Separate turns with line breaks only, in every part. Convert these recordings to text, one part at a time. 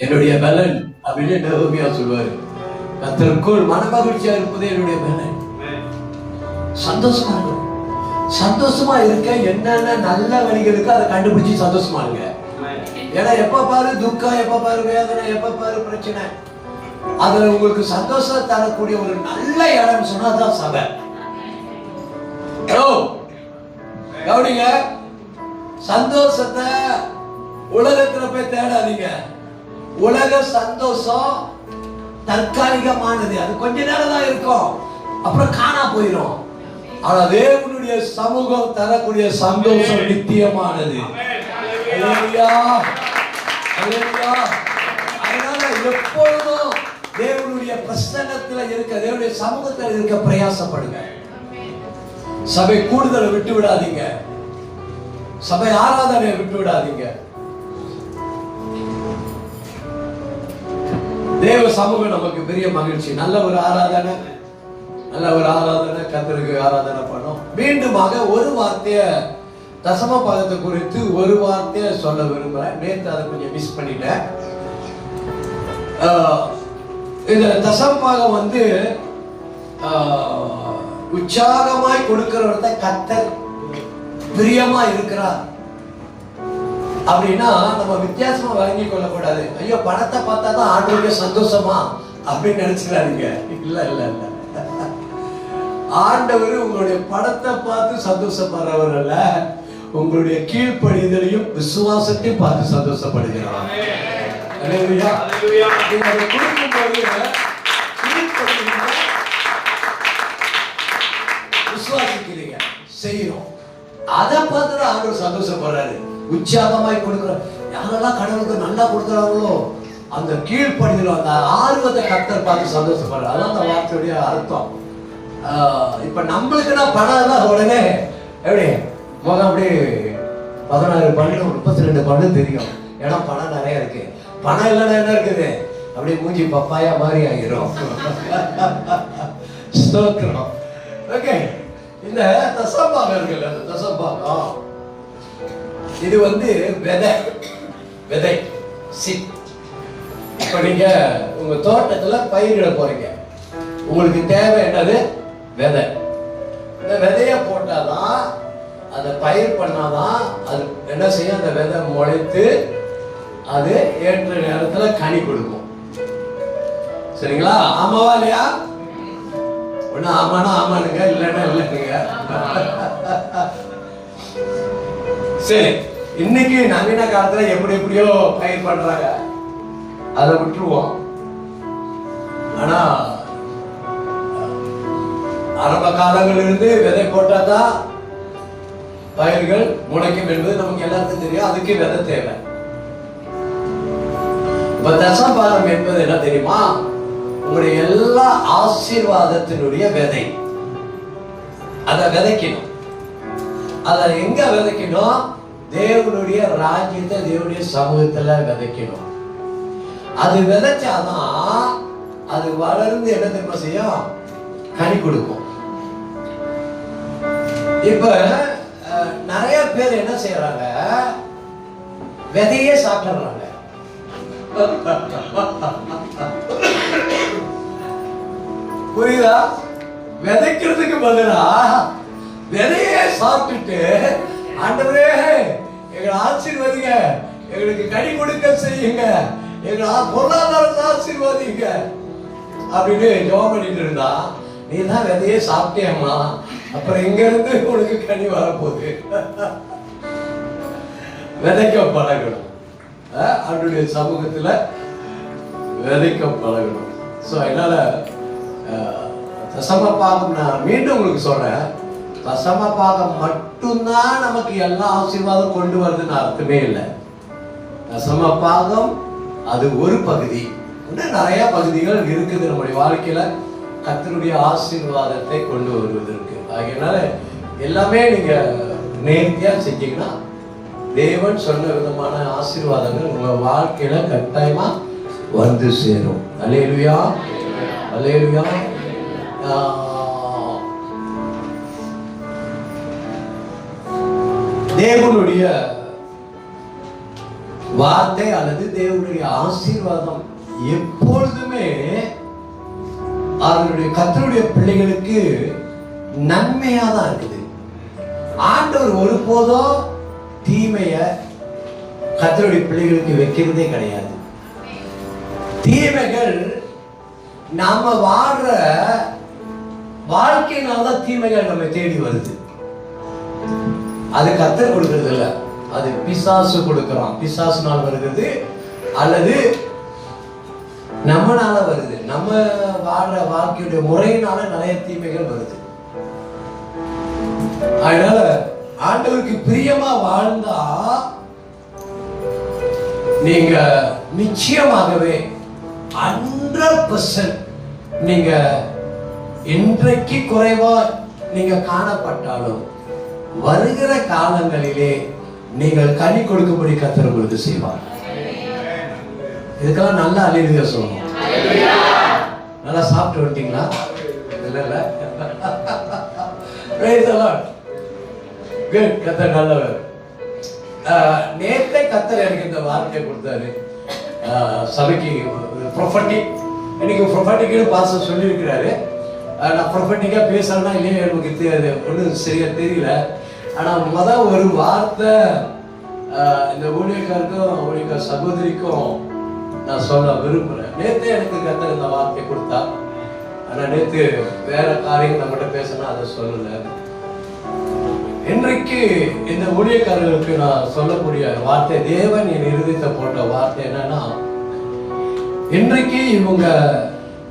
என்னுடைய பலன் அப்படின்னு நெகோமியா சொல்லுவாரு. கர்த்தருக்குள் மனமகிழ்ச்சியா இருப்பது என்னுடைய பலன். சந்தோஷமா இருக்கும். சந்தோஷமா இருக்க என்னென்ன நல்ல வழிகள் இருக்கு அதை கண்டுபிடிச்சு சந்தோஷமா இருங்க. ஏன்னா எப்ப பாரு துக்கம், எப்ப பாரு வேதனை, எப்ப பாரு பிரச்சனை, அதுல உங்களுக்கு சந்தோஷம் தரக்கூடிய ஒரு நல்ல இடம் சொன்னாதான் சபை. கவனிங்க, சந்தோஷத்தை உலகத்துல போய் தேடாதீங்க. உலக சந்தோஷம் தற்காலிகமானது, அது கொஞ்ச நேரம் தான் இருக்கும், அப்புறம் காணா போயிடும். ஆனா தேவனுடைய சமூகம் தரக்கூடிய சந்தோஷம் நித்தியமானது. அதனால எப்பொழுதும் தேவனுடைய பிரசன்னத்துல இருக்க, தேவனுடைய சமூகத்தில் இருக்க பிரயாசப்படுங்க. சபை கூடுதலை விட்டு விடாதீங்க. சபை ஆராதனை விட்டு விடாதீங்க. தேவ சமூகம் நமக்கு பெரிய மகிழ்ச்சி. நல்ல ஒரு ஆராதனை, கர்த்தருக்கு ஆராதனை பண்ணோம். மீண்டுமாக ஒரு வார்த்தைய தசம பாகத்தை குறித்து ஒரு வார்த்தைய சொல்ல விரும்புறேன். நேற்று அதை கொஞ்சம் மிஸ் பண்ணிட்டேன். இந்த தசம பாகம் உற்சாகமாய் கொடுக்கிறவர்த கர்த்தர் பிரியமா இருக்கிறார் அப்படின்னா நம்ம வித்தியாசமா வழங்கி கொள்ளக்கூடாது. ஐயோ பணத்தை பார்த்தா தான் ஆண்டவருடைய சந்தோஷமா அப்படின்னு நினைச்சுக்கிறாருங்க. இல்ல இல்ல இல்ல, ஆண்டவர் உங்களுடைய பணத்தை பார்த்து சந்தோஷப்படுறவர் அல்ல, உங்களுடைய கீழ்ப்படிதலையும் விசுவாசத்தையும் பார்த்து சந்தோஷப்படுகிறார். விசுவாசிக்கிறீங்க, செய்யறோம், அதை பார்த்து ஆண்டவர் சந்தோஷப்படுறாரு. உற்சாகமாய் கொடுக்கிறார். யாரெல்லாம் கடவுளுக்கு நல்லா கொடுக்குறாங்களோ அந்த கீழ்ப்படிதல், அந்த ஆர்வத்தை கர்த்தர் பார்த்து சந்தோஷப்படுறாரு. அதான் அந்த வார்த்தையுடைய அர்த்தம். இப்ப நம்மளுக்குன்னா பணம் எல்லாம் உடனே எப்படி முகம் அப்படி 16 பல்லு 32 பல்லு தெரியும். ஏன்னா பணம் நிறைய இருக்கு. பணம் இல்லைன்னா என்ன இருக்குது, அப்படியே மூஞ்சி பப்பாயா மாதிரி ஆகிரும். ஸ்தோத்திரம். ஓகே, இந்த தசம்பாகம் இருக்குல்ல, அந்த தசம்பாகம் இது விதை சிட். இப்ப நீங்க உங்க தோட்டத்துல பயிரிட போறீங்க, உங்களுக்கு தேவை என்னது, விதை. இந்த விதைய போட்டாதான், அதை பயிர் பண்ணாதான் அது என்ன செய்யும், அந்த விதை முளைத்து அது ஏற்ற நேரத்துல கனி கொடுக்கும். சரிங்களா? ஆமாவா இல்லையா? ஒண்ணு ஆமானா ஆமானுங்க, இல்லைன்னா இல்லைங்க. சரி, இன்னைக்கு நவீன காலத்துல எப்படியோ பயிர் பண்றாங்க, அதை விட்டுருவோம். ஆனா ஆரம்ப காலங்களிலிருந்து விதை போட்டாதான் பயிர்கள் முளைக்கும் என்பது நமக்கு எல்லாருக்கும் தெரியும். அதுக்கு விதை தேவை. இப்ப தசம்பாகம் என்பது என்ன தெரியுமா? உங்களுடைய எல்லா ஆசீர்வாதத்தினுடைய விதை. அதை விதைக்கணும். அதை எங்க விதைக்கணும்? தேவனுடைய ராஜ்யத்தை, தேவனுடைய சமூகத்துல விதைக்கணும். அது விதைச்சாதான் அது வளர்ந்து என்ன தெரியுமா செய்யும், கனி கொடுக்கும். இப்ப நிறைய பேர் என்ன செய்யறாங்க, விதையே சாப்பிடுறாங்க. புரியுதா? விதைக்கிறதுக்கு பதிலா விதையே சாப்பிட்டுட்டு, ஆண்டவரே எங்களை ஆசீர்வதிங்க, எங்களுக்கு கனி கொடுக்க செய்யுங்க, எங்களை பொருளாதாரத்தை ஆசீர்வதிங்க அப்படின்னு ஜெபம் பண்ணிட்டு இருந்தா, நீ தான் விதையே சாப்பிட்டேம்மா, அப்புறம் இங்க இருந்து உனக்கு கனி வரப்போகுது. விதைக்க பழகணும். அவருடைய சமூகத்துல விதைக்க பழகணும். ஸோ அதனால தசம பாகம் நான் மீண்டும் உங்களுக்கு சொல்றேன், தசம பாகம் மட்டும்தான் நமக்கு எல்லா ஆசீர்வாதம் கொண்டு வருதுன்னு அர்த்தமே இல்லை. தசம பாகம் அது ஒரு பகுதி. இன்னும் நிறைய பகுதிகள் இருக்குது நம்முடைய வாழ்க்கையில கர்த்தருடைய ஆசீர்வாதத்தை கொண்டு வருவதற்கு. அதனால எல்லாமே நீங்க நேர்த்தியா செஞ்சீங்கன்னா தேவன் சொன்ன விதமான ஆசீர்வாதங்கள் உங்க வாழ்க்கையில கட்டாயமா வந்து சேரும். அல்லேலூயா, அல்லேலூயா. தேவனுடைய வார்த்தை அல்லது தேவனுடைய ஆசீர்வாதம் எப்பொழுதுமே அவருடைய கர்த்தருடைய பிள்ளைகளுக்கு நன்மையா தான் இருக்குது. ஆண்டவர் ஒருபோதும் தீமைய கர்த்தருடைய பிள்ளைகளுக்கு வைக்கிறதே கிடையாது. தீமைகள் நாம வாழ்ற வாழ்க்கையினால்தான் தீமைகள் நம்ம தேடி வருது. அது கர்த்தர் கொடுக்கிறது இல்ல, அது பிசாசு கொடுக்கிறான். பிசாசுனால் வருகிறது அல்லது நம்மனால வருது. நம்ம வாழ்ற வாழ்க்கையுடைய முறையினால நிறைய தீமைகள் வருது. அதனால ஆண்டவருக்கு பிரியமா வாழ்ந்தா நீங்க நிச்சயமாகவே 100% நீங்க இன்றைக்கு குறைவா நீங்க காணப்பட்டாலும் வருகிற காலங்களிலே நீங்கள் கனி கொடுக்கும்படி கர்த்தர் உங்களுக்கு செய்வார். இதுக்கெல்லாம் நல்லா அல்லேலூயா சொல்லணும். நல்லா சாப்பிட்டு வந்துட்டீங்களா? இல்ல praise the Lord. good. கர்த்தர் நல்லவர். நேத்தே கர்த்தர் எனக்கு இந்த வார்த்தை கொடுத்தாரு. சபைக்கு ப்ரொஃபட்டிக், இன்னைக்கு ப்ரொஃபட்டிக்னு பாஸ்டர் சொல்லியிருக்கிறாரு. நான் ப்ரொஃபட்டிக்கா பேசணும்னா இல்லையா எனக்கு தெரியாது, ஒன்றும் சரியா தெரியல. ஆனால் ஒரு வார்த்தை இந்த ஊழியக்காருக்கும் ஊழியக்கார சகோதரிக்கும் நான் சொல்ல விரும்புகிறேன். நேற்றே எனக்கு கர்த்தர் இந்த வார்த்தை கொடுத்தா, ஆனால் நேற்று வேற காரியம் நம்மகிட்ட பேசினா அதை சொல்லலை. இன்றைக்கு இந்த ஊழியக்காரர்களுக்கு நான் சொல்லக்கூடிய வார்த்தை, தேவன் என் இருதயத்தை போட்ட வார்த்தை என்னன்னா, இன்றைக்கு இவங்க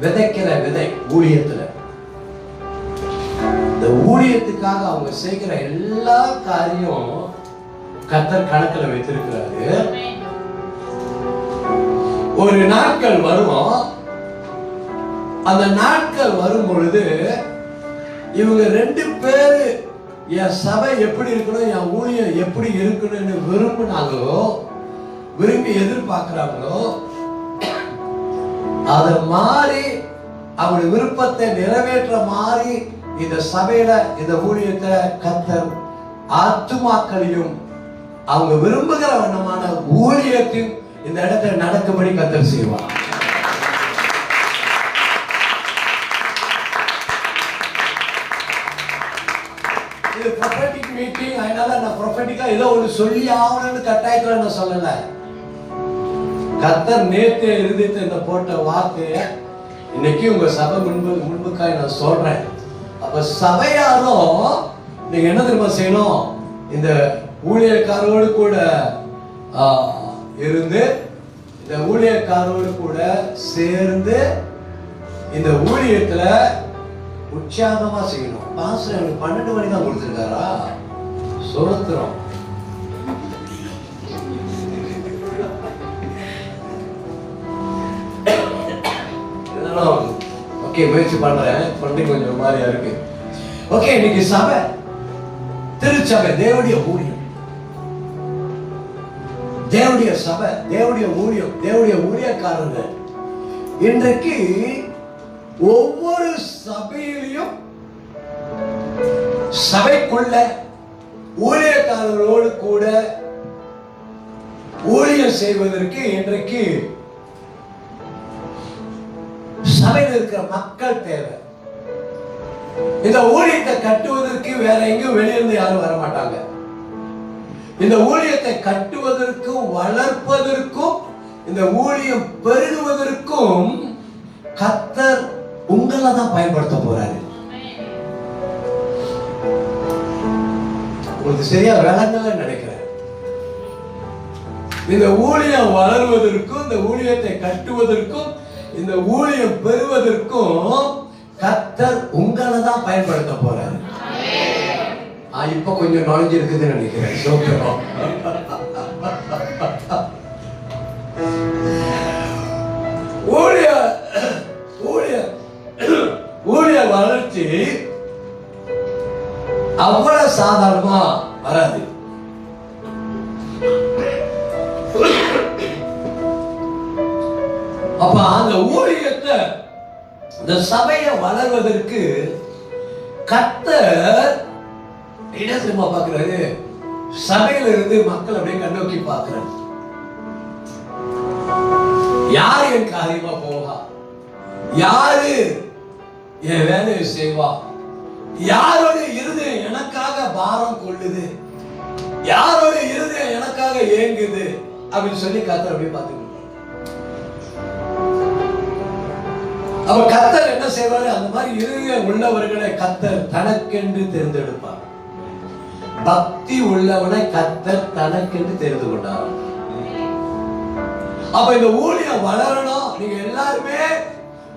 விதைக்கிற விதை ஊழியத்துல, இந்த ஊழியத்துக்காக அவங்க செய்கிற எல்லா காரியம் கர்த்தர் கணக்கில் வைத்திருக்கிறாரு. ஒரு நாட்கள் வரும், அந்த நாட்கள் வரும் பொழுது இவங்க 2 பேரு என் சபை எப்படி இருக்கணும், என் ஊழியம் எப்படி இருக்கணும்னு விரும்பினாங்களோ, விரும்பி எதிர்பார்க்கிறாங்களோ, அதை மாறி அவங்களுடைய விருப்பத்தை நிறைவேற்ற மாறி இந்த சபையில இந்த ஊழியத்தை கர்த்தர் ஆத்துமாக்களையும் அவங்க விரும்புகிற வண்ணமான ஊழியத்தையும் இந்த இடத்துல நடக்கும்படி கர்த்தர் செய்வார். இது ப்ரொஃபெட்டிக் மீட்டிங், அதனால நான் ப்ரொஃபெட்டிக்கா ஏதோ ஒன்று சொல்லி ஆகணும்னு கட்டாயத்துல நான் சொல்லல. கர்த்தர் நேற்று இருதயத்தை இந்த போட்ட வார்த்தையை இன்னைக்கு உங்க சபை முன்புக்காய் நான் சொல்றேன். அப்ப சபையாரும் நீங்க என்ன தெரியுமா செய்யணும், இந்த ஊழியக்காரோடு கூட இருந்து, இந்த ஊழியக்காரோடு கூட சேர்ந்து இந்த ஊழியத்துல உற்சாகமா செய்யணும். பாஸ்டர் எனக்கு 12 மணி தான் கொடுத்திருக்காரா? சோத்திரம். ஓகே, முயற்சி பண்றேன். கொஞ்சம் மாதிரியா இருக்கு. ஓகே, இன்னைக்கு சபை, திருச்சபை, தேவனுடைய ஊழியம், தேவனுடைய சபை, தேவனுடைய ஊழியம், தேவனுடைய ஊழியக்காரங்க இன்றைக்கு ஒவ்வொரு சபையிலையும் சபைக்குள்ள ஊழியக்காரர்களோடு கூட ஊழியம் செய்வதற்கு இன்றைக்கு சபையில் இருக்கிற மக்கள் தேவை. இந்த ஊழியத்தை கட்டுவதற்கு வேற எங்கேயும் வெளியிருந்து யாரும் வர மாட்டாங்க. இந்த ஊழியத்தை கட்டுவதற்கும் வளர்ப்பதற்கும் இந்த ஊழியம் பெருகுவதற்கும் கர்த்தர் உங்களை தான் பயன்படுத்த போறாரு. உங்களுக்கு சரியா விளங்கல நினைக்கிறேன். இந்த ஊழியம் வளர்வதற்கும் இந்த ஊழியத்தை கட்டுவதற்கும் இந்த ஊழியம் பெறுவதற்கும் கர்த்தர் உங்களை தான் பயன்படுத்த போறாரு. இப்ப கொஞ்சம் நாலேஜ் இருக்குதுன்னு நினைக்கிறேன். சோத்திரம். ஊழிய வளர்ச்சி அவ்வளவு சாதாரணமா வராது. அப்ப அந்த ஊழியத்தை, இந்த சபையை வளர்வதற்கு கர்த்தர் என்ன தெரியுமா பார்க்கிறாரு? சபையில இருந்து மக்கள் அப்படியே கண்ணோக்கி பார்க்கிறார். யாரு என் காரியமா போவா? யாரு என் வேலையை செய்வா? யாரோட இருதயம் எனக்காக பாரம் கொள்ளுது? யாரோட இருதயம் எனக்காக ஏங்குது அப்படின்னு சொல்லி கர்த்தர் அப்படியே பார்த்துக்கிட்டு. அவ கர்த்தர் என்ன செய்வாரு? அந்த மாதிரி இருதயம் உள்ளவர்களை கர்த்தர் தனக்கென்று தேர்ந்தெடுப்பார். பக்தி உள்ளவனை கர்த்தர் தனக்கென்று தெரிந்து கொண்டார். அப்ப இந்த ஊழியம் வளரணும். நீங்க எல்லாருமே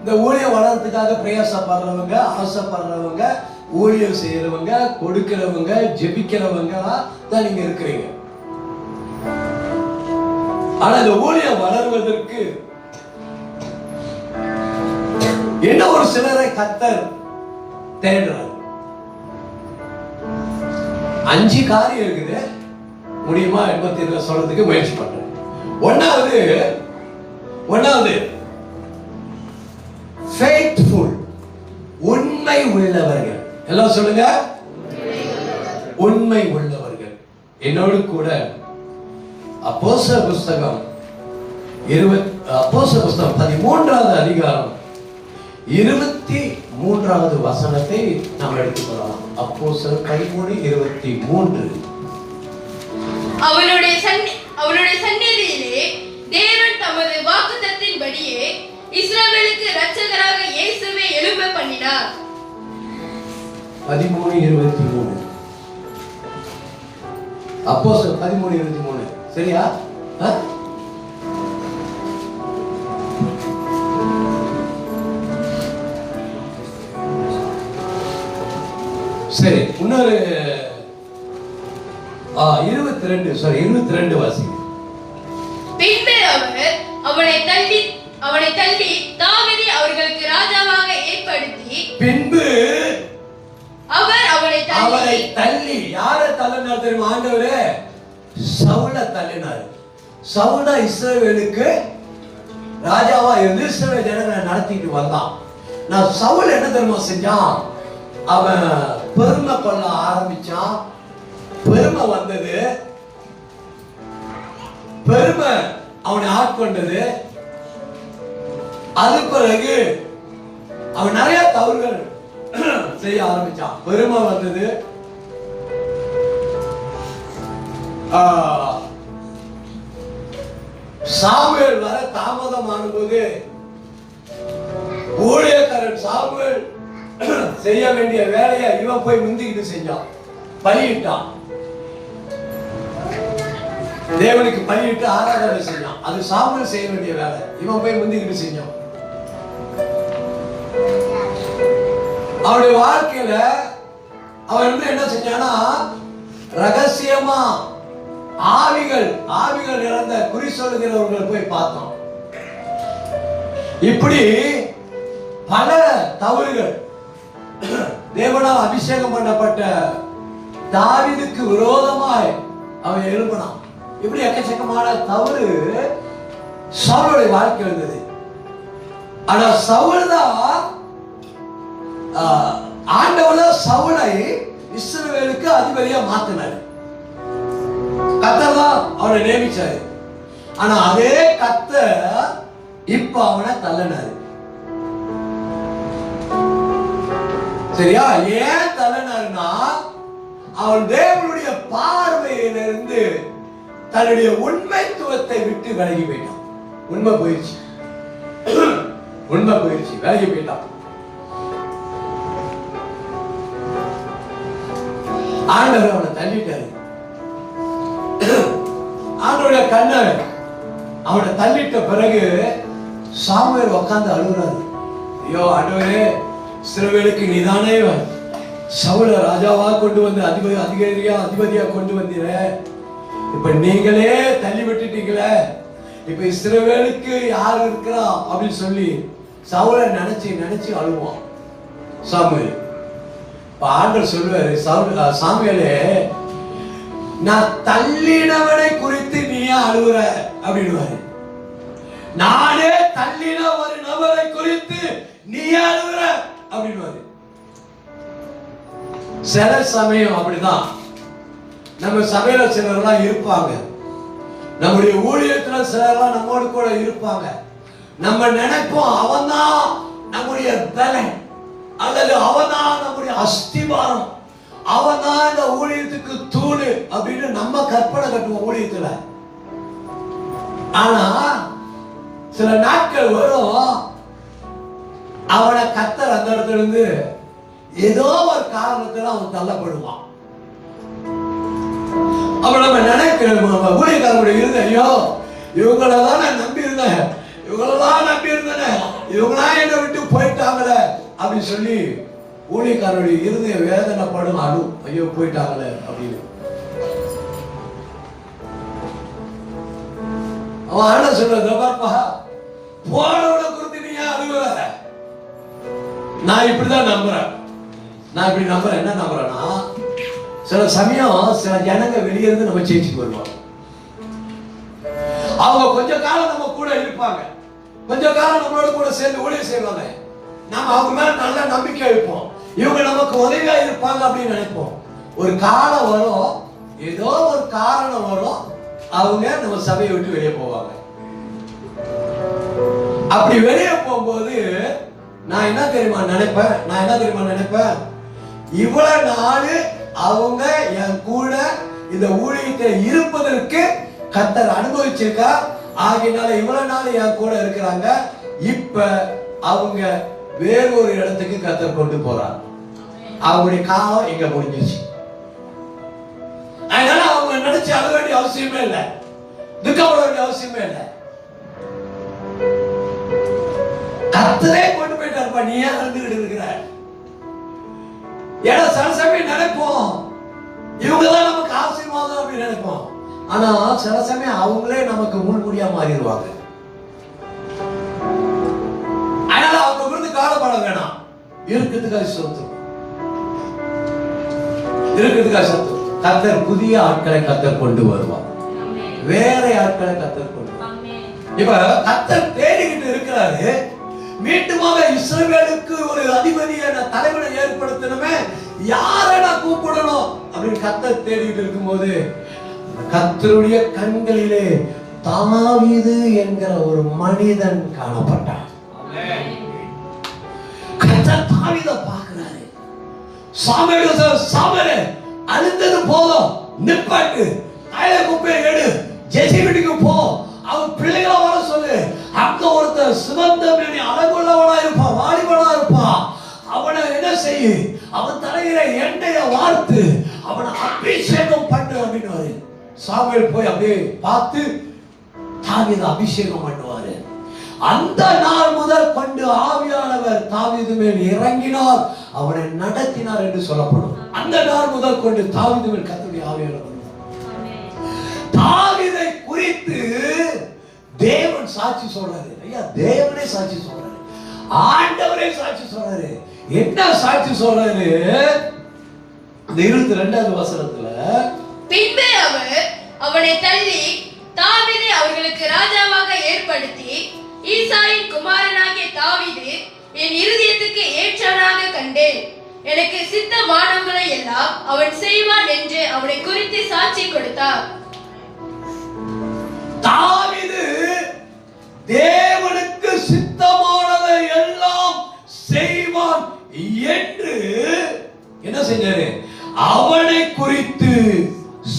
இந்த ஊழியம் வளர்றதுக்காக பிரயாசப்படுறவங்க, ஆசைப்படுறவங்க, ஊழியம் செய்யறவங்க, கொடுக்கிறவங்க, ஜெபிக்கிறவங்க தான் நீங்க இருக்கிறீங்க. ஆனா இந்த ஊழியம் வளர்வதற்கு என்ன ஒரு சிலரை கர்த்தர் தேடுறார். 5 காரியம் இருக்குது. முடியுமா 87 சொல்றதுக்கு முயற்சி பண்றேன். ஒன்னாவது faithful, உண்மை உள்ளவர்கள். எல்லாம் சொல்லுங்க, உண்மை உள்ளவர்கள். என்னோடு கூட அப்போஸ்தலர் புஸ்தகம் 13வது அதிகாரம் 23வது வசனத்தை நாம் எடுத்துக்கொள்ளலாம். அப்போஸ்தலர் 13:23.
அவருடைய சந்நிதியிலே தேவன் தமது வாக்குத்தத்தத்தின்படியே இஸ்ரவேலுக்கு இரட்சகராக இயேசுவை எழும்ப பண்ணினார்.
13:23. அப்போஸ்தலர் 13:23. சரியா? சரி, இன்னொரு 22 வாசிங்க.
பின்பு அவனை தள்ளி தாவீதை அவர்களுக்கு ராஜாவாக ஏற்படுத்தி,
பின்பு
அவர் அவனை
தள்ளி யாரை தள்ளினார் தெரியுமா? ஆண்டவரே சவுலை தள்ளினார். சவுலை இஸ்ரவேலுக்கு ராஜாவா இருந்து இஸ்ரவேல் ஜனங்களை நடத்திட்டு வந்தான். நான் சவுல் என்ன தெரியுமா செஞ்சான்? அவன் பெருமை கொள்ள ஆரம்பிச்சான். பெருமை வந்தது, பெருமை அவனை ஆட்கொண்டது. அது பிறகு அவன் நிறைய தவறுகள் செய்ய ஆரம்பிச்சான். பெருமை வந்தது. சாமுவேல் வர தாமதமான போது ஊழியக்காரன் சாமுவேல் செய்ய வேண்டிய வேலையை இவன் போய் முந்திக்கிட்டு செஞ்சான். பலியிட்டான். தேவனுக்கு பலியிட்டு ஆராதனை செஞ்சான். அது சாமுவேல் செய்ய வேண்டிய வேலை. இவன் போய் முந்திக்கிட்டு செஞ்சான். அவனுடைய வாழ்க்கையில அவன் என்ன செஞ்சானா, ரகசியமா ஆவிகள் இறந்த குறி சொல்லுகிறவர்கள் போய் பார்த்தான். இப்படி பல தவறுகள். தேவனால் அபிஷேகம் பண்ணப்பட்ட தாவீதுக்கு விரோதமாய் அவன் எழுப்பினான். இப்படி எக்கச்சக்கமான தவறு சவுளுடைய வாழ்க்கை இருந்தது. ஆனா சவுல் தான் ஆண்டவர் சவுலை இஸ்ரவேலுக்கு அதிபதியா மாத்தினார். கர்த்தர் தான் அவனை நியமிச்சாரு. ஆனா அதே கர்த்தர் இப்ப அவனை தள்ளனாரு. சரியா? ஏன் தள்ளனாருன்னா, அவன் தேவனுடைய பார்வையிலிருந்து தன்னுடைய உண்மைத்துவத்தை விட்டு விலகி போயிட்டான். உண்மை போயிடுச்சு, விலகி போயிட்டான். ஆண்டவர் அவனை தள்ளிட்டாரு. ஆண்டவருடைய கண்ணை அவனை தள்ளிட்ட பிறகு சாமுவேல் உட்கார்ந்து அழுகுறாரு. ஐயோ ஆண்டவரே, இஸ்ரவேலுக்கு நீதானே சவுலை ராஜாவா கொண்டு வந்து அதிபதியா கொண்டு வந்தீர. இப்ப நீங்களே தள்ளி விட்டுட்டீங்களே. இப்ப இஸ்ரவேலுக்கு யார் இருக்கிறா அப்படின்னு சொல்லி சவுலை நினைச்சு அழுவான் சாமுவேல். ஆண்டவர் சொல்லுவாரு, சாமுவேலே, நான் தள்ளினவனை குறித்து நீ அழுகுற அப்படின்னுவாரு. நானே தள்ளின ஒரு நபரை குறித்து நீ அழுகுற அப்படின்னுவாரு. சில சமயம் அப்படிதான் நம்ம சபையில சிலர்லாம் இருப்பாங்க, நம்முடைய ஊழியத்துல சிலர்லாம் நம்மோடு கூட இருப்பாங்க. நம்ம நினைப்போம் அவன்தான் நம்முடைய பலன், அல்லது அவன்தான் நம்முடைய அஸ்திவாரம், அவன்தான் இந்த ஊழியத்துக்கு தூணு அப்படின்னு நம்ம கற்பனை கட்டுவோம் ஊழியத்துல. ஆனா சில நாட்கள் வரும், அவனை கர்த்தர் அந்த இடத்துல இருந்து ஏதோ ஒரு காரணத்துல அவன் தள்ளப்படுவான். அப்ப நம்ம நினைக்கிறோம் ஊழியக்காரனுடைய இருந்த, ஐயோ இவங்களதான் நான் நம்பி இருந்தேன், இவங்களதான் நம்பி இருந்தேன், இவங்களாம் என்னை விட்டு போயிட்டாங்களே அப்படின்னு சொல்லி ஊழியக்காரனுடைய இருதய வேதனைப்படும், அழு, ஐயோ போயிட்டாங்களே அப்படின்னு. அவன் என்ன சொல்றப்பா, போனவனை குறித்து நீ ஏன் அழுகுற? நான் இப்படிதான் நம்புறேன். நான் இப்படி நம்புறேன். என்ன நம்புறேன்னா, சில சமயம் சில ஜனங்க வெளியே இருந்து நம்ம சேர்ச்சிக்கு வருவாங்க. அவங்க கொஞ்ச காலம் நம்ம கூட இருப்பாங்க, கொஞ்ச காலம் நம்மளோட கூட சேர்ந்து ஊழியம் செய்வாங்க. நம்ம அவங்க மேல நல்ல நம்பிக்கை வைப்போம், இவங்க நமக்கு உதவியா இருப்பாங்க அப்படின்னு நினைப்போம். ஒரு காலம் வரும், ஏதோ ஒரு காரணம் வரும், அவங்க நம்ம சபையை விட்டு வெளியே போவாங்க. அப்படி வெளியே போகும்போது நான் என்ன தெரியுமா நினைப்பேன், இவ்வளவு நாள் அவங்க என் கூட இந்த ஊழியத்தை இருப்பதற்கு கர்த்தர் அனுபவிச்சிருக்கா, ஆகினால இவ்வளவு நாள் என் கூட இருக்கிறாங்க, இப்ப அவங்க வேறொரு இடத்துக்கு கர்த்தர் கொண்டு போறார், அவங்களுடைய காலம் இங்க முடிஞ்சிச்சு. அதனால அவங்க நினைச்சு அழ வேண்டிய அவசியமே இல்லை, துக்கப்பட வேண்டிய அவசியமே இல்லை. கர்த்தரே கொண்டு போயிட்டாருப்பா, நீ ஏன் அழுதுகிட்டு இருக்கிற? ஏன்னா சில சமயம் நினைப்போம் இவங்கதான் நமக்கு ஆசீர்வாதம் அப்படின்னு நினைப்போம். ஆனா சில சமயம் அவங்களே நமக்கு முன்முடியா மாறிடுவாங்க. அதனால அவங்க விருந்து காலப்பட வேணாம், இருக்கிறதுக்காக சொத்து, இருக்கிறதுக்காக சொத்து. கர்த்தர் புதிய ஆட்களை கர்த்தர் கொண்டு வருவார், வேற ஆட்களை கர்த்தர் கொண்டு வருவார். இப்ப கர்த்தர் தேடிக்கிட்டு இருக்கிறாரு, மீண்டுமாக இஸ்ரவேலுக்கு ஒரு அதிபதியை தலைவனை ஏற்படுத்தணுமே, யாரை நான் கூப்பிடணும் அப்படின்னு கர்த்தர் தேடிட்டு இருக்கும்போது கர்த்தருடைய கண்களிலே தாவீது என்கிற ஒரு மனிதன் காணப்பட்டான். கர்த்தர் தாவீதை பார்க்கிறாரு. சாமுவேலே அழுந்தது போதும், நிப்பாட்டு, தாயில குப்பையை எடு, ஜெசி வீட்டுக்கு போ, அவன் பிள்ளைகளை வர சொல்லு. அங்க ஒருத்தர் சிவந்த மேனி அழகுள்ளவனா இருப்பான், வாலிபனா இருப்பான், அவனை என்ன செய்யு, அவன் தலையில எண்ணெயை வார்த்து அவனை அபிஷேகம் பண்ணு அப்படின்னு சாமுவேல் போய் அப்படியே பார்த்து தாவீதை அபிஷேகம் பண்ணுவாரு. அந்த நாள் முதல் கொண்டு ஆவியானவர் தாவீது மேல் இறங்கினார், அவனை நடத்தினார் என்று சொல்லப்படும். அந்த நாள் முதல் கொண்டு தாவீது மேல் கர்த்தருடைய ஆவியானவர். தாவீதை குறித்து தேவன் சாட்சி சொல்றாரு. ஐயா, தேவனே சாட்சி சொல்றாரு, ஆண்டவரே சாட்சி சொல்றாரு. என்ன சாட்சி சொல்றாரு? 22வது வசனத்துல,
பின்பு அவர் அவனை தள்ளி தாவீதை அவர்களுக்கு ராஜாவாக ஏற்படுத்தி, ஈசாயின் குமாரனாகிய தாவீது என் இருதயத்துக்கு ஏற்றவனாக கண்டேன், எனக்கு சித்தமானவங்களை எல்லாம் அவன் செய்வான் என்று அவனை குறித்து சாட்சி கொடுத்தார்.
தாவீது தேவனுக்கு சித்தமானதை எல்லாம் செய்வான் என்று என்ன செஞ்சாரு? அவனை குறித்து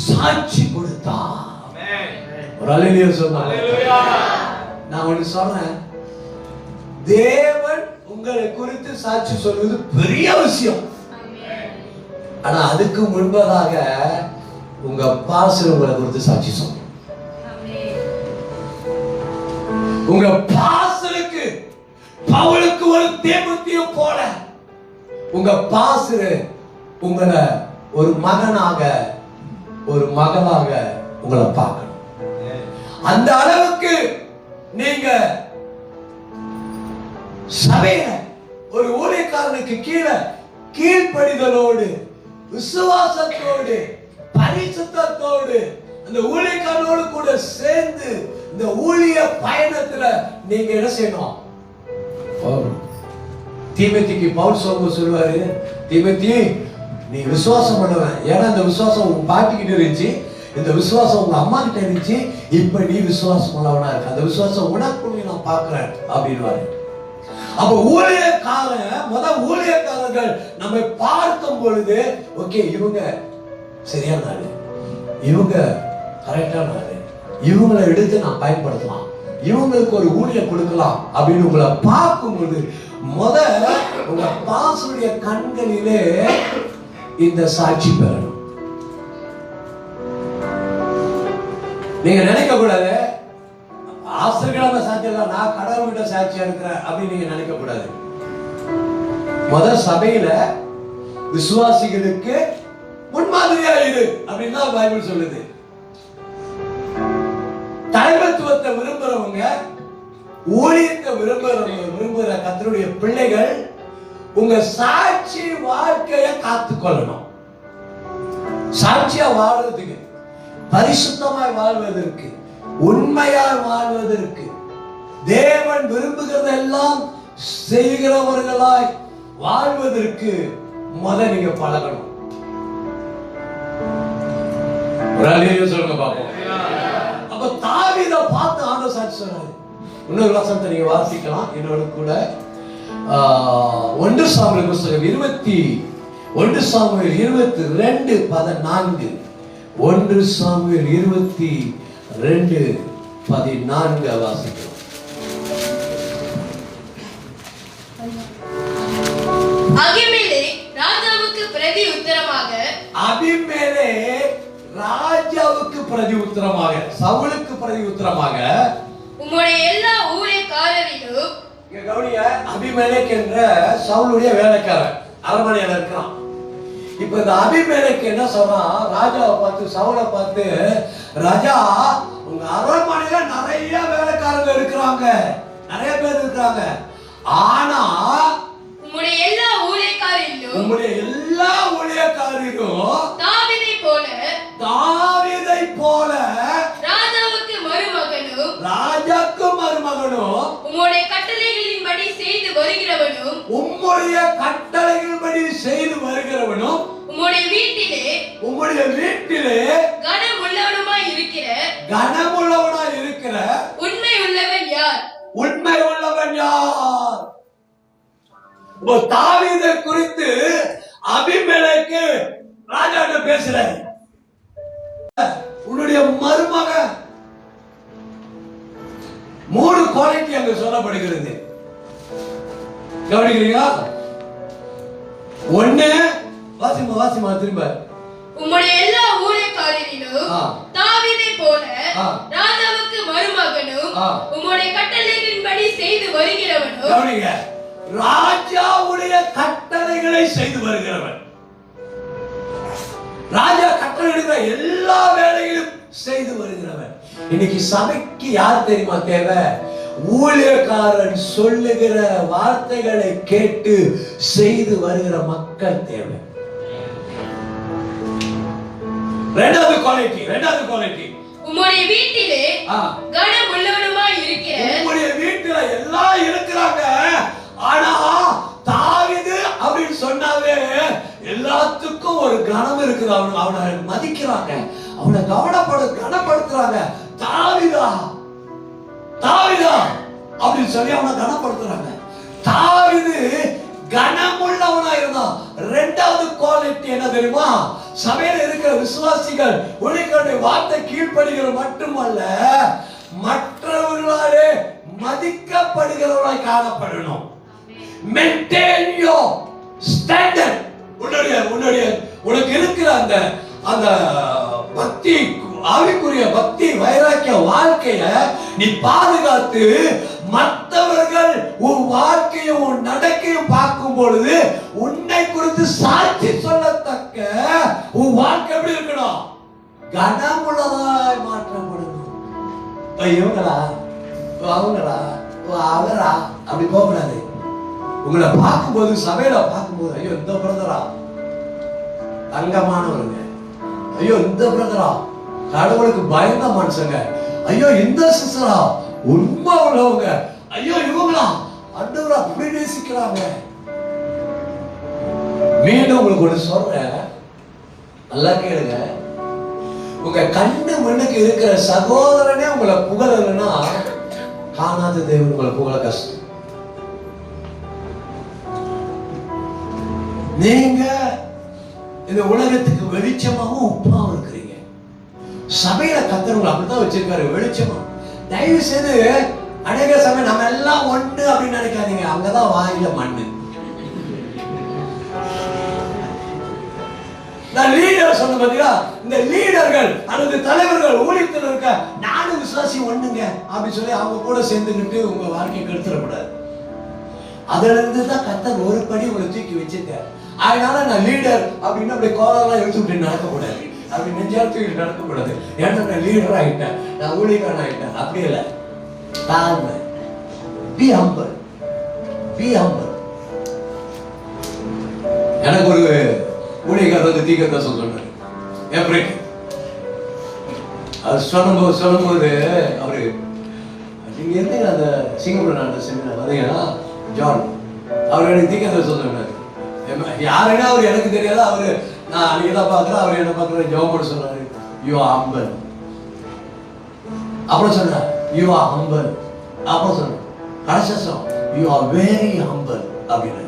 சாட்சி கொடுத்தார். ஒரு அல்லேலூயா சொல்லுங்க. நான் ஒன்று சொல்றேன், தேவன் உங்களை குறித்து சாட்சி சொல்வது பெரிய விஷயம். ஆனா அதுக்கு முன்பதாக உங்க பாஸ்டர் உங்களை குறித்து சாட்சி சொல்லும். உங்க பாஸ்டருக்கு பவுலுக்கு ஒரு தீமோத்தேயு போல உங்க பாஸ்டர் உங்களை ஒரு மகனாக ஒரு மகளாக உங்களை பார்க்கணும். அந்த அளவுக்கு நீங்க சபையில ஒரு ஊழியக்காரனுக்கு கீழ்ப்படிதலோடு, விசுவாசத்தோடு, பரிசுத்தத்தோடு அந்த ஊழியக்காரனோடு கூட சேர்ந்து இந்த ஊழிய பயணத்துல நீங்க என்ன செய்யணும்? தீமோத்தேயுக்கு பவுல் சொல்லுவாரு, தீமோத்தேயு நீ விசுவாசம் பண்ணுவேன், ஏன்னா இந்த விசுவாசம் உன் பாட்டிக்கிட்டு இருந்துச்சு, இந்த விசுவாசம் உங்க அம்மா கிட்ட இருந்துச்சு, இப்ப நீ விசுவாசம் உள்ளவனா இருக்க, அந்த விசுவாசம் உனக்குள்ளே நான் பார்க்கிறேன் அப்படின்னு. அப்ப ஊழியக்காரர்கள் நம்மை பார்க்கும் பொழுது ஓகே, இவங்க சரியான ஆளு, இவங்க கரெக்டான ஆளு, இவங்களை எடுத்து நான் பயன்படுத்தலாம், இவங்களுக்கு ஒரு ஊழியம் கொடுக்கலாம் அப்படின்னு உங்களை பார்க்கும் பொழுது உங்க பாசுடைய கண்களிலே இந்த சாட்சி பெறணும். நீங்க நினைக்க கூடாது ஆசிரியர்களான சாட்சியா நான் கடவுள்கிட்ட சாட்சியா இருக்கிறேன் அப்படின்னு நீங்க நினைக்க கூடாது. சபையில விசுவாசிகளுக்கு முன்மாதிரியா இரு அப்படின்னு தான் பைபிள் சொல்லுது. தலைமைத்துவத்தை விரும்புறவங்க, ஊழியத்தை விரும்புற கர்த்தருடைய பிள்ளைகள் உங்க சாட்சி வாழ்க்கையை காத்துக்கொள்ளணும். சாட்சியா வாழ்றதுக்கு, பரிசுத்தமாய் வாழ்வதற்கு, உண்மையாய் வாழ்வதற்கு, தேவன் விரும்புகிறதெல்லாம் செய்கிறவர்களாய் வாழ்வதற்கு நீங்க பழகணும். சொல்லுங்க பாப்போம். அப்ப தாவீதை பார்த்து ஆண்டவர் சாட்சி சொன்னாரு. இன்னொரு வசனத்தை நீங்க வாசிக்கலாம் என்னோட கூட. 1 சாமுவேல் புத்தகம் 1 சாமுவேல் 22:14. 1 சாமுவேல் 22:14 வாசிக்கலாம்.
அபிமெலேக் ராஜாவுக்கு பிரதி உத்தரமாக சவுலுக்கு பிரதி உத்தரமாக, உம்முடைய எல்லா ஊழியக்காரரிலும், கவனிய, அபிமெலேக் என்ற சவுலுடைய வேலைக்காரன் அரண்மனையில இருக்கிறான். இப்ப இந்த அபிமெலேக் என்ன சொல்றான், ராஜாவை பார்த்து, சவுலை பார்த்து, ராஜா உங்க அரண்மனையில நிறைய வேலைக்காரங்க இருக்கிறாங்க, நிறைய பேர் இருக்கிறாங்க, ஆனா உம்முடைய எல்லா ஊழியக்காரரிலும் தாவீதை போல ராஜாவுக்கு மருமகனும் உம்முடைய கட்டளைகளின்படி செய்து வருகிறவனும் உம்முடைய வீட்டிலே கனமுள்ளவனாய் இருக்கிற உண்மை உள்ளவன் யார்? தாவீதை குறித்து அபிமெலேக்கு ராஜாட்ட பேசுற, உன்னுடைய மருமகன் 3 குவாலிட்டி அங்க சொல்லப்படுகிறது. கவனிக்கிறீங்களா? 1, வாசிமா திரும்ப. உம்முடைய எல்லா ஊழியக்காரரிலும் தாவீதை போல ராஜாவுக்கு மருமகனும் உம்முடைய கட்டளைகளின்படி செய்து வருகிறவனும். கவனிங்க, ராஜாவுடைய கட்டளைகளை செய்து வருகிறவன், ராஜா கட்டளையிடுகிற எல்லா வேலைகளும் செய்து வருகிறவன். இன்னைக்கு சபைக்கு யார் தெரியுமா தேவை? ஊழியக்காரன் சொல்லுகிற வார்த்தைகளை கேட்டு செய்து வருகிற மக்கள் தேவை. இரண்டாவது குவாலிட்டி, உம்முடைய வீட்டிலே கனமுள்ளவனுமாய் இருக்கிற, உம்முடைய வீட்டில எல்லாம் இருக்கிறாங்க, ஆனா தாவீது அப்படின்னு சொன்னாவே எல்லாத்துக்கும் ஒரு கனம் இருக்குது. அவனை மதிக்கிறாங்க, அவனை கனப்படுத்துறாங்க. தாவீதா அப்படின்னு சொல்லி அவனை கனப்படுத்துறாங்க. தாவீது கனமுள்ளவனா இருந்தான். இரண்டாவது குவாலிட்டி என்ன தெரியுமா? சபையில இருக்கிற விசுவாசிகள் ஊழியர்களுடைய வார்த்தை கீழ்ப்படுகிற மட்டுமல்ல, மற்றவர்களாலே மதிக்கப்படுகிறவர்களாய் காணப்படணும். Maintain your standard. உனக்கு இருக்கிற அந்த பக்தி, ஆவிக்குரிய பக்தி வைராக்கிய வாழ்க்கைய நீ பாதுகாத்து, மற்றவர்கள் உன் வாழ்க்கையும் உன் நடக்கையும் பார்க்கும் பொழுது உன்னை குறித்து சாட்சி சொல்லத்தக்க உன் வாழ்க்கை எப்படி இருக்கணும்? கனமுள்ளதாய் மாற்றப்படணும். இவங்களா அவங்களா அவரா அப்படி போகக்கூடாது. உங்களை பார்க்கும்போது, சபையில பார்க்கும்போது, ஐயோ இந்த பிரதரா தங்கமானவருங்க, ஐயோ இந்த பிரதரா கடவுளுக்கு பயந்த மனுஷங்க, ஐயோ இந்த சிஸ்டரா உண்மை உள்ளவங்க, ஐயோ இவங்களா ஆண்டவரை அப்படி நேசிக்கிறாங்க. மீண்டும் உங்களுக்கு ஒன்று சொல்றேன், நல்லா கேளுங்க.
உங்க கண்ணு முன்னுக்கு இருக்கிற சகோதரனே உங்களை புகழலைன்னா காணாத தேவன் உங்களை புகழ கஷ்டம். நீங்க இந்த உலகத்துக்கு வெளிச்சமாவும் உப்பாவும் இருக்கிறீங்க. சபையில கத்தர் அப்படித்தான் வச்சிருக்காரு, வெளிச்சமா. தயவு செய்து அநேக சமயம் நம்ம எல்லாம் ஒண்ணு அப்படின்னு நினைக்காதீங்க, அங்கதான் வாயில மண்ணு. லீடர் சொன்ன பாத்தீங்களா, இந்த லீடர்கள் அல்லது தலைவர்கள் ஊழியத்தில் இருக்க நானும் விசுவாசி ஒண்ணுங்க அப்படின்னு சொல்லி அவங்க கூட சேர்ந்துக்கிட்டு உங்க வாழ்க்கையை கெடுத்துடக்கூடாது. அதுல இருந்து தான் கத்தர் ஒரு படி உங்களை தூக்கி வச்சிருக்காரு. அதனால நான் லீடர் அப்படின்னு அப்படி கோலெல்லாம் எடுத்து விட்டு நடக்கக்கூடாது, அப்படி நெஞ்சால் தூக்கிட்டு நடக்கக்கூடாது. ஏன்னா நான் லீடர் ஆகிட்டேன், நான் ஊழியக்காரன் ஆகிட்டேன், அப்படி இல்லை. தாழ்மை, பி ஹம்பிள், பி ஹம்பிள். எனக்கு ஒரு ஊழியக்காரர் வந்து தீர்க்கதரிசனம் சொன்னார். ஏப்ரல் அது சொல்லும்போது அவரு நீங்க இருந்தீங்க அந்த சிங்கப்பூர் நாட்டு செமினார் வந்தீங்கன்னா ஜான் அவர் எனக்கு தீர்க்கதரிசனம் சொன்னார். யாருன்னா அவர் எனக்கு தெரியாது, அவரு நான் அன்னைக்கு தான் பார்க்குறேன், அவர் என்ன பார்க்குறேன் ஜோபோடு சொன்னாரு, யூ ஆர் ஹம்பிள். அப்புறம் சொன்னார் யூ ஆர் ஹம்பிள். அப்புறம் சொன்னார் கடைசி யூ ஆர் வெரி ஹம்பிள் அப்படின்னு.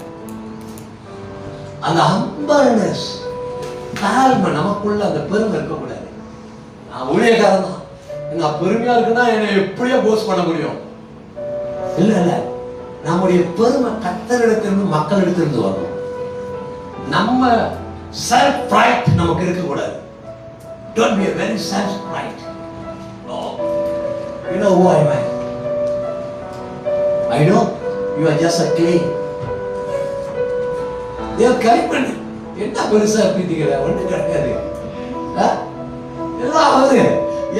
அந்த ஹம்பிள்னஸ், தாழ்மை, நமக்குள்ள அந்த பெருமை இருக்கக்கூடாது. நான் ஊழியக்காரன் தான், நான் பெருமையா இருக்குன்னா என்னை எப்படியோ போஸ்ட் பண்ண முடியும். இல்ல இல்ல, நம்முடைய பெருமை கர்த்தரிடத்திலிருந்து மக்களிடத்திலிருந்து வரணும். நம்ம செல்ஃப் பிரைட் நமக்கு இருக்க கூடாது. Don't be a very self pride. No. You know who I am? I know you are just a clay. தேவ கைப்பண்ணு, என்ன பெருசா பீத்திக்கிற, ஒண்ணு கிடைக்காது. எல்லாம் அவரு,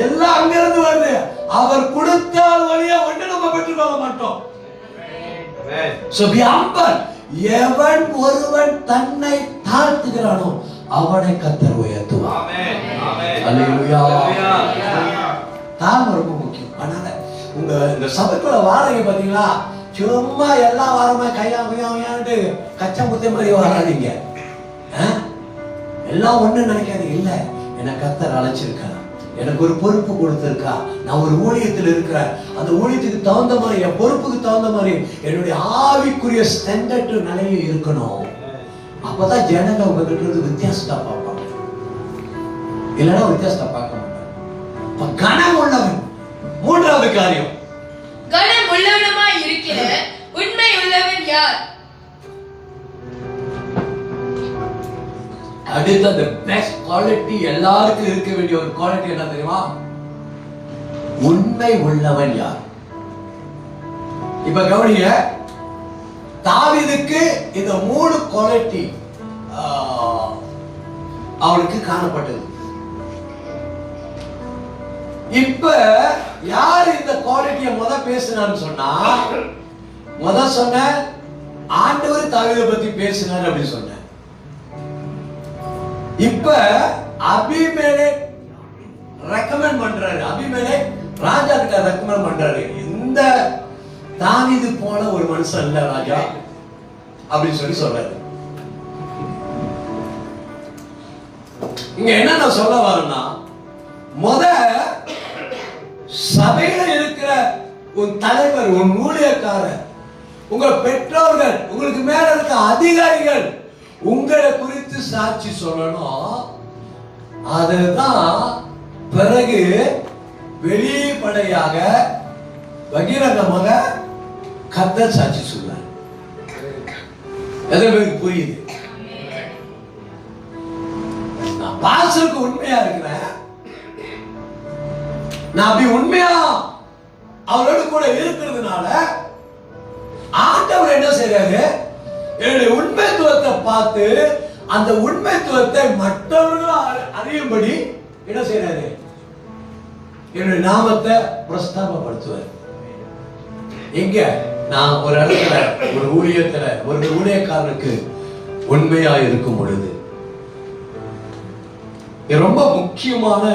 எல்லாம் அங்க இருந்து வருது. அவர் கொடுத்தால் வழியா ஒண்ணு நம்ம பெற்றுக்கொள்ள மாட்டோம். So be humble. எவன் ஒருவன் தன்னை தாழ்த்துகிறானோ அவனை கர்த்தர் உயர்த்துவார். ஆமென் ஆமென் அல்லேலூயா. தாழ்மை ரொம்ப முக்கியம். அதனால உங்க இந்த சபைக்குள்ள வாரீங்க பாத்தீங்களா, சும்மா எல்லா வாரமா கையாமையாண்டு கச்சா முத்தை மாதிரி வராதீங்க. எல்லாம் ஒண்ணு நினைக்காதீங்க. இல்ல, என்ன கர்த்தர் அழைச்சிருக்கா, எனக்கு ஒரு பொறுப்பு கொடுத்திருக்கா, நான் ஒரு ஊழியத்தில் இருக்கிறேன், அந்த ஊழியத்துக்கு தகுந்த மாதிரி, என் பொறுப்புக்கு தகுந்த மாதிரி என்னுடைய ஆவிக்குரிய ஸ்டாண்டர்ட் நிலையை இருக்கணும். அப்பதான் ஜனங்க உங்ககிட்ட இருந்து வித்தியாசத்தை பார்ப்பாங்க, இல்லைன்னா வித்தியாசத்தை பார்க்க மாட்டாங்க. கனம் உள்ளவன். மூன்றாவது காரியம்,
கனம் உள்ளவனுமாய் இருக்கிற உண்மை உள்ளவன் யார்?
அடுத்த the best quality, எல்லாருக்கும் இருக்க வேண்டிய ஒரு குவாலிட்டி என்ன தெரியுமா? உண்மை உள்ளவன் யார்? இப்ப கவனிங்க, தாவீதுக்கு இந்த 3 குவாலிட்டி அவனுக்கு காணப்பட்டது. இப்ப யார் இந்த குவாலிட்டியை பேசினான்னு சொன்னா, சொன்ன ஆண்டவர் தாவீதை பத்தி பேசினார் அப்படின்னு சொன்ன. இப்ப அபிமெலேக் ரெக்கமெண்ட் பண்றாரு, அபிமெலேக் ராஜா கிட்ட ரெக்கமெண்ட் பண்றாரு, இந்த தாவீது போல ஒரு மனுஷன் இல்ல ராஜா அப்படின்னு சொல்லி சொல்றாரு. இங்க என்ன நான் சொல்ல வரேன்னா, சபையில இருக்கிற உன் தலைவர், உன் ஊழியக்காரர், உங்க பெற்றோர்கள், உங்களுக்கு மேல இருக்க அதிகாரிகள் உங்களை குறித்து சாட்சி சொல்லணும். அதுதான் பிறகு வெளிப்படையாக பகிரங்கமாக கர்த்தர் சாட்சி சொல்றார். எதற்கு புரியுது? நான் பாஸ்டருக்கு உண்மையா இருக்கிறேன், நான் அப்படி உண்மையா அவரோட கூட இருக்கிறதுனால ஆண்டவர் என்ன செய்றாரு, என்னுடைய உண்மைத்துவத்தை பார்த்து அந்த உண்மைத்துவத்தை மற்றவர்கள் அறியும்படி என்ன செய்றாரு, என்னுடைய நாமத்தை பிரஸ்தாபப்படுத்துவார். எங்க நான் ஒரு இடத்துல, ஒரு ஊழியத்துல, ஒரு ஊழியக்காரனுக்கு உண்மையா இருக்கும் பொழுது, இது ரொம்ப முக்கியமான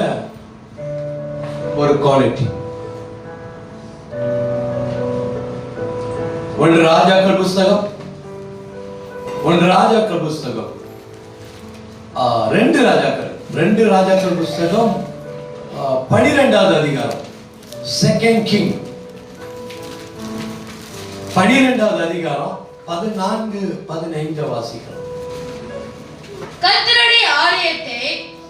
ஒரு குவாலிட்டி. 1 ராஜாக்கள் புஸ்தகம், 2 ராஜாக்கள் புஸ்தகம் 12வது அதிகாரம், செகண்ட் கிங் 12வது அதிகாரம் 14-15 வாசிக்கிறோம்.
கர்த்தருடைய ஆலயத்தை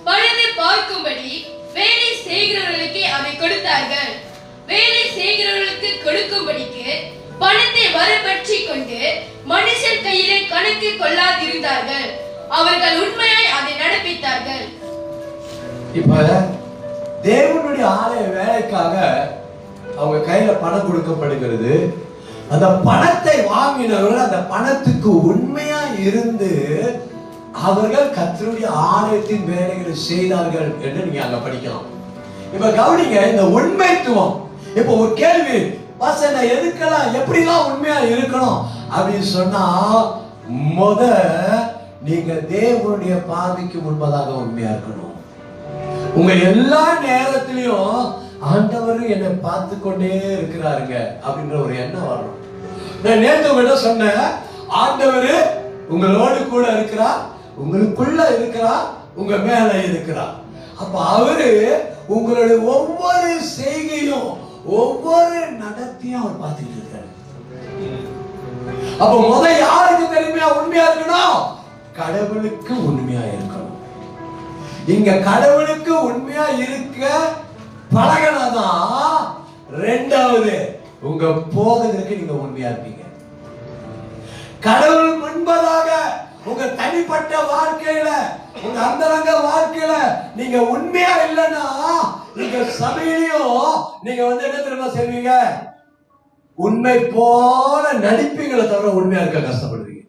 பழுது பார்க்கும்படி வேலை செய்கிறவர்களுக்கு அதை கொடுத்தார்கள். வேலை செய்கிறவர்களுக்கு கொடுக்கும்படிக்கு பணத்தை வரப்பற்றி கொண்டு மனுஷர் கையிலே கணக்கு கொள்ளாதிருந்தார்கள். அவர்கள் உண்மையாய் அதை நடப்பித்தார்கள்.
இப்ப தேவனுடைய ஆலய வேலைக்காக அவங்க கையில பணம் கொடுக்கப்படுகிறது. அந்த பணத்தை வாங்கினவர்கள் அந்த பணத்துக்கு உண்மையா இருந்து அவர்கள் கர்த்தருடைய ஆலயத்தின் வேலைகளை செய்தார்கள் என்று நீங்க அங்க படிக்கலாம். இப்ப கவனிங்க இந்த உண்மைத்துவம். இப்ப ஒரு கேள்வி, பாஸ்டர் எதுக்கெல்லாம் எப்படிலாம் உண்மையா இருக்கணும் அப்படின்னு சொன்னா, முத நீங்க தேவனுடைய பார்வைக்கு முன்பதாக உண்மையா இருக்கணும். உங்க எல்லா நேரத்திலையும் ஆண்டவர் என்னை பார்த்து கொண்டே இருக்கிறாருங்க அப்படின்ற ஒரு எண்ணம் வரணும். நான் நேற்று உங்கள்கிட்ட சொன்னேன், ஆண்டவர் உங்களோடு கூட இருக்கிறார், உங்களுக்குள்ள இருக்கிறார், உங்க மேல இருக்கிறார். அப்ப அவரு உங்களுடைய ஒவ்வொரு செய்கையும் ஒவ்வொரு நடத்தையும் அவர் பார்த்துட்டு இருக்காரு. அப்ப முத யாருக்கு தெரியுமா உண்மையா இருக்கணும்? கடவுளுக்கு உண்மையா இருக்கணும். இங்க கடவுளுக்கு உண்மையா இருக்க பழகினாதான் ரெண்டாவது உங்க போகிறதுக்கு நீங்க உண்மையா இருப்பீங்க. கடவுள் முன்பதாக உங்க தனிப்பட்ட வாழ்க்கையில, உங்க அந்தரங்க வாழ்க்கையில நீங்க உண்மையா இல்லைன்னா நீங்க சபையிலையும் நீங்க என்ன தெரியுமா செய்வீங்க? உண்மை போல நடிப்பீங்களை தவிர உண்மையா இருக்க கஷ்டப்படுவீங்க.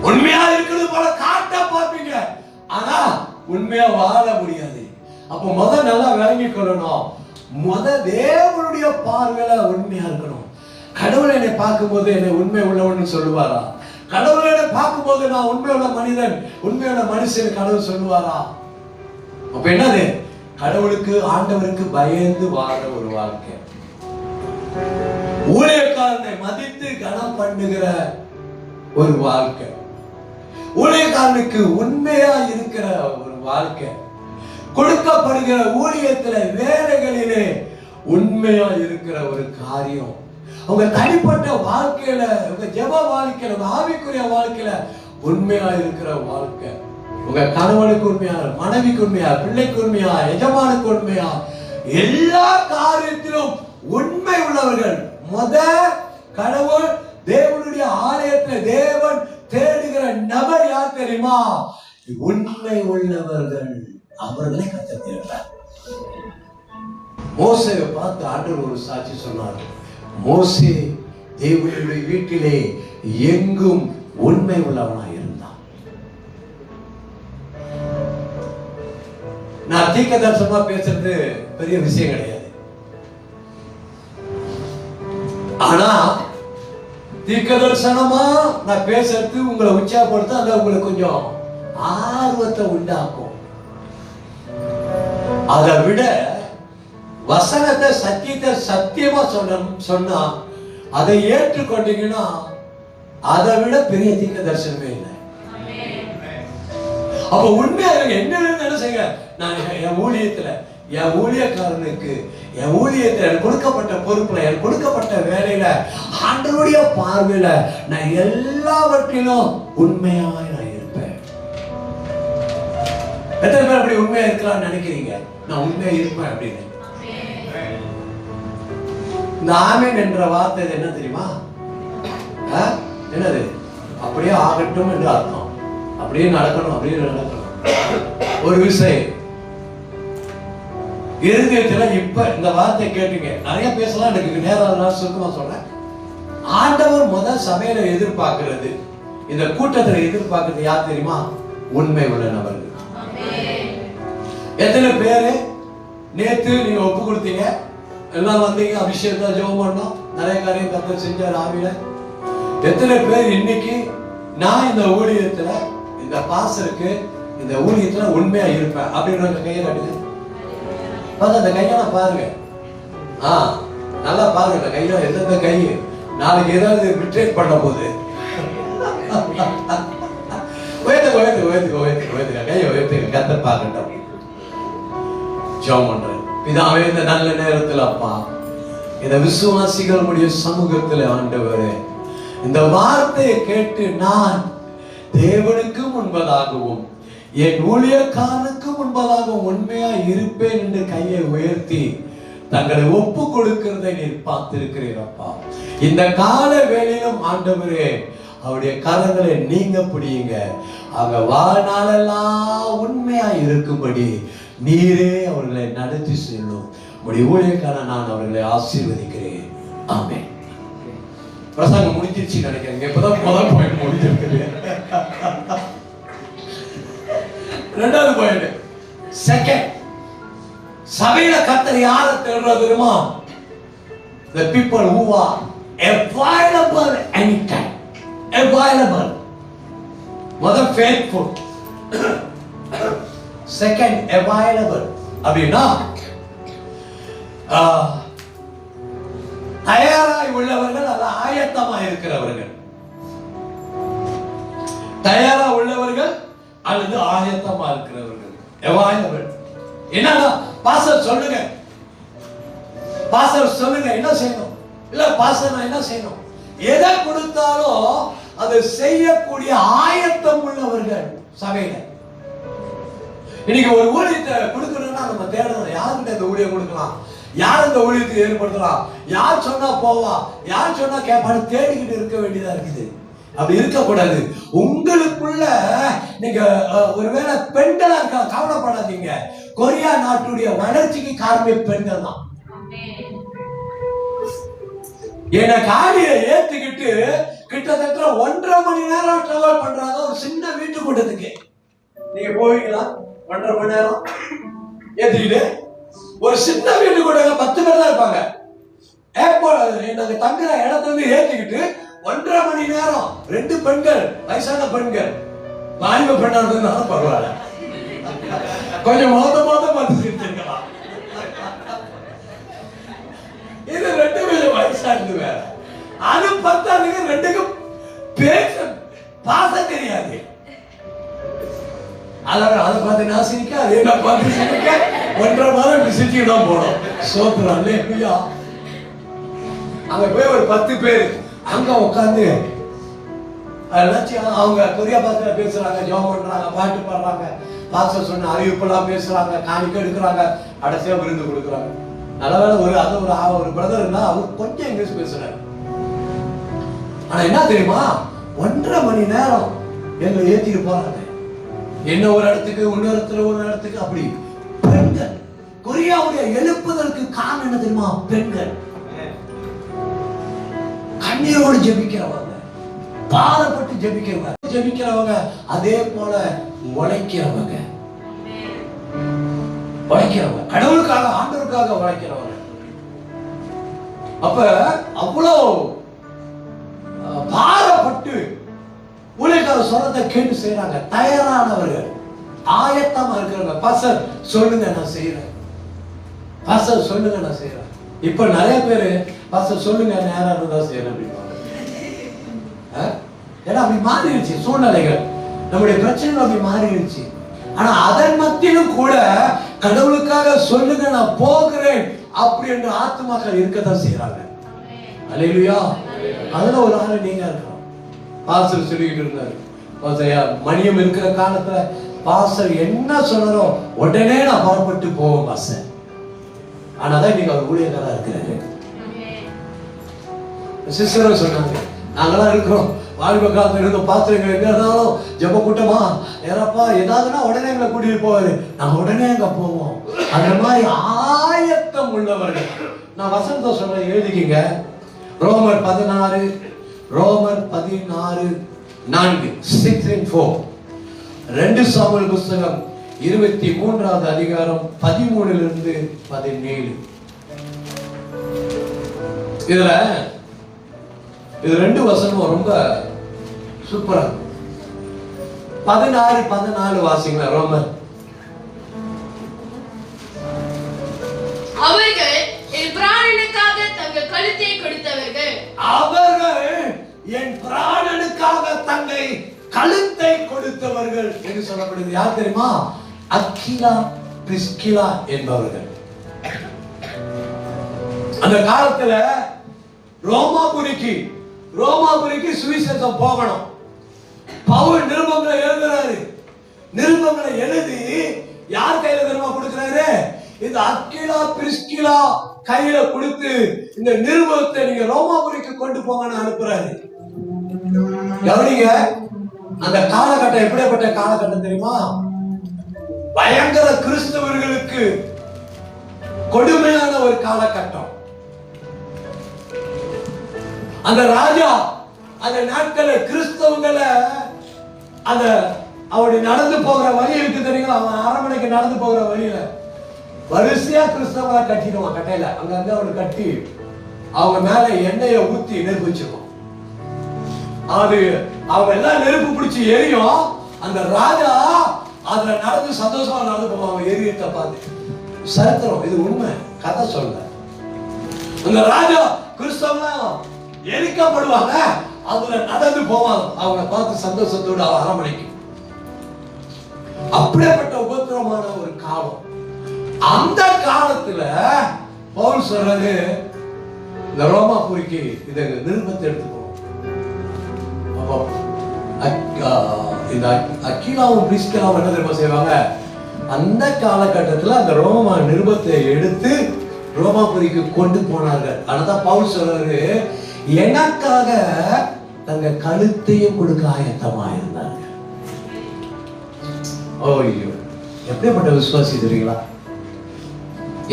உண்மையா இருக்கிறது போல காட்ட பார்ப்பீங்க, ஆனா உண்மையா வாழ முடியாது. அப்ப நல்லா விளங்கி கொள்ளணும். தேவனுடைய பார்வையில உண்மையா இருக்கணும். கடவுள் என்னை பார்க்கும்போது என்னை உண்மை உள்ளவன்னு சொல்லுவாரா? கடவுள் என்னை பார்க்கும்போது நான் உண்மையுள்ள மனிதன், உண்மையுள்ள மனுஷன் கடவுள் சொல்லுவாரா? அப்ப என்னது? கடவுளுக்கு ஆண்டவருக்கு பயந்து வாழ ஒரு வாழ்க்கை, ஊழியக்காரனை மதித்து கனம் பண்ணுகிற ஒரு வாழ்க்கை, ஊழியக்காரனுக்கு உண்மையா இருக்கிற ஒரு வாழ்க்கை, கொடுக்கப்படுகிற ஊழியத்துல வேலைகளிலே உண்மையா இருக்கிற ஒரு காரியம், உங்க தனிப்பட்ட வாழ்க்கையில, உங்க ஜெப வாழ்க்கையில, உங்க ஆவிக்குரிய வாழ்க்கையில உண்மையா இருக்கிற வாழ்க்கை, உங்க கணவனுக்கு உண்மையா, மனைவிக்கு உண்மையா, பிள்ளைக்கு உண்மையா, எஜமானுக்கு உண்மையா, எல்லா காரியத்திலும் உண்மை உள்ளவர்கள். கடவுள் தேவனுடைய ஆலயத்தில் தேவன் தேடுகிற நபர் யார் தெரியுமா? உண்மை உள்ளவர்கள். அவர்களை கர்த்தர் தேடுகிறார். மோசேயை பார்த்து ஆண்டவர் ஒரு சாட்சி சொன்னார். மோசே தேவனுடைய வீட்டிலே எங்கும் உண்மை உள்ளவனாய் இருந்தான். நான் தீர்க்க தரிசனமா பேசுறது பெரிய விஷயம் கிடையாது. ஆனா தீர்க்க தரிசனமா நான் பேசுறது உங்களை உற்சாகப்படுத்த, அல்ல உங்களுக்கு கொஞ்சம் ஆர்வத்தை உண்டாக்கும். அதை விட வசனத்தை சத்தியத்தை சத்தியமா சொன்னா அதை ஏற்றுக்கொண்டீங்கன்னா அதை விட பெரிய தீர்க்க தரிசனமே இல்லை. அப்ப உண்மையா என்ன செய்ய, நான் என் ஊழியத்துல, என் ஊழியக்காரனுக்கு, என் ஊழியத்துல எனக்கு கொடுக்கப்பட்ட பொறுப்புல, எனக்கு கொடுக்கப்பட்ட வேலையில, ஆண்டவருடைய பார்வையில நான் எல்லாவற்றிலும் உண்மையாய் நான் இருப்பேன். எத்தனை பேர் அப்படி உண்மையா இருக்கலாம்னு நினைக்கிறீங்க? நான் உண்மையா இருப்பேன் அப்படின்னு. இந்த ஆமீன் என்ற வார்த்தை என்ன தெரியுமா? என்னது? அப்படியே ஆகட்டும் என்று அர்த்தம். அப்படியே நடக்கணும், அப்படியே நடக்கணும். ஒரு விஷயம் இருதயத்துல இப்ப இந்த வார்த்தை கேட்டீங்க, நிறைய பேசலாம், எனக்கு நேரம் சுருக்கமா சொல்றேன். ஆண்டவர் முதல் சபையில எதிர்பார்க்கிறது, இந்த கூட்டத்துல எதிர்பார்க்கிறது யார் தெரியுமா? உண்மை உள்ள நபர்கள். எத்தனை பேரு நேத்து நீங்க ஒப்பு கொடுத்தீங்க, எல்லாம் வந்தீங்க, அபிஷேகத்தை ஜெபம் பண்ணோம், நிறைய காரியம் கர்த்தர் செஞ்சார் ஆவியில. எத்தனை பேர் இன்னைக்கு நான் இந்த ஊழியத்துல, இந்த பாஸ்டருக்கு, இந்த ஊழியத்துல உண்மையா இருப்பேன் அப்படின்ற கையை காட்டுங்க. அந்த கையெல்லாம் பாருங்க, நல்லா பாருங்க. இந்த கையில எந்தெந்த கை நாளைக்கு ஏதாவது ரிட்ரீட் பண்ண போது கையை உயர்த்துங்க, கர்த்தர் பார்க்கட்டும். ஜெபம் பண்றேன். பிதாவே, இந்த நல்ல நேரத்துல அப்பா, இந்த விசுவாசிகளுடைய சமூகத்துல ஆண்டவரே, இந்த வார்த்தையை கேட்டு நான் தேவனுக்கு முன்பதாகவும் என் ஊழியக்காரனுக்கு முன்பதாகவும் உண்மையா இருப்பேன் என்று கையை உயர்த்தி தங்களை ஒப்பு கொடுக்கிறதை நீர் பார்த்திருக்கிறீரப்பா. இந்த கால வேளையிலும் ஆண்டவரே, அவருடைய கரங்களை நீங்க பிடியுங்க. அவங்க வாழ்நாளெல்லாம் உண்மையா இருக்கும்படி நீரே அவர்களை நடத்தி செல்லும். உடைய ஊழியக்காரன் நான் அவர்களை ஆசீர்வதிக்கிறேன். ஆமென். பிரசங்கம் முடிஞ்சிருச்சு நினைக்கிறேன். இப்பதான் முதல் பாயிண்ட் முடிஞ்சிருக்கு. ரெண்டாவது பாயிண்ட், செகண்ட், சபையில கர்த்தர் யாரை தேடுறது தெரியுமா? The people who are available anytime. Available. முதல் faithful, second available. அப்படின்னா தயாராய் உள்ளவர்கள், அல்ல ஆயத்தமாய் இருக்கிறவர்கள். தயாரா உள்ளவர்கள் அல்லது ஆயத்தமா இருக்கிறவர்கள். available. என்னன்னா பாஸ்டர் சொல்லுங்க, பாஸ்டர் சொல்லுங்க என்ன செய்யணும், இல்ல பாஸ்டர் நான் என்ன செய்யணும், எதை கொடுத்தாலும் அதை செய்யக்கூடிய ஆயத்தம் உள்ளவர்கள் சபையில. இன்னைக்கு ஒரு ஊழியத்தை கொடுக்கணும்னா நம்ம தேடணும், யாருக்கிட்ட இந்த ஊழியம் கொடுக்கலாம், யார் இந்த ஊழியத்தை ஏற்படுத்தலாம், யார் சொன்னா போவா, யார் சொன்னா கேட்பான்னு தேடிக்கிட்டு இருக்க வேண்டியதா இருக்குது. அப்படி இருக்கக்கூடாது. உங்களுக்குள்ள நீங்க ஒருவேளை பெண்களா இருக்கா, கவலைப்படாதீங்க. கொரியா நாட்டுடைய வளர்ச்சிக்கு காரணமே பெண்கள் தான். என்ன காடியை ஏத்துக்கிட்டு கிட்டத்தட்ட 1.5 மணி நேரம் டிராவல் பண்றாங்க ஒரு சின்ன வீட்டு கூட்டத்துக்கு. நீங்க போவீங்களா? 1.5 மணி நேரம் ஏத்துக்கிட்டு ஒரு சின்ன வீட்டு கூட்டம் 10 பேர் தான் இருப்பாங்க. நாங்க தங்குற இடத்துல இருந்து ஏத்துக்கிட்டு 1.5 மணி நேரம் 2 பெண்கள், வயசான பெண்கள், வாலிப பெண்ணா இருந்தாலும் பரவாயில்ல, கொஞ்சம் மோதமாக பார்த்து சிரிச்சிருக்கலாம். இது 2 பேரும் வயசானது வேற. அது 10 2க்கும் பேச பாச தெரியாது. அதை பார்த்து நான் சிரிக்க, அதே நான் பார்த்து சிரிக்க, 1.5 மாதம் சிரிச்சுட்டு தான் போனோம். சோத்துறான் இல்லையா? அங்க போய் ஒரு 10 பேர் அங்க உட்காந்து அவங்க கொரியா பாஷையில பேசுறாங்க, ஜெபம் பண்றாங்க, பாட்டு பாடுறாங்க, பாஸ்டர் சொன்ன அறிவிப்பெல்லாம் பேசுறாங்க, காணிக்கை எடுக்கிறாங்க, கடைசியா விருந்து கொடுக்குறாங்க. நல்லவேளை ஒரு பிரதர் இருந்தா அவர் கொஞ்சம் இங்கிலீஷ் பேசுறாரு. ஆனா என்ன தெரியுமா, 1.5 மணி நேரம் எங்களை ஏத்திட்டு போறாங்க. என்ன ஒரு இடத்துக்கு, ஒரு இடத்துக்கு, அப்படி பெண்கள். கொரியாவுடைய எழுப்புதலுக்கு காரணம் என்ன தெரியுமா? பெண்கள். கண்ணீரோடு ஜெபிக்கிறவங்க, பாதப்பட்டு ஜெபிக்கிறவங்க, அதே போல உழைக்கிறவங்க, கடவுளுக்காக, ஆண்டவருக்காக உழைக்கிறவங்க. அப்ப அவ்வளவு பாதப்பட்டு ஊழியக்கார சொல்றதை கேட்டு செய்யறாங்க. தயாரானவர்கள், ஆயத்தமா இருக்கிறவங்க. பாஸ்டர் சொல்லுங்க நான் செய்யறேன், பாஸ்டர் சொல்லுங்க நான் செய்யறேன். இப்ப நிறைய பேரு பாஸ்டர் சொல்லுங்க நேரம் இருந்தா செய்யணும் அப்படின்பாங்க. ஏன்னா அப்படி மாறிடுச்சு சூழ்நிலைகள், நம்முடைய பிரச்சனைகள் அப்படி மாறிடுச்சு. ஆனா அதன் மத்தியிலும் கூட கடவுளுக்காக சொல்லுங்க நான் போகிறேன் அப்படி என்று ஆத்துமாக்கள் இருக்கதான் செய்யறாங்க. அல்லேலூயா. அதுல ஒரு ஆளு நீங்க இருக்கலாம். பாஸ்டர் சொல்லிக்கிட்டு இருந்தாரு, மணியம் இருக்கிற காலத்துல பாஸ்டர் என்ன சொன்னாரோ உடனே நான் புறப்பட்டு போவேன் பாஸ்டர். ஆனாதான் நீங்க அவர் ஊழியக்காரா இருக்கிறாரு. சிஸ்டரும் சொன்னாங்க, நாங்களாம் இருக்கிறோம், வாலிப காலத்துல இருந்த பாத்திரங்கள் எங்க இருந்தாலும் ஜெப கூட்டமா ஏறப்பா ஏதாவதுன்னா உடனே எங்களை கூட்டிட்டு போவாரு, நாங்க உடனே அங்க போவோம். அந்த மாதிரி ஆயத்தம் உள்ளவர்கள். நான் வசனத்தை சொல்றேன், எழுதிக்கிங்க. ரோமர் 16 4 6 and 4. 2 சாமுவேல் புத்தகம் 23வது அதிகாரம் 13 17. இதுல இது 2 வசனம் ரொம்ப சூப்பரா. 14 வாசிங்களா? ரோமர்.
அவர்கள் என் பிராணனுக்காக தங்கள் கழுத்தை கொடுத்தவர்கள்.
அவர்கள் என் பிராணனுக்காக தங்கள் கழுத்தை கொடுத்தவர்கள் என்று சொல்லப்படுது. யார் தெரியுமா? அக்கிலா
பிரிஸ்கிலா என்பவர்கள். அந்த காலத்துல ரோமாபுரிக்கு சுவிசேஷம் போகணும். பவுல் நிருபங்களை எழுதுறாரு. நிருபங்களை எழுதி யார் கையில தெரியுமா கொடுக்கிறாரு? இந்த அக்கிலா பிரிஸ்கிலா கையில கொடுத்து இந்த நிருபத்தை நீங்க ரோமாபுரிக்கு கொண்டு போங்கன்னு அனுப்புறாரு. கவனிங்க, அந்த காலகட்டம் எப்படிப்பட்ட காலகட்டம் தெரியுமா? பயங்கர கிறிஸ்தவர்களுக்கு கொடுமையான ஒரு காலகட்டம். அந்த ராஜா அந்த நாட்கள கிறிஸ்தவங்களை அந்த அவருடைய நடந்து போகிற வழி இருக்கு தெரியுங்களா? அவன் அரண்மனைக்கு நடந்து போகிற வழியில வரிசையா கிறிஸ்தவங்களை கட்டிடுவான். கட்டையில அங்க அவனை கட்டி அவங்க மேல எண்ணெயை ஊத்தி நெருப்பு வச்சிருவான். அது அவங்க எல்லாம் நெருப்பு பிடிச்சி எரியும். அந்த ராஜா அதுல நடந்து சந்தோஷமா நடந்து போவான். எரியத்தை பார்த்து சரித்திரம், இது உண்மை, கதை சொல்ல. அந்த ராஜா கிறிஸ்தவங்க எரிக்கப்படுவாங்க, அதுல நடந்து போவாங்க. அவங்க பார்த்து சந்தோஷத்தோடு அரண்மனைக்கு. அப்படிப்பட்ட உபத்திரமான ஒரு காலம். அந்த காலத்துல பவுல் சொல்றது, இந்த ரோமாபுரிக்கு இத நிருபத்தை எடுத்துக்கோ. அப்போ இந்த அக்கிலாவும் பிரிஸ்கிலாவும் என்ன தெரியுமா செய்வாங்க? அந்த காலகட்டத்துல அந்த ரோமா நிருபத்தை எடுத்து ரோமாபுரிக்கு கொண்டு போனார்கள். ஆனாதான் பவுல் சொல்றாரு, எனக்காக தங்க கழுத்தையும் கொடுக்க ஆயத்தமா இருந்தாங்க. ஓய்யோ, எப்படிப்பட்ட விசுவாசி தெரியுங்களா?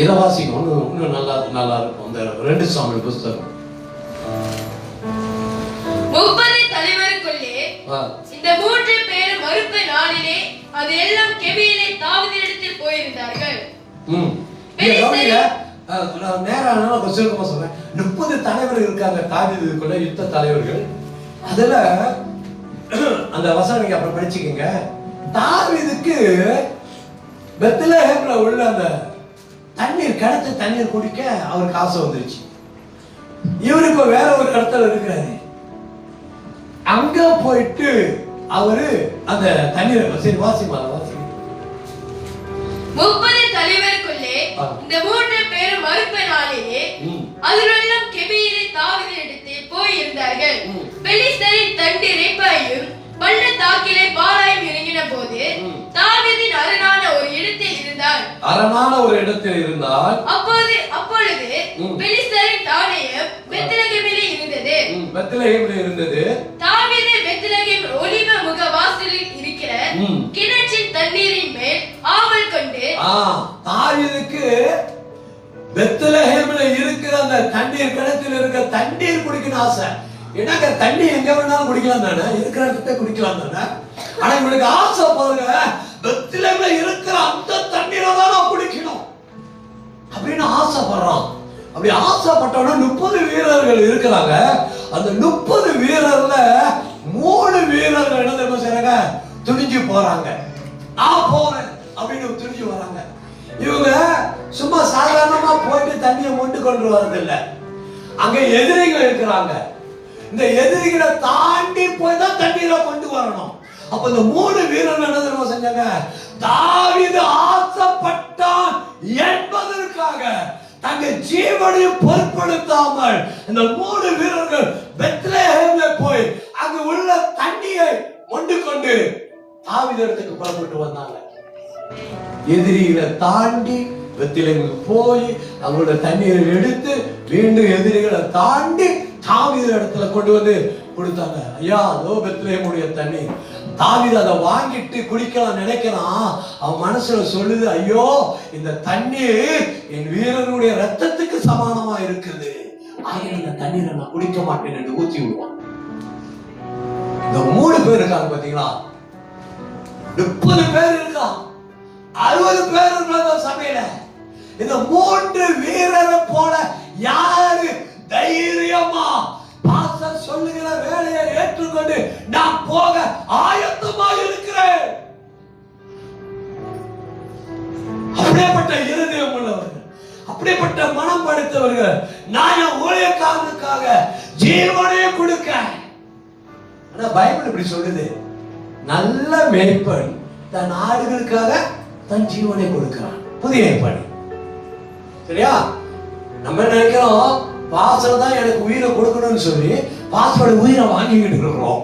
இலவாசிங்க இன்னும் நல்லா இருக்கும். அந்த 2 சாமுவேல் புத்தகம்
30 தலைவருக்குள்ளே இந்த 3 பேரும் மறுப்பு நாளிலே அது எல்லாம் கெபியிலே தாவீதினிடத்தில் போயிருந்தார்கள்.
நேரம் சுருக்கமா சொல்றேன். 30 தலைவர்கள் இருக்காங்க தாவீதுக்குள்ள, யுத்த தலைவர்கள். அதுல அந்த வசனம் நீங்க அப்புறம் படிச்சுக்கீங்க. தாவீதுக்கு பெத்லெஹேம்ல உள்ள அந்த தண்ணீர் கிணத்து தண்ணீர் குடிக்க அவருக்கு ஆசை வந்துருச்சு. இவரு இப்ப வேற ஒரு இடத்துல இருக்கிறாரு. அங்க போயிட்டு அவரு அந்த தண்ணீரை சரி வாசிமா
30 தலைவருக்குள்ளே இந்த 3 பேரும் மறுப்பு நாளிலே அதிலெல்லாம் கெபியிலே தாவீதினிடத்தில் போயிருந்தார்கள். பெலிஸ்தரின் தண்ணீரையும் பள்ளத்தாக்கிலே பாலாயும் இறங்கின போது தாவீதின் அரணான ஒரு இடத்தில் இருந்தார். அப்பொழுது பெலிஸ்தரின் தானியம் பெத்லெகேமிலே இருந்தது. தாவீது பெத்லெகேம் ஒலிவ முக வாசலில் இருக்கிற கிணற்றின் தண்ணீரின் மேல் ஆவல் கொண்டு,
தாவீதுக்கு பெத்லெகேமிலே இருக்கிற அந்த தண்ணீர் கிணற்றில் இருக்கிற தண்ணீர் குடிக்கணும் ஆசை. என்னங்க, தண்ணி எங்க வேணாலும் குடிக்கலாம் தானே, இருக்கிற இடத்த குடிக்கலாம் தானே. ஆனா இவனுக்கு ஆசை பாருங்க, பெத்லெகேம்ல இருக்கிற அந்த தண்ணீரை தான் நான் குடிக்கணும் அப்படின்னு ஆசைப்படுறான். அப்படி ஆசைப்பட்டவன 30 வீரர்கள் இருக்கிறாங்க. அந்த 30 வீரர்ல 3 வீரர்கள் என்ன தெரியுமா செய்றாங்க? துணிஞ்சு போறாங்க. நான் போறேன் அப்படின்னு துணிஞ்சு வராங்க. இவங்க சும்மா சாதாரணமா போயிட்டு தண்ணியை மொண்டு கொண்டு வரது இல்ல. அங்க எதிரிகள் இருக்கிறாங்க. இந்த எதிரிகளை தாண்டி போய் தான் தண்ணீரை கொண்டு வரணும். அப்ப இந்த 3 வீரர்கள் என்ன தெரியுமா செஞ்சாங்க? தாவீது ஆசைப்பட்டான் என்பதற்காக தங்க ஜீவனையும் பொருட்படுத்தாமல் இந்த 3 வீரர்கள் பெத்லெஹேம்ல போய் அங்க உள்ள தண்ணியை மொண்டு கொண்டு தாவீது இடத்துக்கு புறப்பட்டு வந்தாங்க. எதிரிகளை தாண்டி பெத்லெஹேமுக்கு போய் அவங்களோட தண்ணீரை எடுத்து மீண்டும் எதிரிகளை தாண்டி தாவீது இடத்துல கொண்டு வந்து கொடுத்தாங்க. ஐயா, அதோ பெத்லெஹேமுடைய தண்ணி. தாவீது அதை வாங்கிட்டு குடிக்கலாம் நினைக்கிறான். அவன் மனசுல சொல்லுது, ஐயோ இந்த தண்ணீர் என் வீரனுடைய ரத்தத்துக்கு சமானமா இருக்குது, ஆகிய இந்த தண்ணீரை நான் குடிக்க மாட்டேன் என்று ஊத்தி விடுவான். இந்த 3 பேர் இருக்காங்க பாத்தீங்களா? 30 பேர் இருக்கா, 60 பேர் இருக்காங்க சபையில. இந்த 3 வீரரை போல யாரு தைரியமா பாஸ்டர் சொல்லுகிற வேலையை ஏற்றுக்கொண்டு நான் போக ஆயத்தமா இருக்கிறேன்? அப்படிப்பட்ட இருதயம் உள்ளவர்கள், அப்படிப்பட்ட மனம் படைத்தவர்கள். நான் என் ஊழியக்காரனுக்காக ஜீவனையே கொடுக்க. ஆனா பைபிள் இப்படி சொல்லுது, நல்ல மேய்ப்பன் தன் ஆடுகளுக்காக தன் ஜீவனை கொடுக்கிறான்.
புதிய ஏற்பாடு. சரியா? நம்ம நினைக்கிறோம் பாஸ்டர் தான் எனக்கு உயிரை கொடுக்கணும்னு சொல்லி பாஸ்டரோட உயிரை வாங்கிக்கிட்டு இருக்கிறோம்.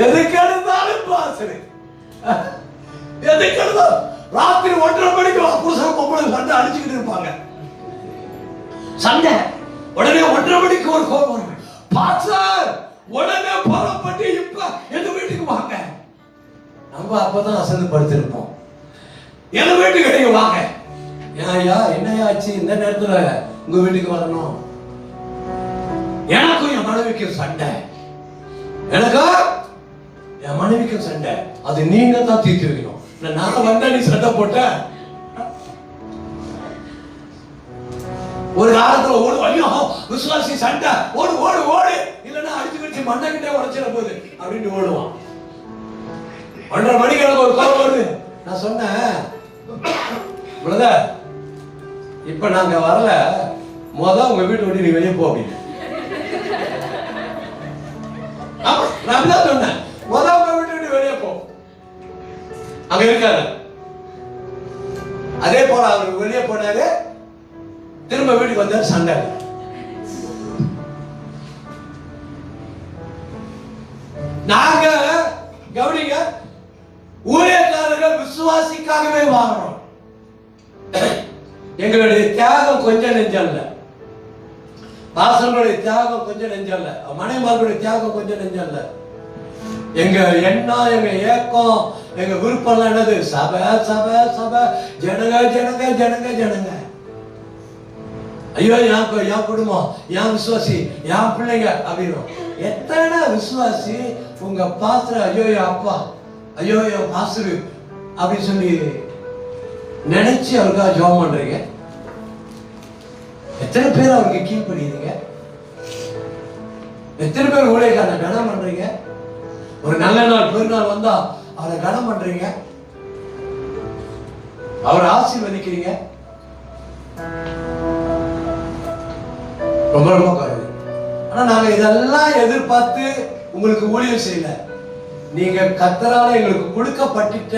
எதுக்கு எடுத்தாலும் பாஸ்டர், எதுக்கு எடுத்தாலும் ராத்திரி 1:30 மணிக்கு புருஷன் பொம்பளை சண்டை அடிச்சுக்கிட்டு இருப்பாங்க. சண்டை உடனே 1:30 மணிக்கு ஒரு கோபம் வரும். பாஸ்டர் உடனே புறப்பட்டு இப்ப எங்க வீட்டுக்கு வாங்க. நம்ம அப்பதான் அசந்து படுத்திருப்போம். எங்க வீட்டுக்கு நீங்க வாங்க. ஐயா என்னையா ஆச்சு இந்த நேரத்துல உங்க வீட்டுக்கு வரணும்? எனக்கும் என் மனைவிக்கும் சண்டை, எனக்கும் என் மனைவிக்கும் சண்டை. அது நீங்க தான் தீர்த்து வைக்கணும். நான் வந்தா நீ சண்டை போட்ட. ஒரு காலத்துல ஓடு, ஐயோ விசுவாசி சண்டை, ஓடு ஓடு ஓடு, இல்லன்னா அடிச்சு வச்சு மண்ணை கிட்டே உடைச்சிட போகுது அப்படின்னு ஓடுவான். 1:30 மணிக்கு எனக்கு ஒரு கோபம் வருது. நான் சொன்னேன், பிரதர் இப்ப நாங்க வரல, உங்க வீட்டு விட்டு நீ வெளியே போ அப்படின்னு. நான் அப்படிதான் சொன்னேன், உங்க வீட்டு விட்டு வெளியே போ. அங்க இருக்காரு. அதே போல அவர் வெளியே போனாரு, திரும்ப வீட்டுக்கு வந்தாரு, சண்டை. நாங்க கவனிங்க, ஊழியக்காரர்கள் விசுவாசிக்காகவே வாழறோம். எங்களுடைய தியாகம் கொஞ்சம் நெஞ்சம் இல்ல, பாசங்களுடைய தியாகம் கொஞ்சம் நெஞ்சம் இல்ல, மனைமார்களுடைய தியாகம் கொஞ்சம் நெஞ்சம் இல்ல. எங்க எண்ணம், எங்க ஏக்கம், எங்க விருப்பம் என்னது? சபை சபை சபை, ஜனங்க ஜனங்க ஜனங்க ஜனங்க. ஐயோ என் குடும்பம், என் விசுவாசி, என் பிள்ளைங்க அப்படின்னு. எத்தனை விசுவாசி உங்க பாஸ்டர் ஐயோ என் அப்பா, ஐயோ என் பாஸ்டர் அப்படின்னு சொல்லி நினைச்சு அவருக்காக ஜெபம் பண்றீங்க? எத்தனை பேர் அவருக்கு கீழ்ப்படுகிறீங்க? எத்தனை பேர் ஊழியக்காரனை கனம் பண்றீங்க? ஒரு நல்ல நாள் பெருநாள் வந்தா அவரை கனம் பண்றீங்க, அவரை ஆசீர்வதிக்கிறீங்க. ரொம்ப ரொம்ப குறைவு. ஆனா நாங்க இதெல்லாம் எதிர்பார்த்து உங்களுக்கு ஊழியம் செய்யல. நீங்க கர்த்தரால எங்களுக்கு கொடுக்கப்பட்ட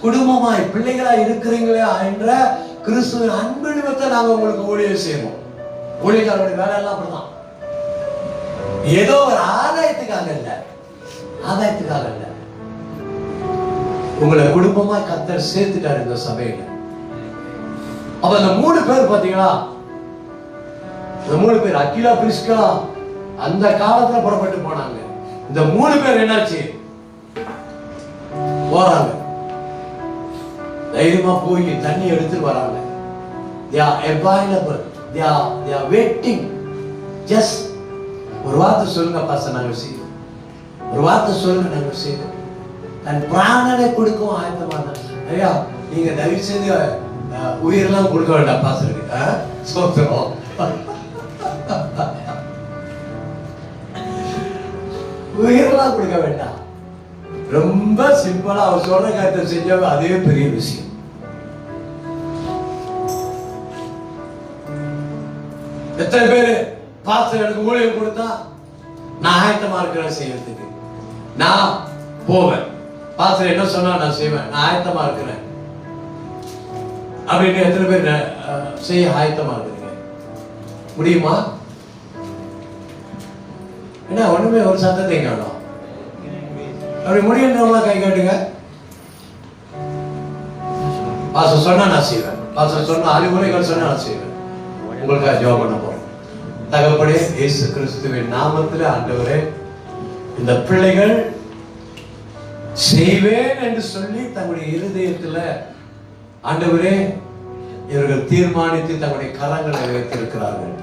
குடும்பமாய் பிள்ளைகளா இருக்கிறீங்களே என்ற கிறிஸ்துவின் அன்பு நிமித்தம் நாங்க உங்களுக்கு ஊழியம் செய்வோம். ஊழியக்காரருடைய வேலை எல்லாம் அப்படிதான். ஏதோ ஒரு ஆதாயத்துக்காக இல்ல, ஆதாயத்துக்காக இல்ல. உங்களை குடும்பமா கர்த்தர் சேர்த்துட்டாரு இந்த சபையில. அப்ப அந்த 3 பேர் பாத்தீங்களா, இந்த 3 பேர் அகிலா பிரிஸ்கா அந்த காலத்துல புறப்பட்டு போனாங்க. இந்த 3 பேர் என்னாச்சு? போறாங்க, தைரியமா போய் தண்ணி எடுத்து வராங்க. they are available, they are waiting. just ஒரு வார்த்தை சொல்லுங்க பாஸ்டர், நாங்க செய்வோம். ஒரு வார்த்தை சொல்லுங்க, நாங்க செய்வோம். தன் பிராணனை கொடுக்கவும் ஆயத்தமான. ஐயா நீங்க தயவு செய்து உயிரெல்லாம் கொடுக்க வேண்டாம் பாஸ்டருக்கு. சோத்திரம். உயிரெல்லாம் கொடுக்க வேண்டாம். ரொம்ப சிம்பிளா அவர் சொல்ற காரியத்தை செஞ்சா அதே பெரிய விஷயம். எத்தனை பேரு பாஸ்டர் எனக்கு ஊழியம் கொடுத்தா நான் ஆயத்தமா இருக்கிறேன் செய்யறதுக்கு, நான் போவேன், பாஸ்டர் என்ன சொன்னா நான் செய்வேன், நான் ஆயத்தமா இருக்கிறேன் அப்படின்னு எத்தனை பேர் செய்ய ஆயத்தமா இருக்கிறீங்க? முடியுமா? என்ன ஒண்ணுமே ஒரு சத்தத்தை காணும். அப்படி முடியுன்றவங்களா கை காட்டுங்க. பாஸ்டர் சொன்னா நான் செய்வேன், பாஸ்டர் சொன்ன அறிவுரைகள் சொன்னா நான் செய்வேன். உங்களுக்காக ஜெபம் பண்ண போறேன். தகப்பனே, இயேசு கிறிஸ்துவின் நாமத்தில் ஆண்டவரே, இந்த பிள்ளைகள் செய்வேன் என்று சொல்லி தங்களுடைய இருதயத்தில் ஆண்டவரே இவர்கள் தீர்மானித்து தங்களுடைய கரங்களை வைத்திருக்கிறார்கள்.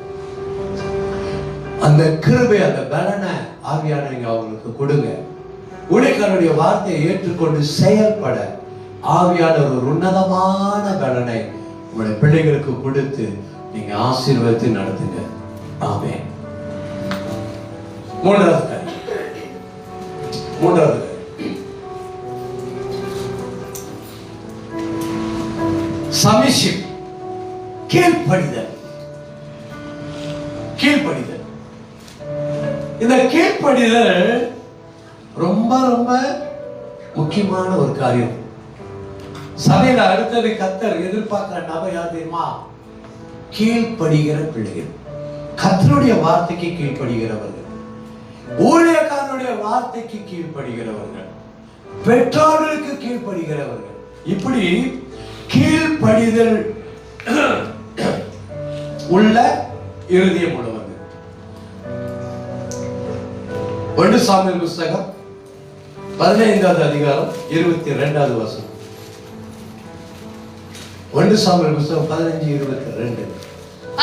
அந்த கிருபை, அந்த பலனை ஆவியான நீங்க அவங்களுக்கு கொடுங்க. ஊழியக்காரருடைய வார்த்தையை ஏற்றுக்கொண்டு செயல்பட ஆவியான ஒரு உன்னதமான பலனை உங்களுடைய பிள்ளைகளுக்கு கொடுத்து நீங்க ஆசீர்வதித்து நடத்துங்க. ஆமென். மூன்றாவது சமிஷன், கீழ்ப்படிதல். கீழ்ப்படிதல், இந்த கீழ்ப்படிதல் ரொம்ப ரொம்ப முக்கியமான ஒரு காரியம். சபையில அடுத்தது கர்த்தர் எதிர்பார்க்கிற நபர் யார் தெரியுமா? கீழ்ப்படுகிற பிள்ளைகள், கர்த்தருடைய வார்த்தைக்கு கீழ்ப்படுகிறவர்கள், ஊழியக்காரனுடைய வார்த்தைக்கு கீழ்ப்படுகிறவர்கள், பெற்றோர்களுக்கு கீழ்ப்படுகிறவர்கள். இப்படி கீழ்ப்படிதல் உள்ள இருதயம் உள்ளவர்கள். 1 சாமுவேல் புத்தகம் 15வது அதிகாரம் 22வது வசனம். 1 சாமுவேல் புத்தகம் 15:22.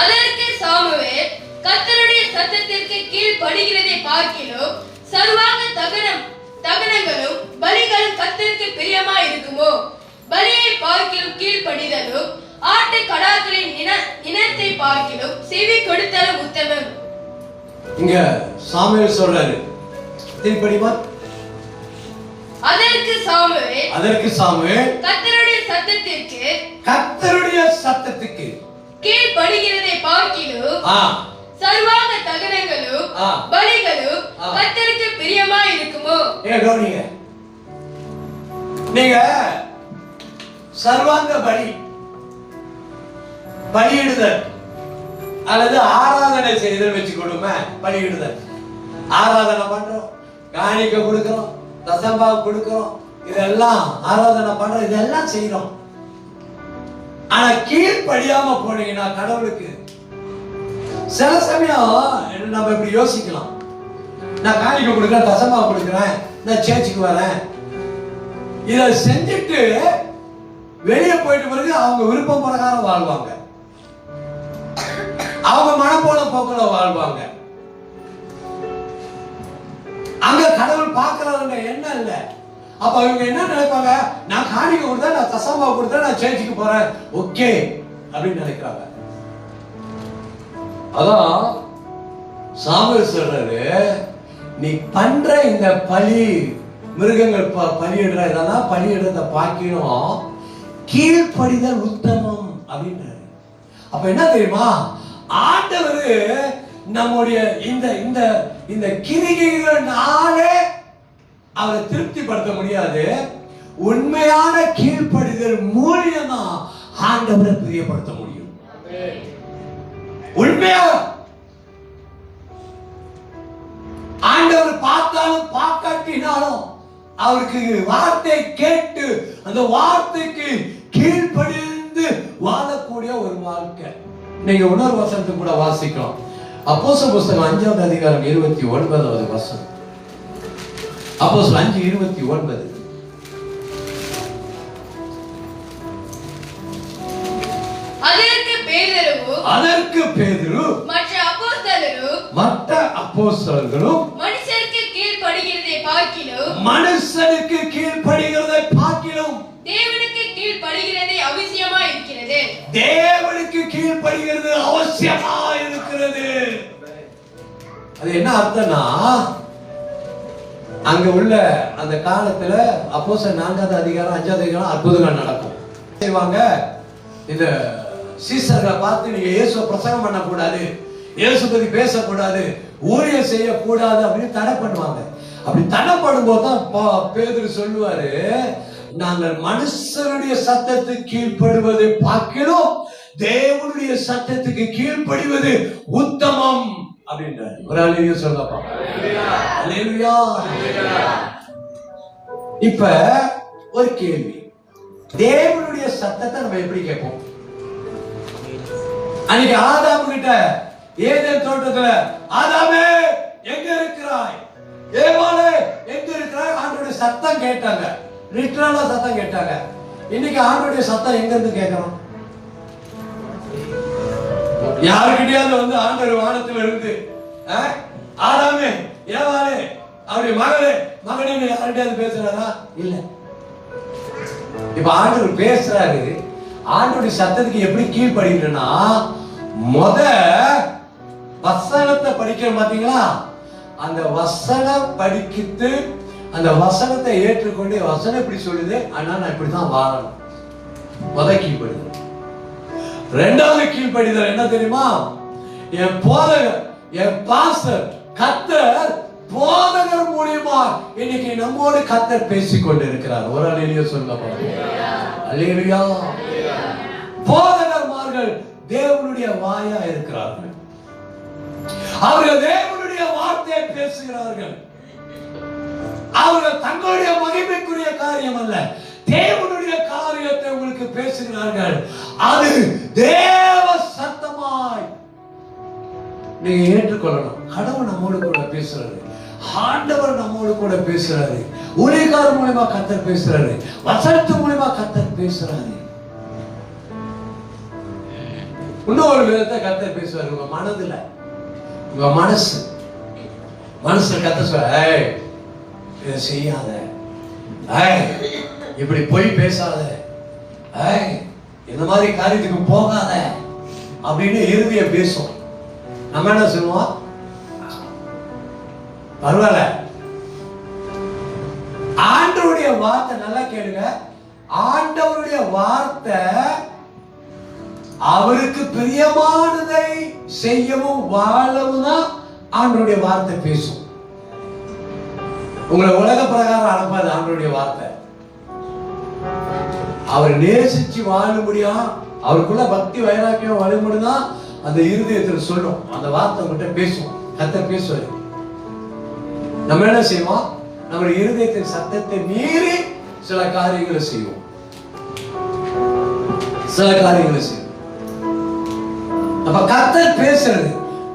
அதற்கு சாமுவேல், கர்த்தருடைய சத்தத்திற்கு கீழ்ப்படுகிறதை பார்க்கிலும் சர்வாங்க தகனங்களும் பலிகளும் கர்த்தருக்கு பிரியமாய் இருக்குமோ? பலியை பார்க்கிலும் கீழ்ப்படிதலும் ஆட்டு கடாக்களின் இனத்தை பார்க்கிலும் செவி கொடுத்தலும் உத்தமம்.
இங்க சாமுவேல் சொல்றாரு, திருப்படிமா.
அதற்கு சாமுவேல்
கர்த்தருடைய சத்தத்துக்கு
கீழ்ப்படுகிறதை பார்க்கிலும் சர்வாங்க தகனங்களும் பலிகளும் கர்த்தருக்கு பிரியமாய் இருக்குமோ?
நீங்க சர்வாங்க பலியிடுதல் அல்லது ஆராதனை செய்தல் வச்சுக்கொள்ளுமே. பலியிடுதல், ஆராதனை பண்றோம், காணிக்க கொடுக்கிறோம், தசம்பாவு கொடுக்கிறோம், இதெல்லாம் ஆராதனை பண்றோம், இதெல்லாம் செய்யறோம். ஆனா கீழ்ப்படியாம போனீங்கன்னா கடவுளுக்கு சில சமயம் நம்ம இப்படி யோசிக்கலாம், நான் காணிக்க கொடுக்கிறேன், தசம்பாவு கொடுக்கிறேன், நான் சேர்ச்சுக்கு வரேன், இதை செஞ்சுட்டு வெளியே போயிட்டு பிறகு அவங்க விருப்பம் பிரகாரம் வாழ்வாங்க, அவங்க மனப்போல போக்குல வாழ்வாங்க. அங்க கடவுள் பார்க்கிறவங்க என்ன இல்ல. அப்ப அவங்க என்ன நினைப்பாங்க? நான் காணிக்க கொடுத்தா, நான் தசமா கொடுத்தா, நான் சேர்ச்சுக்கு போறேன், ஓகே அப்படின்னு நினைக்கிறாங்க. அதான் சாமுவேல் சொல்றாரு, நீ பண்ற இந்த பலி, மிருகங்கள் பலியிடுற இதெல்லாம் பலியிடுறத பாக்கியும் கீழ்ப்படிதல் உத்தமம் அப்படின்றாரு. அப்ப என்ன தெரியுமா? ஆண்டவர் நம்முடைய இந்த இந்த இந்த கிரிகைகளாலே அவரை திருப்திப்படுத்த முடியாது. உண்மையான கீழ்ப்படிதல் மூலியமா ஆண்டவரை பிரியப்படுத்த முடியும். உண்மையா ஆண்டவர் பார்த்தாலும் பார்க்காட்டினாலும் அவருக்கு வார்த்தை கேட்டு அந்த வார்த்தைக்கு கீழ்ப்படிந்து வாழக்கூடிய ஒரு வாழ்க்கை. நீங்க இன்னொரு வசனத்தை கூட வாசிக்கலாம். அப்போஸ்தலர் புத்தகம் 5வது அதிகாரம் 29வது வசனம். அப்போஸ்தலர் 5:29. அதற்கு பேதுரு மற்ற அப்போஸ்தலர்களும்
மனுஷருக்கு கீழ்ப்படுகிறதை
பார்க்கிலும்
தேவனுக்கு கீழ்ப்படுகிறதே அவசியமா இருக்கிறது.
தேவனுக்கு கீழ்ப்படுகிறது அவசியமா இருக்கிறது. அது என்ன அர்த்தம்னா, அங்க உள்ள அந்த காலத்துல அப்போஸ்தலர் 4வது அதிகாரம் 5வது அதிகாரம் அற்புதங்கள் நடக்கும். செய்வாங்க, இந்த சீசர்களை பார்த்து நீங்க இயேசுவை பிரசங்கம் பண்ணக்கூடாது, இயேசு பத்தி பேசக்கூடாது, ஊழியம் செய்யக்கூடாது அப்படின்னு தடை பண்ணுவாங்க. அப்படி தடை பண்ணும்போது தான் பேதுரு சொல்லுவாரு, நாங்கள் மனுஷருடைய சத்தத்துக்கு கீழ்ப்படுவதை பார்க்கிறோம், தேவனுடைய சத்தத்துக்கு கீழ்ப்படிவது உத்தமம் அப்படின்றாரு. ஒரு அல்லேலூயா சொல்லப்பா. அல்லேலூயா. இப்ப ஒரு கேள்வி, தேவனுடைய சத்தத்தை நம்ம எப்படி கேட்போம்? அன்னைக்கு ஆதாம் கிட்ட ஏதேன் தோட்டத்துல, ஆதாமே எங்க இருக்கிறாய், ஏவாளே எங்க இருக்கிறாய், ஆண்டவருடைய சத்தம் கேட்டாங்க, லிட்டரலா சத்தம் கேட்டாங்க. இன்னைக்கு ஆண்டவருடைய சத்தம் எங்க இருந்து கேட்கணும்? யாருக்கிட்டயாவது வந்து ஆண்டவர் வானத்துல இருந்து ஆதாமே ஏவாளே அவருடைய மகளே மகனே யார்கிட்டயாவது பேசுறாரா? இல்ல. இப்ப ஆண்டவர் பேசுறாரு. ஆண்டவருடைய சத்தத்துக்கு எப்படி கீழ்படினா, முத வசனத்தை படிக்கிற பாத்தீங்களா, அந்த வசனம் படிக்கிட்டு அந்த வசனத்தை ஏற்றுக்கொண்டு வசனம் இப்படி சொல்லுது, ஆனா நான் இப்படிதான் வாழணும். முத கீழ்படிதல். இரண்டாவது கீழ்படிதல் என்ன தெரியுமா? என் போதகர், என் பாஸ்டர், கர்த்தர் போதகர் மூலியமா இன்னைக்கு நம்மோடு கர்த்தர் பேசிக் கொண்டிருக்கிறார். ஒரு அல்லேலூயா சொல்லுங்க. அல்லேலூயா. போதகர்மார்கள் தேவனுடைய வாயா இருக்கிறார்கள். அவர்கள் தேவனுடைய வார்த்தையை பேசுகிறார்கள். அவர்கள் தங்களுடைய மகிமைக்குரிய காரியம் அல்ல, தேவனுடைய காரியத்தை உங்களுக்கு பேசுகிறார்கள். அது தேவ சத்தமாய் நீங்க ஏற்றுக்கொள்ளணும். கடவுள் நம்மோடு கூட பேசுறாரு, ஆண்டவர் நம்மோடு கூட பேசுறாரு, ஊழியக்காரர் மூலமா கர்த்தர் பேசுறாரு, வசனத்து மூலமா கர்த்தர் பேசுறாரு. இன்னொரு விதத்தை கர்த்தர் பேசுவாரு. உங்க மனதுல, உங்க மனசுல கர்த்தர் சொல்ற, இதை செய்யாத, இப்படி போய் பேசாத, இந்த மாதிரி காரியத்துக்கு போகாத அப்படின்னு இறுதிய பேசும். நம்ம என்ன சொல்லுவோம்? பரவாயில்ல. ஆண்டவருடைய வார்த்தை நல்லா கேளுங்க. ஆண்டவருடைய வார்த்தை அவருக்கு பிரியமானதை செய்யவும் வாழவும் தான் ஆண்டவருடைய வார்த்தை பேசும். உங்களை உலக பிரகாரம் அனுப்பாது ஆண்டவருடைய வார்த்தை. அவர் நேசிச்சு வாழும்படியா, அவருக்குள்ள பக்தி வைராக்கியம் வழிமுடிதான் அந்த இருதயத்தில் சொல்லும். அந்த வார்த்தை உங்கள்கிட்ட பேசும், கர்த்தர் பேசுவாரு. நம்ம என்ன செய்வோம்? நம்ம இருதயத்தின் சத்தத்தை மீறி சில காரியங்களை செய்வோம். அப்ப கர்த்தர் பேசுறது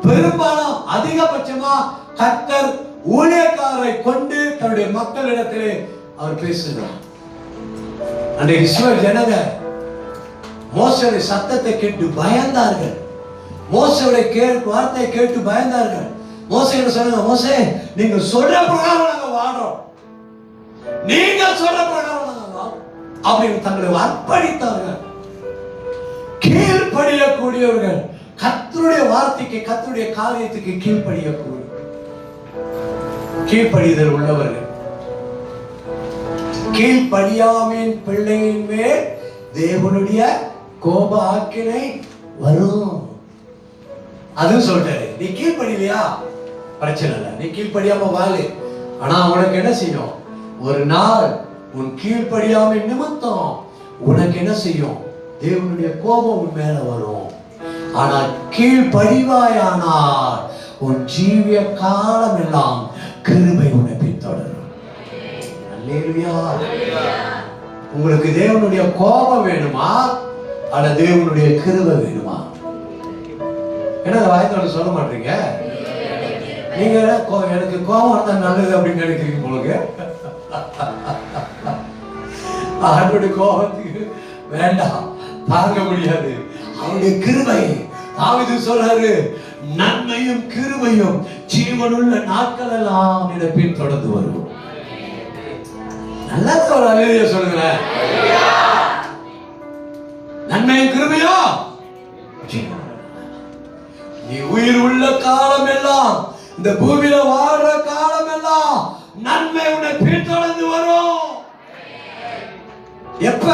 பெரும்பாலும் அதிகபட்சமா கர்த்தர் ஊழியக்காரரை கொண்டு தன்னுடைய மக்களிடத்திலே அவர் பேசுகிறார். அன்றைக்கு இஸ்ரவேல் ஜனங்க மோசேயுடைய சத்தத்தை கேட்டு பயந்தார்கள். மோசேயுடைய வார்த்தையை கேட்டு பயந்தார்கள். மோசே சொன்னாங்க, மோசே நீங்க சொல்ற பிரகாரம் நாங்க வாடுறோம், நீங்க சொல்ற பிரகாரம் நாங்க வாடுறோம் அப்படின்னு தங்களை அர்ப்பணித்தார்கள். கீழ்ப்படியக்கூடியவர்கள், கர்த்தருடைய வார்த்தைக்கு, கர்த்தருடைய காரியத்துக்கு கீழ்ப்படிதல் உள்ளவர்கள். கீழ்ப்படியாமையின் பிள்ளையின் மேல் தேவனுடைய கோப ஆக்கினை வரும். அதுவும் சொல்றாரு. நீ கீழ்ப்படிலையா பிரச்சனை இல்லை, நீ கீழ்ப்படியாம வாழு. ஆனா உனக்கு என்ன செய்யும்? ஒரு நாள் உன் கீழ்ப்படியாமை நிமித்தம் உனக்கு என்ன செய்யும்? தேவனுடைய கோபம் உன் மேல வரும். ஆனால் கீழ்ப்படிவாயானால் உன் ஜீவிய காலம் எல்லாம் கிருபை உன்னை பின்தொடரும். அல்லேலூயா. உங்களுக்கு தேவனுடைய கோபம் வேணுமா அல்ல தேவனுடைய கிருபை வேணுமா? என்ன வாய்த்தோட சொல்ல மாட்டீங்க? நீங்க எனக்கு கோபம் வந்தா நல்லது அப்படின்னு நினைக்கிறீங்க போலுங்க. அவனுடைய கோபத்துக்கு வேண்டாம், தாங்க முடியாது. அவனுடைய கிருபை, தாவீது சொல்றாரு, நன்மையும் கிருபையும் ஜீவனுள்ள நாட்கள் எல்லாம் இதை பின்தொடர்ந்து வரும். நல்லா ஒரு அல்லேலூயா சொல்லுங்க. நன்மையும் கிருபையோ நீ உயிர் உள்ள காலம் எல்லாம், இந்த பூமியில வாழ்ற காலம் எல்லாம் நன்மை உன்னை பின்தொடர்ந்து வரும். எப்ப?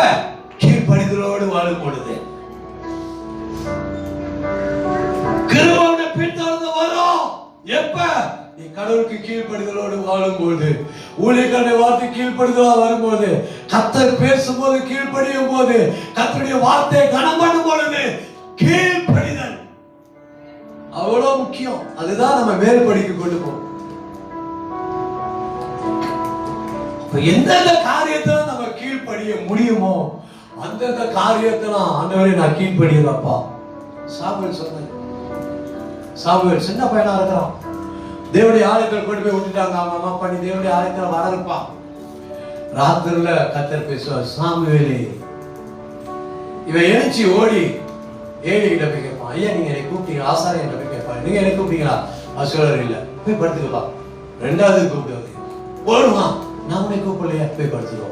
கீழ்ப்படிதலோடு வாழும் பொழுது கிருபை உன்னை பின்தொடர்ந்து வரும். எப்ப? நீ கடவுளுக்கு கீழ்ப்படிதலோடு வாழும் பொழுது, ஊழியக்காரனுடைய வார்த்தை கீழ்ப்படிதலா வரும்போது, கர்த்தர் பேசும்போது கீழ்ப்படியும் போது, கர்த்தருடைய வார்த்தையை கனம் பண்ணும் பொழுது கீழ்ப்படிதல் அவ்வளவு முக்கியம். அதுதான் நம்ம மேல்படிக்கு கொண்டு போகும். எந்தெந்த காரியத்துல நம்ம கீழ்ப்படிய முடியுமோ அந்தந்த காரியத்துல ஆண்டவரே நான் கீழ்ப்படியலப்பா. சாமுவேல் சொன்னாங்க. சாமுவேல் சின்ன பையனா இருக்கிறான். தேவனுடைய ஆலயத்தில் கொண்டு போய் விட்டுட்டாங்க. அவங்க அம்மா பண்ணி தேவனுடைய ஆலயத்தில் வர இருப்பான். ராத்திரில கர்த்தர் பேசுவார், சாமுவேலே. இவன் எழுச்சி ஓடி ஏழு கிட்ட போய் கேட்பான், ஐயா நீங்க என்னை கூப்பிட்டீங்க? ஆசாரியன் போய் கேட்பான், நீங்க என்னை கூப்பிட்டீங்களா? அசுரர் இல்ல, போய் படுத்துக்கப்பா. ரெண்டாவது கூப்பிட்டு போடுவான், நான் உன்னை கூப்பிடலையா? போய் படுத்துக்கோ.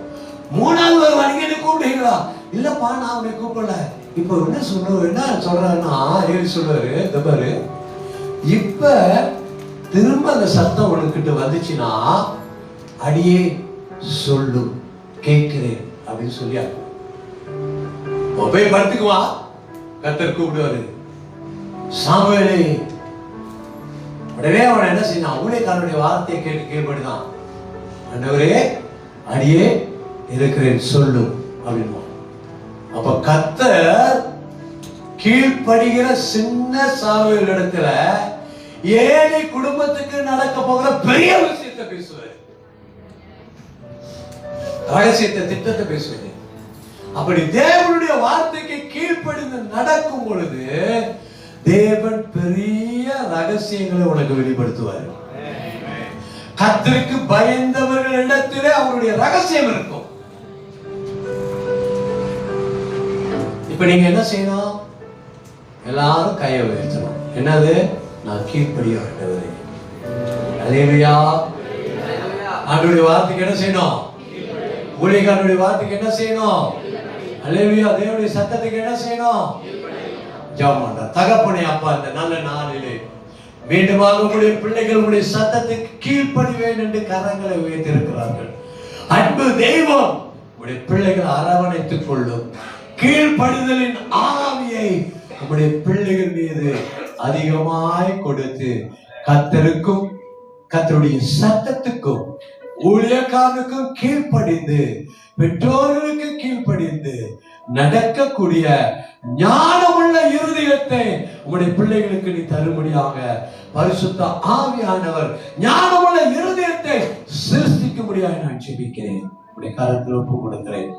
மூணாவது வருவான், நீங்க என்னை கூப்பிட்டீங்களா? இல்லப்பா நான் உன்னை கூப்பிடல. இப்போ என்ன சொல்றாருன்னா ஏழு சொல்றாரு, இந்த பாரு, இப்ப திரும்ப அந்த சத்தம் உனக்கிட்ட வந்துச்சுன்னா அடியே சொல்லு, கேட்கிறேன் அப்படின்னு சொல்லி போய் படுத்துக்குவா. கர்த்தர் கூப்பிடுவாரு, சாமுவேலே உடனே அவன் என்ன செய்யணும்? ஊழியக்காரனுடைய வார்த்தையை கேட்டு கீழ்படிதான். ஆண்டவரே, அடியே இருக்கிறேன் சொல்லும் அப்படின்னு. அப்ப கர்த்தர் கீழ்ப்படுகிற சின்ன சாமுவேல் இடத்துல ஏழை குடும்பத்துக்கு நடக்க போகிற பெரிய விஷயத்தை பேசுவார், ரகசியத்தை, திட்டத்தை பேசுவார். அப்படி தேவனுடைய வார்த்தைக்கு கீழ்ப்படிந்து நடக்கும் பொழுது தேவன் பெரிய ரகசியங்களை உனக்கு வெளிப்படுத்துவார். கர்த்தருக்கு பயந்தவர்களிடத்திலே அவருடைய ரகசியம் இருக்கும். இப்ப நீங்க என்ன செய்யணும்? எல்லாரும் கையை உயர்த்தணும். என்னது? நான் கீழ்ப்படிய வேண்டவரே. அல்லேலூயா. ஆண்டவருடைய வார்த்தைக்கு என்ன செய்யணும்? ஊழியக்காரனுடைய வார்த்தைக்கு என்ன செய்யணும்? அல்லேலூயா. தேவனுடைய சத்தத்துக்கு என்ன செய்யணும்? ஜெபம் பண்ற தகப்பனே, அப்பா, இந்த நல்ல நாளிலே மீண்டுமாக உங்களுடைய பிள்ளைகள் உங்களுடைய சத்தத்துக்கு கீழ்ப்படிவேன் என்று கரங்களை உயர்த்திருக்கிறார்கள். அன்பு தெய்வம் உங்களுடைய பிள்ளைகள் அரவணைத்துக் கொள்ளும். கீழ்ப்படிதலின் ஆவியை உங்களுடைய பிள்ளைகள் மீது அதிகமாய் கொடுத்து கர்த்தருக்கும் கர்த்தருடைய சத்தத்துக்கும் ஊழியக்காரனுக்கும் கீழ்ப்படிந்து பெற்றோர்களுக்கு கீழ்ப்படிந்து நடக்கக்கூடிய ஞானமுள்ள இருதயத்தை உங்களுடைய பிள்ளைகளுக்கு நீ தரும்படியாக பரிசுத்த ஆவியானவர் ஞானமுள்ள இருதயத்தை சிருஷ்டிக்கும்படியாக நான் ஜெபிக்கிறேன். உங்களுடைய கரத்தில் ஒப்பு கொடுக்கிறேன்.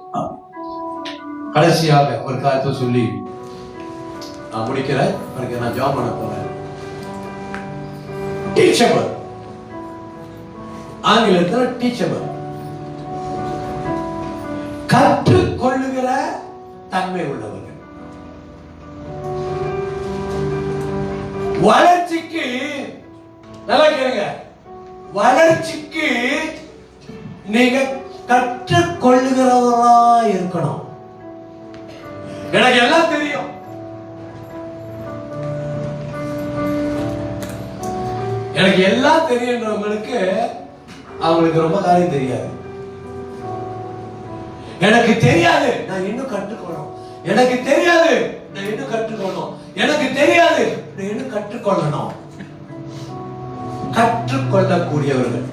கடைசியாக ஒரு காரியத்தை சொல்லி நான் முடிக்கிறேன். நான் ஜாப் பண்ண போறேன். டீச்சபிள், ஆங்கிலத்தில் டீச்சபிள், கற்றுக்கொள்ளுகிற தன்மை உள்ளவர்கள். வளர்ச்சிக்கு நல்லா கேளுங்க, வளர்ச்சிக்கு நீங்க கற்றுக்கொள்ளுகிறவரா இருக்கணும். எனக்கு எல்லாம் தெரியும், எனக்கு எல்லாம் தெரியுன்றவங்களுக்கு அவங்களுக்கு ரொம்ப காரியம் தெரியாது. எனக்கு தெரியாது, நான் இன்னும் கற்றுக்கொள்ளணும். எனக்கு தெரியாது, நான் இன்னும் கற்றுக்கொள்ளணும். எனக்கு தெரியாது, நான் இன்னும் கற்றுக்கொள்ளணும். கற்றுக்கொள்ளக்கூடியவர்கள்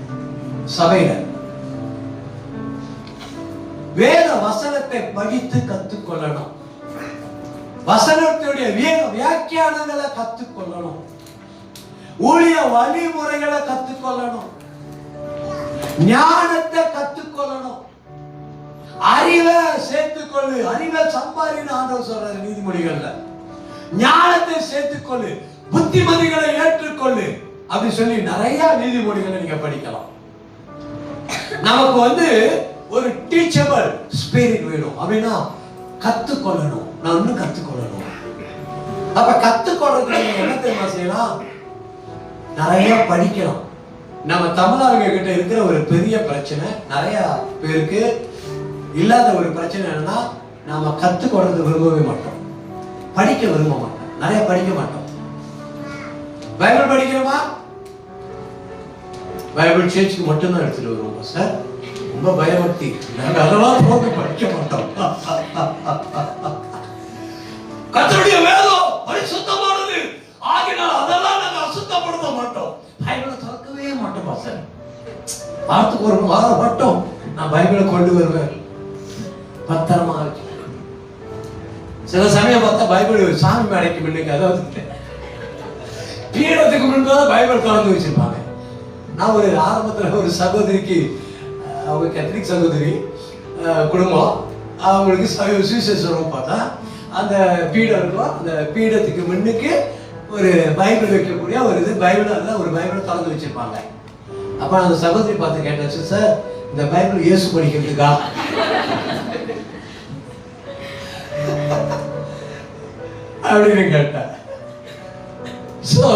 சபையில வேத வசனத்தை படித்து கற்றுக்கொள்ளணும். வசனத்துடைய வியாக்கியானங்களை கற்றுக்கொள்ளணும். ஊழிய வழிமுறைகளை கற்றுக்கொள்ளணும். ஞானத்தை கற்றுக்கொள்ளணும். அறிவை சேர்த்துக்கொள்ளு, அறிவை சம்பாதின்னு ஆண்டவர் சொல்றாரு நீதிமொழிகள்ல. ஞானத்தை சேர்த்துக்கொள்ளு, புத்திமதிகளை ஏற்றுக்கொள்ளு அப்படி சொல்லி நிறைய நீதிமொழிகளை நீங்க படிக்கலாம். நமக்கு ஒரு டீச்சபிள் ஸ்பிரிட் வேணும். அப்படின்னா கத்துக்கொள்ளணும், நான் இன்னும் கத்துக்கொள்ளணும். அப்ப கத்துக்கொள்றதுக்கு என்ன தெரியுமா செய்யலாம்? நிறைய படிக்கலாம். நம்ம தமிழர்கள் கிட்ட இருக்கிற ஒரு பெரிய பிரச்சனை, நிறைய பேருக்கு இல்லாத ஒரு பிரச்சனை என்னன்னா, நாம கத்துக்கொள்றது விரும்பவே மாட்டோம், படிக்க விரும்ப மாட்டோம், நிறைய படிக்க மாட்டோம். பைபிள் படிக்கிறோமா? பைபிள் சேர்ச்சுக்கு மட்டும்தான் எடுத்துட்டு வருவோம். சார் ரொம்ப பயபக்தி, நாங்க அதெல்லாம் போக படிக்க மாட்டோம். கர்த்தருடைய வேதம் பரிசுத்தமானது ஆகினால் அதெல்லாம் நாங்க அசுத்தப்படுத்த மாட்டோம். பைபிளை திறக்கவே மாட்டோம். சார் வாரத்துக்கு ஒரு வாரம் மட்டும் நான் பைபிளை கொண்டு வருவேன், பத்திரமா இருக்கு. சில சமயம் பார்த்தா பைபிள் சாமி மேடைக்கு முன்னுக்கு, அதாவது பீடத்துக்கு முன்பாக பைபிள் திறந்து வச்சிருப்பாங்க. நான் ஒரு ஆரம்பத்தில் ஒரு சகோதரிக்கு, அவங்க கத்தரிக் சகோதரி குடும்பம், அவங்களுக்கு சுவிசேஷம் பார்த்தா அந்த பீடம் இருக்கும். அந்த பீடத்துக்கு முன்னுக்கு ஒரு பைபிள் வைக்கக்கூடிய ஒரு இது பைபிள், அதில் ஒரு பைபிளை திறந்து வச்சிருப்பாங்க. அப்போ அந்த சகோதரி பார்த்து கேட்டாச்சு, சார் இந்த பைபிள் இயேசு படிக்கிறதுக்கா அப்படின்னு கேட்டேன். சோ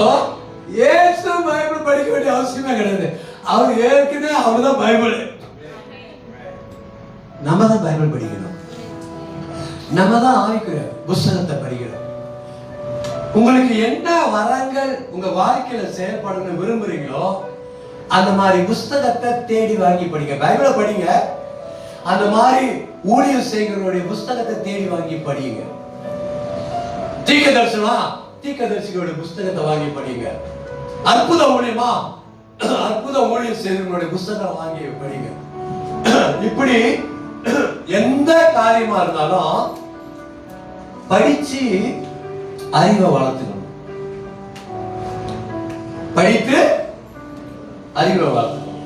இயேசு பைபிள் படிக்க வேண்டிய அவசியமே கிடையாது. அவர் ஏற்கனவே அவர்தான் பைபிள். நம்ம தான் பைபிள் படிக்கணும், நம்ம தான் ஆவிக்குரிய புத்தகத்தை படிக்கணும். உங்களுக்கு என்ன வரங்கள் உங்க வாழ்க்கையில செயல்படணும்னு விரும்புறீங்களோ அந்த மாதிரி புத்தகத்தை தேடி வாங்கி படிங்க. பைபிளை படிங்க, அந்த மாதிரி ஊழியம் செய்கிறவருடைய புத்தகத்தை தேடி வாங்கி படிங்க. தீர்க்கதரிசியோட புத்தகத்தை வாங்கி படிங்க. அற்புத ஊழியமா? அற்புத ஊழியம் செய்தவங்களுடைய புஸ்தகம் வாங்கி படிங்க. இப்படி எந்த காரியமா இருந்தாலும் படிச்சு அறிவை வளர்த்துக்கணும். படித்து அறிவை வளர்த்துக்கணும்.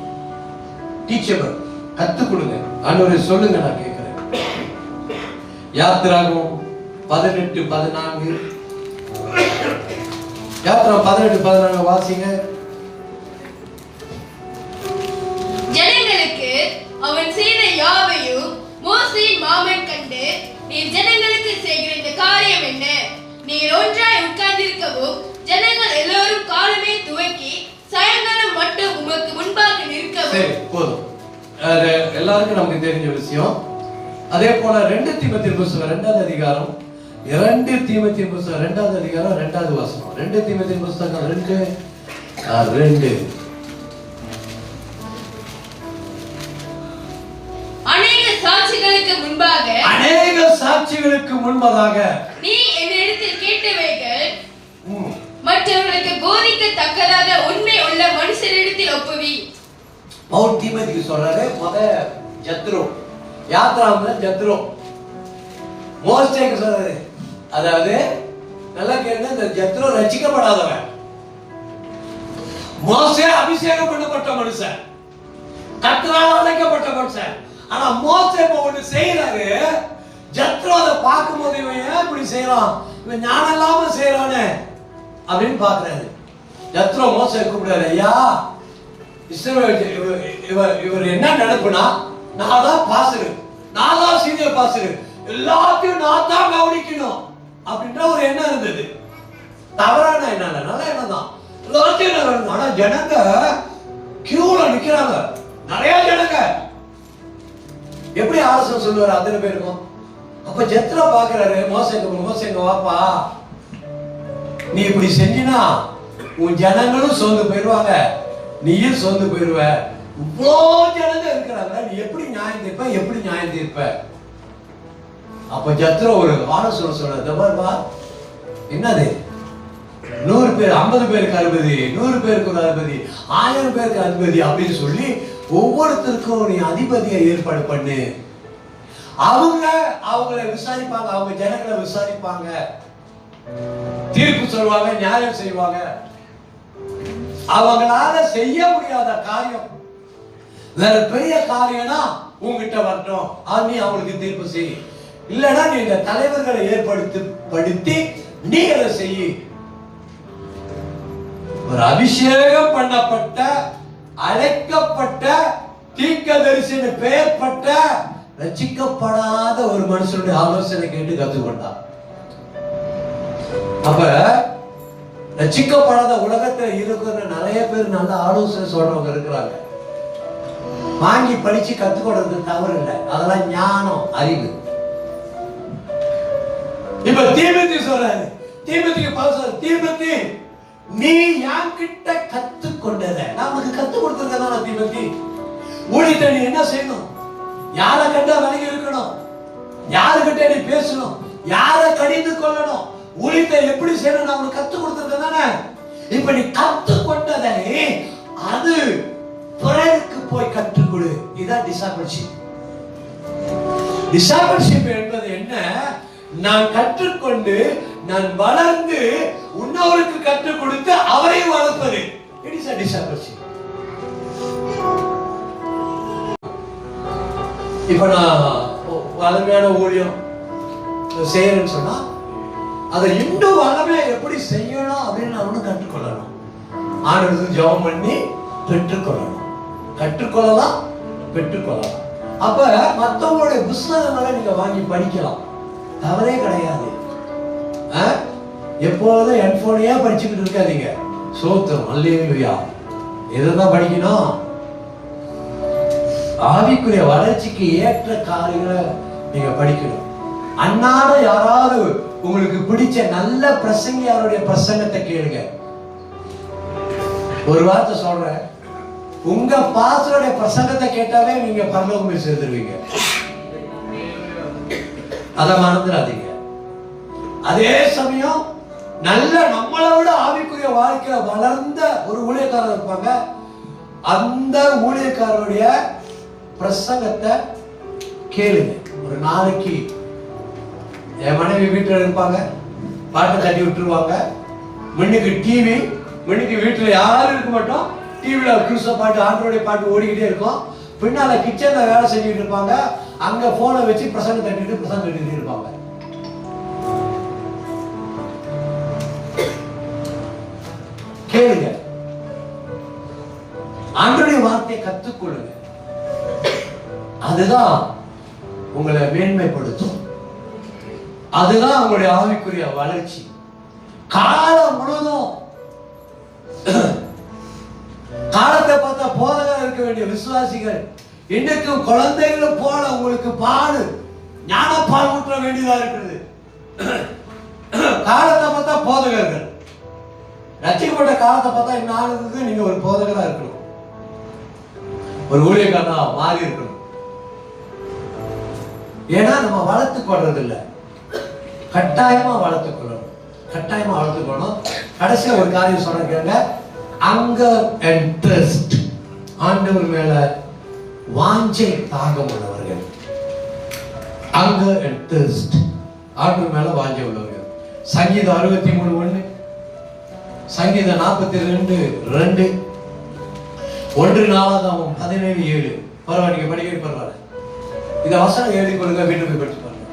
டீச்சர் கத்துக் கொடுங்க. ஆண்டவரே சொல்லுங்க, நான் கேட்கிறேன். யாத்திராகம் 18:14 யாத்திராகம் 18:14 வாசிங்க.
ஜனங்களுக்கு அவன் செய்த யாவையும் மோசேயின் மாமன் கண்டு, நீர் ஜனங்களுக்கு செய்கிற இந்த காரியம் என்ன? நீர் ஒன்றாய் உட்கார்ந்திருக்கவும் ஜனங்கள் எல்லோரும் காலமே துவக்கி சாயங்காலம் மட்டும் உமக்கு முன்பாக நிற்கவும்.
சரி, போதும். எல்லாருக்கும் நமக்கு தெரிஞ்ச விஷயம். அதே போல 2 தீமோத்தேயு புத்தகம் 2வது அதிகாரம் 2 தீமோத்தேயு புத்தகம் 2வது அதிகாரம் 2வது வசனம். 2 தீமோத்தேயு புத்தகம் 2:2
அநேக சாட்சிகளுக்கு முன்பாக
நீ
என்னிடத்தில் கேட்டவைகள் மற்றவர்களுக்கு போதிக்கத்தக்கதாக உண்மை உள்ள மனுஷரிடத்தில் ஒப்புவி.
பவுல் தீமோத்தேயுக்கு சொல்றாரு, முத ஜத்ரோ, யாத்ராம்ல ஜத்ரோ மோசேக்கு சொல்றாரு. அதாவது நல்லா கேளுங்க, இந்த ஜத்ரோ ரட்சிக்கப்படாதவன். மோசே அபிஷேகம் பண்ணப்பட்ட மனுஷன், கர்த்தரால் அழைக்கப்பட்ட மனுஷன். ஆனா மோசே இப்ப ஒண்ணு செய்யறாரு. ஜத்ரோ அதை பார்க்கும் போது இவன் ஏன் இப்படி செய்யறான், இவன் ஞானம் இல்லாம செய்யறானே அப்படின்னு பாக்குறாரு. ஜத்ரோ மோசே கூப்பிடுறாரு, ஐயா இவர் என்ன நினைப்புனா, நான் தான் பாஸ்டர், நான் தான் சீனியர் பாஸ்டர், எல்லாத்தையும் நான் தான் கவனிக்கணும் அப்படின்ற ஒரு எண்ணம் இருந்தது. தவறான எண்ணம் இல்ல, நல்ல எண்ணம் தான். எல்லாத்தையும் ஆனா ஜனங்க கியூல நிக்கிறாங்க, நிறைய ஜனங்க. எப்படி ஆலோசனை சொல்லுவாரு அத்தனை பேருக்கும்? அப்ப ஜத்ரோ பாக்குறாரு, மோசேங்க வாப்பா, நீ இப்படி செஞ்சினா உன் ஜனங்களும் சோர்ந்து போயிடுவாங்க, நீயும் சோர்ந்து போயிடுவ. இவ்வளோ ஜனங்க இருக்கிறாங்க, நீ எப்படி நியாயம் தீர்ப்ப, எப்படி நியாயம் தீர்ப்ப? அப்ப ஜத்ரோ ஒரு ஆலோசனை சொல்றா, என்னது 100 பேர் 50 பேருக்கு அதிபதி, 100 பேருக்கு ஒரு அதிபதி, 1000 பேருக்கு அதிபதி அப்படின்னு சொல்லி ஒவ்வொருத்தருக்கும் நீ அதிபதியை ஏற்பாடு பண்ணு. அவங்களை விசாரிப்பாங்க, அவங்க ஜனங்களை விசாரிப்பாங்க, தீர்ப்பு சொல்லுவாங்க, நியாயம் செய்வாங்க. அவங்களால செய்ய முடியாத காரியம் வேற பெரிய காரியம்னா உங்ககிட்ட வரட்டும், நீ அவங்களுக்கு தீர்ப்பு செய். இல்லைன்னா நீ இந்த தலைவர்களை ஏற்படுத்தி நீ அதை செய்ய. ஒரு அபிஷேகம் பண்ணப்பட்ட அழைக்கப்பட்ட தீர்க்கதரிசின்னு பெயர்பட்ட ரட்சிக்கப்படாத ஒரு மனுஷனுடைய ஆலோசனை கேட்டு கத்துக்கொண்டார். அப்ப ரட்சிக்கப்படாத உலகத்துல இருக்கிற நிறைய பேர் நல்ல ஆலோசனை சொல்றவங்க இருக்கிறாங்க. வாங்கி படிச்சு கத்துக்கொடுறது தவறு இல்லை, அதெல்லாம் ஞானம், அறிவு. இப்ப தீமோத்தேயு சொல்றாரு, தீமோத்தேயு நீ என்கிட்ட கத்துக்கொண்டத நமக்கு கத்து கொடுத்திருக்கா தீமோத்தேயு. ஊழியத்தை நீ என்ன செய்யணும், யாரை கண்டா விலகி இருக்கணும், யாருக்கிட்ட நீ பேசணும், யாரை கடிந்து கொள்ளணும், ஊழியத்தை எப்படி செய்யணும் நமக்கு கத்து கொடுத்திருக்கா. இப்ப நீ கத்துக்கொண்டதை அது பிறருக்கு போய் கற்றுக் கொடு. இதுதான் டிசாபிள்ஷிப். டிசாபிள்ஷிப் என்பது என்ன? நான் கற்றுக்கொண்டு நான் வளர்ந்து இன்னொருக்கு கற்றுக் கொடுத்து அவரை வளர்ப்பது. It is a discipleship. இப்ப நான் வளமையான ஊழியம் செய்யறேன்னு சொன்னா அதை இன்னும் வளமையா எப்படி செய்யணும் அப்படின்னு நான் கற்றுக்கொள்ளணும். ஆண்டவருக்கு ஜெபம் பண்ணி பெற்றுக்கொள்ளணும், கற்றுக்கொள்ளலாம், பெற்றுக்கொள்ளலாம். அப்ப மற்றவங்களுடைய புஸ்தகங்களை நீங்க வாங்கி படிக்கலாம், தவறே கிடையாது. எப்போதும் ஹெட்போனையே படிச்சுக்கிட்டு இருக்காதீங்க. சோத்திரம், அல்லேலூயா. எதுதான் படிக்கணும்? ஆவிக்குரிய வளர்ச்சிக்கு ஏற்ற காரியங்களை நீங்க படிக்கணும். அன்னாட யாராவது உங்களுக்கு பிடிச்ச நல்ல பிரசங்கியாருடைய பிரசங்கத்தை கேளுங்க. ஒரு வார்த்தை சொல்றேன், உங்க பாஸ்டருடைய பிரசங்கத்தை கேட்டாவே நீங்க பரலோகம் போய் சேர்ந்துருவீங்க. அதை மறந்துடாதீங்க. அதே சமயம் நல்ல நம்மளை விட ஆவிக்குரிய
வாழ்க்கையில வளர்ந்த ஒரு ஊழியக்காரர் இருப்பாங்க. அந்த ஊழியக்காரருடைய பிரசங்கத்தை கேளுங்க. ஒரு நாளைக்கு என் மனைவி வீட்டில் இருப்பாங்க, பாட்டை தட்டி விட்டுருவாங்க. முன்னுக்கு டிவி, முன்னுக்கு வீட்டில் யாரும் இருக்க மாட்டோம், டிவியில் கிறிஸ்தவ பாட்டு ஆண்டோடைய பாட்டு ஓடிக்கிட்டே இருக்கும். பின்னால கிச்சன்ல வேலை செஞ்சுட்டு இருப்பாங்க, அங்க போனை வச்சு பிரசங்கம் கட்டிட்டு இருப்பாங்க. கேளுங்க, ஆண்டோடைய வார்த்தையை கத்துக்கொள்ளுங்க. அதுதான் உங்களை மேன்மைப்படுத்தும், அதுதான் உங்களுடைய ஆவிக்குரிய வளர்ச்சி. காலம் முழுதும் காலத்தை பார்த்தா போதகர் இருக்க வேண்டிய விசுவாசிகள் இன்னைக்கும் குழந்தைகள் போல உங்களுக்கு பாடு ஞானப்பால் ஊற்ற வேண்டியதா இருக்கிறது. காலத்தை பார்த்தா போதகர்கள், ரட்சிக்கப்பட்ட காலத்தை பார்த்தா என்ன ஆகுது? நீங்க ஒரு போதகரா இருக்கணும், ஒரு ஊழியக்காரனா மாறி இருக்கணும். ஏன்னா நம்ம வளர்த்துக் கொள்றது இல்லை, கட்டாயமா வளர்த்துக் கொள்ளணும், கட்டாயமா வளர்த்துக்கணும். கடைசியா ஒரு காரியம் சொல்றாங்க, அங்கர் அண்ட் thirst, ஆண்டவர் மேல வாஞ்சை தாகம் உள்ளவர்கள். அங்கர் அண்ட் thirst, ஆண்டவர் மேல வாஞ்சை உள்ளவர்கள். சங்கீதம் 63:1, சங்கீதம் 42:2, 1 நாளாகமம் 17:7. பரவாயில்ல, நீங்க படிக்க பரவாயில்ல, இந்த வசனம் எழுதி கொள்ளுங்க, வீட்டு போய் படிச்சு பாருங்க.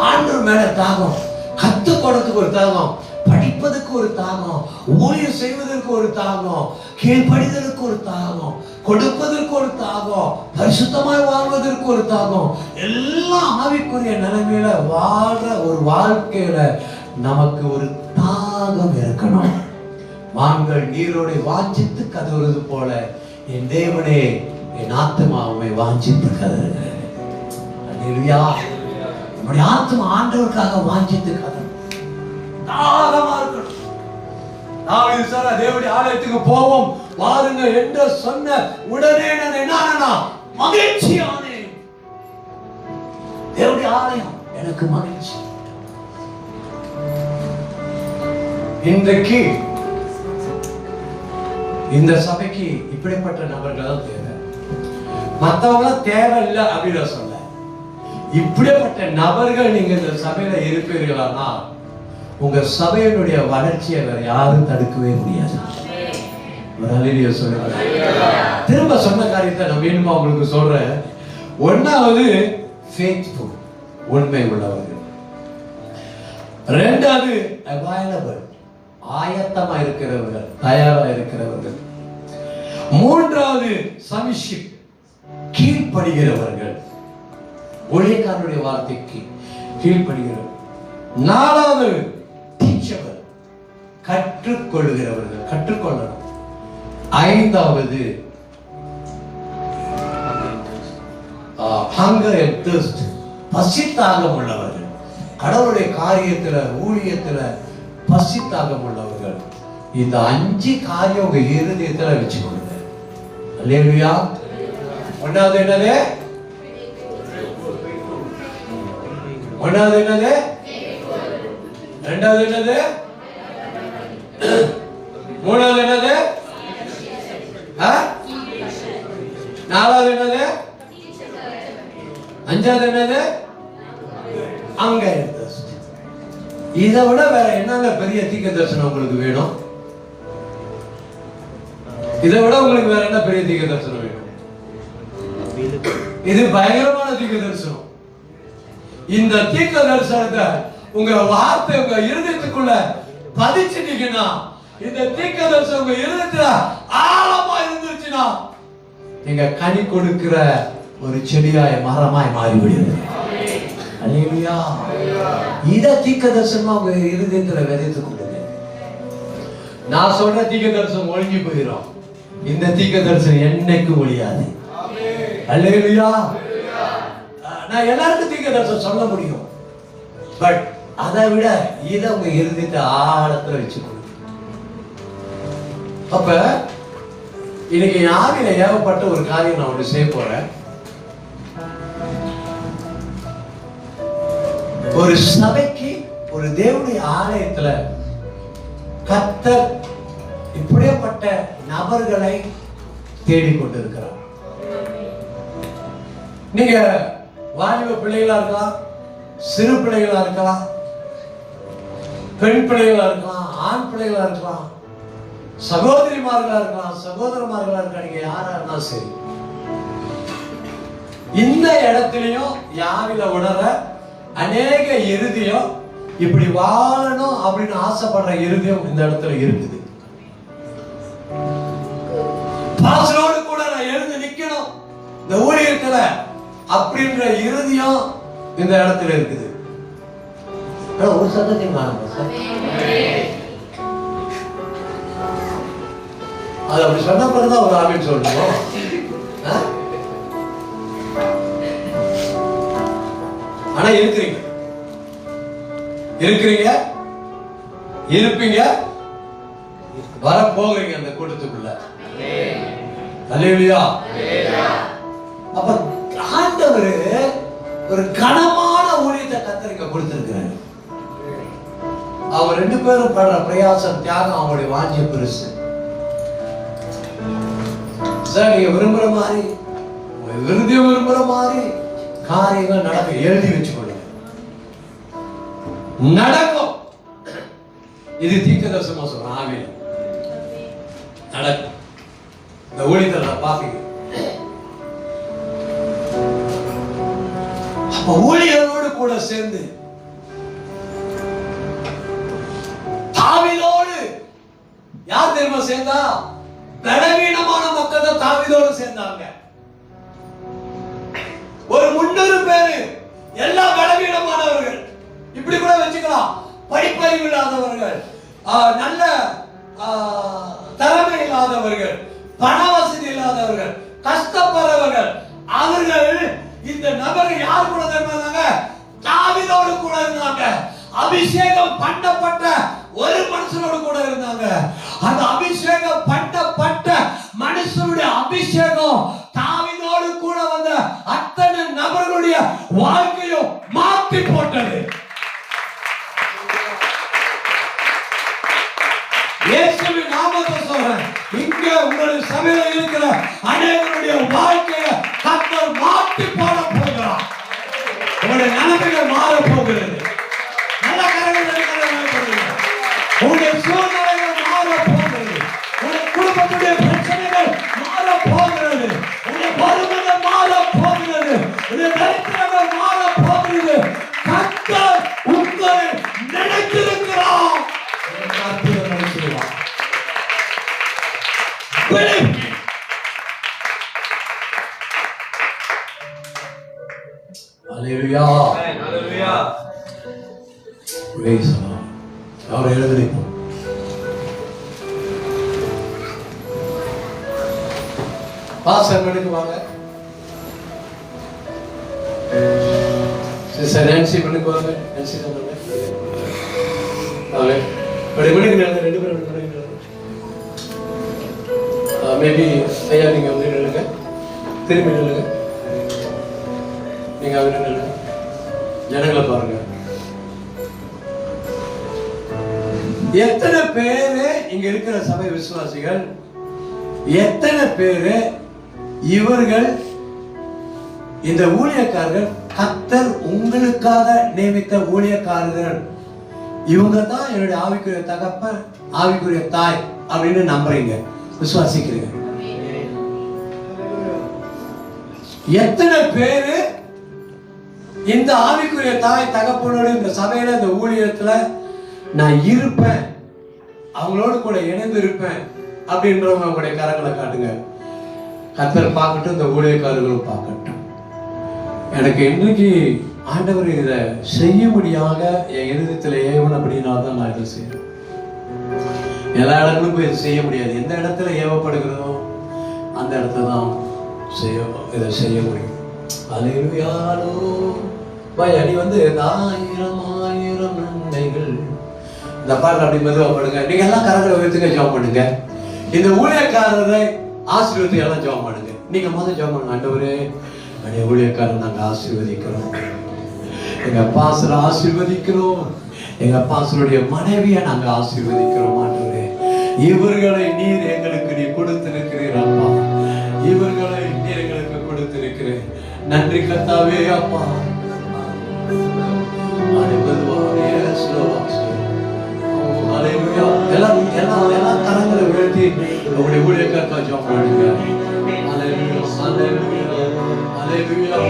ஆண்டவர் மேல தாகம், கத்துக் கொடுறதுக்கு ஒரு தாகம், படிப்பதற்கு ஒரு தாகம், ஊழியம் செய்வதற்கு ஒரு தாகம், கீழ்ப்படிதலுக்கு ஒரு தாகம், கொடுப்பதற்கு ஒரு தாகம், பரிசுத்தமாய் வாழ்வதற்கு ஒரு தாகம், எல்லாம் ஆவிக்குரிய நிலைமையில வாழ்ற ஒரு வாழ்க்கையில நமக்கு ஒரு தாகம் இருக்கணும். மான்கள் நீரோட வாஞ்சித்து கதறுவது போல என் தேவனே என் ஆத்மாவை வாஞ்சித்து கதறுகிறது. அல்லேலூயா. நம்முடைய ஆத்மா ஆண்டவருக்காக வாஞ்சித்து கதறும், தாகமா இருக்கணும். தாவீது சொல்ற, தேவனுடைய ஆலயத்துக்கு போவோம் வாருங்க என்று சொன்ன உடனே நான் என்ன மகிழ்ச்சியானேன். தேவனுடைய ஆலயம் எனக்கு மகிழ்ச்சி. இன்றைக்கு இந்த சபைக்கு இப்படிப்பட்ட நபர்கள் தான் தேவை, மற்றவங்க தேவை இல்லை அப்படின்னு சொல்ல. இப்படிப்பட்ட நபர்கள் நீங்க இந்த சபையில இருப்பீர்களானா உங்க சபையினுடைய வளர்ச்சியை வேற யாரும் தடுக்கவே முடியாது. ஒரு ஹல்லேலூயா சொல்லுங்க. திரும்ப சொன்ன காரியத்தை நான் மீண்டும் உங்களுக்கு சொல்றேன். ஒன்னாவது faithful, உண்மை உள்ளவர்கள். ரெண்டாவது available, ஆயத்தமா இருக்கிறவர்கள், தயாரா இருக்கிறவர்கள். மூன்றாவது submissive, கீழ்ப்படுகிறவர்கள், ஊழியக்காரனுடைய வார்த்தைக்கு கீழ்ப்படுகிறவர்கள். நாலாவது teachable, கற்றுக்கொள்கிறவர்கள், கற்றுக்கொள்ளணும். ஐந்தாவது hunger and thirst, பசித்தாகம் உள்ளவர்கள், கடவுளுடைய காரியத்துல ஊழியத்துல பசித்தாகம் உள்ளவர்கள். இந்த 5 காரியம் உங்க இருதயத்துல வச்சுக்கொள்ளுங்க. அல்லேலூயா. ஒன்னாவது என்னது? ஒன்னாவது என்னது? ரெண்டாவது என்னது? மூணாவது என்னது? நாலாவது என்னது? அஞ்சாவது என்னது? அங்க இதை விட வேற என்னங்க பெரிய தீர்க்க தரிசனம் உங்களுக்கு வேணும்? இதை விட உங்களுக்கு வேற என்ன பெரிய தீர்க்க தரிசனம் வேணும்? இது பயங்கரமான தீர்க்க தரிசனம். இந்த தீர்க்க தரிசனத்தை உங்க வார்த்தை உங்க இருதயத்துக்குள்ள பதிச்சிட்டீங்கன்னா, இந்த தீர்க்க தரிசனம் உங்க இருதயத்துல ஆழமா இருந்துச்சுன்னா, நீங்க கனி கொடுக்கிற ஒரு செடியாய் மரமாய் மாறிவிடுது. அல்லேலூயா. இத தீர்க்க தரிசனமா உங்க இருதயத்துல விதைத்து கொடுங்க. நான் சொல்ற தீர்க்க தரிசனம் ஒழிஞ்சு போயிடும், இந்த தீர்க்க தரிசனம் என்னைக்கு ஒழியாது. அல்லேலூயா. நான் எல்லாருக்கும் தீர்க்க தரிசனம் சொல்ல முடியும், பட் அதை விட இத உங்க இருதயத்தை ஆழத்துல வச்சு கொடுங்க. அப்ப இன்னைக்கு ஆவியில ஏகப்பட்ட ஒரு காரியம் நான் ஒன்று செய்ய போறேன். ஒரு சபைக்கு, ஒரு தேவனுடைய ஆலயத்துல
கர்த்தர் இப்படிப்பட்ட நபர்களை தேடிக்கொண்டிருக்கிறார். நீங்க வாலிப பிள்ளைகளா இருக்கலாம், சிறு பிள்ளைகளா இருக்கலாம், பெண் பிள்ளைகளா இருக்கலாம், ஆண் பிள்ளைகளா இருக்கலாம், சகோதரிமார்களா இருக்கலாம், சகோதரமார்களா இருக்கலாம், நீங்க யாரா இருந்தாலும் சரி, இந்த இடத்திலையும் யாவில உணர அநேக இருதயம் இப்படி வாழணும் அப்படின்னு ஆசைப்படுற இருதயம் இந்த இடத்துல இருக்குது. பாஸ்டரோடு கூட நான் எழுந்து நிக்கணும் இந்த ஊழியத்துல அப்படின்ற இருதயம் இந்த இடத்துல இருக்குது. ஒரு சத்தத்தையும் காணுங்க சார். அது அப்படி சொன்ன பிறகுதான் ஒரு ஆவின்னு சொல்லணும். ஆனா இருக்கிறீங்க, இருப்பீங்க, வர போகிறீங்க அந்த கூட்டத்துக்குள்ள. அல்லேலூயா. அப்ப ஆண்டவர் ஒரு கனமான ஊழியத்தை கத்தரிக்க கொடுத்திருக்கிறாரு. அவர் 2 பேரும் படுற பிரயாசம், தியாகம், அவங்களுடைய வாஞ்சிய பெருசு. சார் நீங்க விரும்புற மாதிரி, விருதியம் விரும்புற மாதிரி காரியங்கள் நடக்க எழுதி வச்சுக்கொள்ளுங்க. நடக்கும். இது தீர்க்கதரிசனமா சொல்றேன். ஆமென். நடக்கும். இந்த ஊழியத்தை பாப்பீங்க. அப்ப ஊழியரோடு கூட சேர்ந்து தாவீதோடு யார் தெரியுமா சேர்ந்தா? பலவீனமான மக்கள் தான் தாவீதோடு சேர்ந்தாங்க. ஒரு 300 பேரு எல்லாம் பலவீனமானவர்கள். இப்படி கூட வச்சுக்கலாம். படிப்பறிவு இல்லாதவர்கள், நல்ல திறமை இல்லாதவர்கள், பண வசதி இல்லாதவர்கள், கஷ்டப்படுறவர்கள். அவர்கள் இந்த நபர் யார் கூட இருந்தாங்க? தாவீதோடு கூட இருந்தாங்க. அபிஷேகம் பண்ணப்பட்ட ஒரு மனுஷனோடு கூட இருந்தாங்க. அந்த அபிஷேகம் பண்ணப்பட்ட மனுஷனுடைய அபிஷேகம் தாவீதோடு கூட வந்த அத்தனை நபர்களுடைய வாழ்க்கையும் மாற்றி போட்டது. இயேசுவின் நாமத்தை சொல்றேன். இங்க உங்களுடைய சபையில இருக்கிற அநேகருடைய வாழ்க்கையை கர்த்தர் மாற்றி போட போகிறார். உங்களுடைய நிலைமைகள் மாற போகிறது. நல்ல கரங்களை உங்களுடைய சூழ்நிலைகள் மாற போகிறது. உங்களுடைய குடும்பத்துடைய பிரச்சனைகள் மாற போகிறது. உங்களுடைய வறுமைகள் மாற போகிறது. உங்களுடைய தரித்திரங்கள் மாற போகிறது. கர்த்தர் உங்களை நினைத்திருக்கிறார். அற்புதம் நடக்கிறார். Hallelujah. Hallelujah. Praise the Lord. அவரை எழுதிப்போம். பாஸ்டர் மணிக்கு வாங்க. சிஸ்டர் நான்சி மணிக்கு வாங்க. நான்சி சொல்லுங்க. அவளே மணிக்கு நில்லுங்க. 2 பேரும் மணிக்கு நில்லுங்க. மேபி ஐயா நீங்க வந்து நில்லுங்க. திரும்பி நில்லுங்க. நீங்க அவரை நில்லுங்க. ஜனங்களை பாருங்க. எத்தனை பேரு இங்க இருக்கிற சபை விசுவாசிகள், எத்தனை பேரு இவர்கள் இந்த ஊழியக்காரர்கள் கர்த்தர் உங்களுக்காக நியமித்த ஊழியக்காரர்கள், இவங்க தான் என்னுடைய ஆவிக்குரிய தகப்பன், ஆவிக்குரிய தாய் அப்படின்னு நம்புறீங்க, விசுவாசிக்கிறீங்க? எத்தனை பேரு இந்த ஆவிக்குரிய தாய் தகப்பனோடு இந்த சபையில இந்த ஊழியத்துல நான் இருப்பேன், அவங்களோடு கூட இணைந்து இருப்பேன் அப்படின்றவங்க உங்களுடைய கரங்களை காட்டுங்க. கர்த்தர் பார்க்கட்டும், இந்த ஊழியக்காரர்களும் பார்க்கட்டும். எனக்கு இன்றைக்கு ஆண்டவர் இதை செய்யும்படியாக என் இருதயத்தில் ஏவனபடினால தான் நான் இதை செய்யறேன். எல்லா இடங்களும் போய் இதை செய்ய முடியாது. எந்த இடத்துல ஏவப்படுகிறதோ அந்த இடத்துல தான் இதை செய்ய முடியும். அல்லேலூயாலோ அடி வந்து 1000 1000 நன்மைகள். இந்த பாடல் அப்படி மெதுவா பாடுங்க. நீங்க எல்லாம் கரங்களை உயர்த்துங்க, ஜெபம் பண்ணுங்க. இந்த ஊழியக்காரரை ஆசீர்வதித்து எல்லாம் ஜெபம் பண்ணுங்க. நீங்க முதல் ஜெபம் பண்ணுங்க. ஆண்டவரே, எங்க ஊழியக்காரர் நாங்க ஆசீர்வதிக்கிறோம், எங்க பாஸ்டரை ஆசீர்வதிக்கிறோம், எங்க பாஸ்டருடைய மனைவியை நாங்க ஆசீர்வதிக்கிறோம் ஆண்டவரே. இவர்களை நீர் எங்களுக்கு நீ கொடுத்திருக்கிறீர் அப்பா. இவர்களை நீர் எங்களுக்கு கொடுத்திருக்கிறேன். நன்றி கர்த்தாவே அப்பா. எல்லா கரங்களை உயர்த்தி உங்களுடைய ஊழியக்காக ஜெபம் பண்ணுங்க. ஹல்லேலூயா, ஹல்லேலூயா, ஹல்லேலூயா,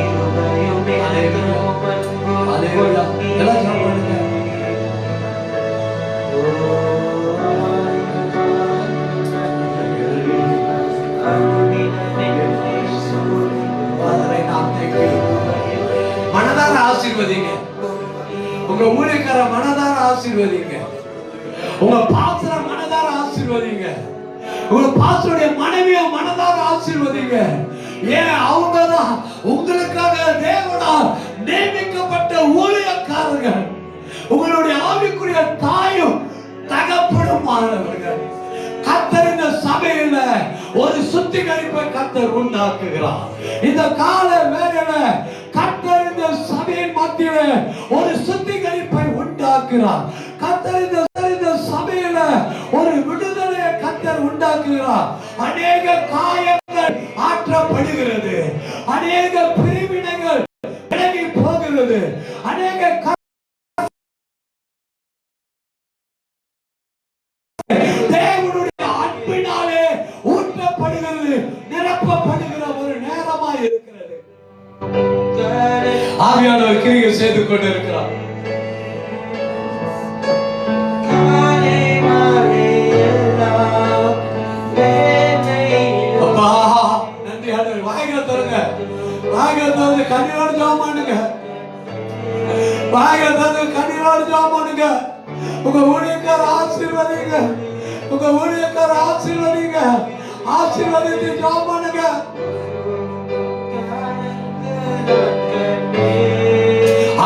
ஹல்லேலூயா. எல்லாம் ஜெபம் பண்ணுங்க. மனதார ஆசீர்வதிங்க. உங்க ஊழியக்கார மனதார ஆசீர்வதிங்க. உங்க பாஸ்டர மனதார ஆசீர்வதிங்க. உங்க பாஸ்டருடைய மனைவியை மனதார ஆசீர்வதிங்க. ஏன் அவங்கதான் உங்களுக்காக தேவனால் நியமிக்கப்பட்ட ஊழியக்காரர்கள். உங்களுடைய ஆவிக்குரிய தாயும் தகப்பனுமானவர்கள். கர்த்தர் இந்த சபையில ஒரு சுத்திகரிப்பை கர்த்தர் உண்டாக்குகிறார். இந்த கால வேளையில கர்த்தர் இந்த சபையின் மத்தியில ஒரு சுத்திகரிப்பை உண்டாக்குகிறார். கர்த்தர் இந்த சபையில ஒரு விடுதலையை கர்த்தர் உண்டாக்குகிறார். அநேக காயங்கள் ஆற்றப்படுகிறது. அநேக பிரிவினைகள் விலகி போகிறது. அநேக தேவனுடைய அன்பினாலே ஊற்றப்படுகிறது, நிரப்பப்படுகிற ஒரு நேரமாய் இருக்கிறது. ஆவியானவர் கிரியை செய்து கொண்டிருக்கிறார். அப்பா நன்றி ஆண்டவரே. வாய்களை தருங்க, வாய்களை தந்து கண்ணீரோடு ஜெபம் பண்ணுங்க. வாய்களை தந்து கண்ணீரோடு ஜெபம் பண்ணுங்க. உங்க ஊழியக்கார ஆசீர்வதிங்க. உங்க ஊழியக்கார ஆசீர்வதிங்க. ஆசீர்வதித்து ஜெபம் பண்ணுங்க.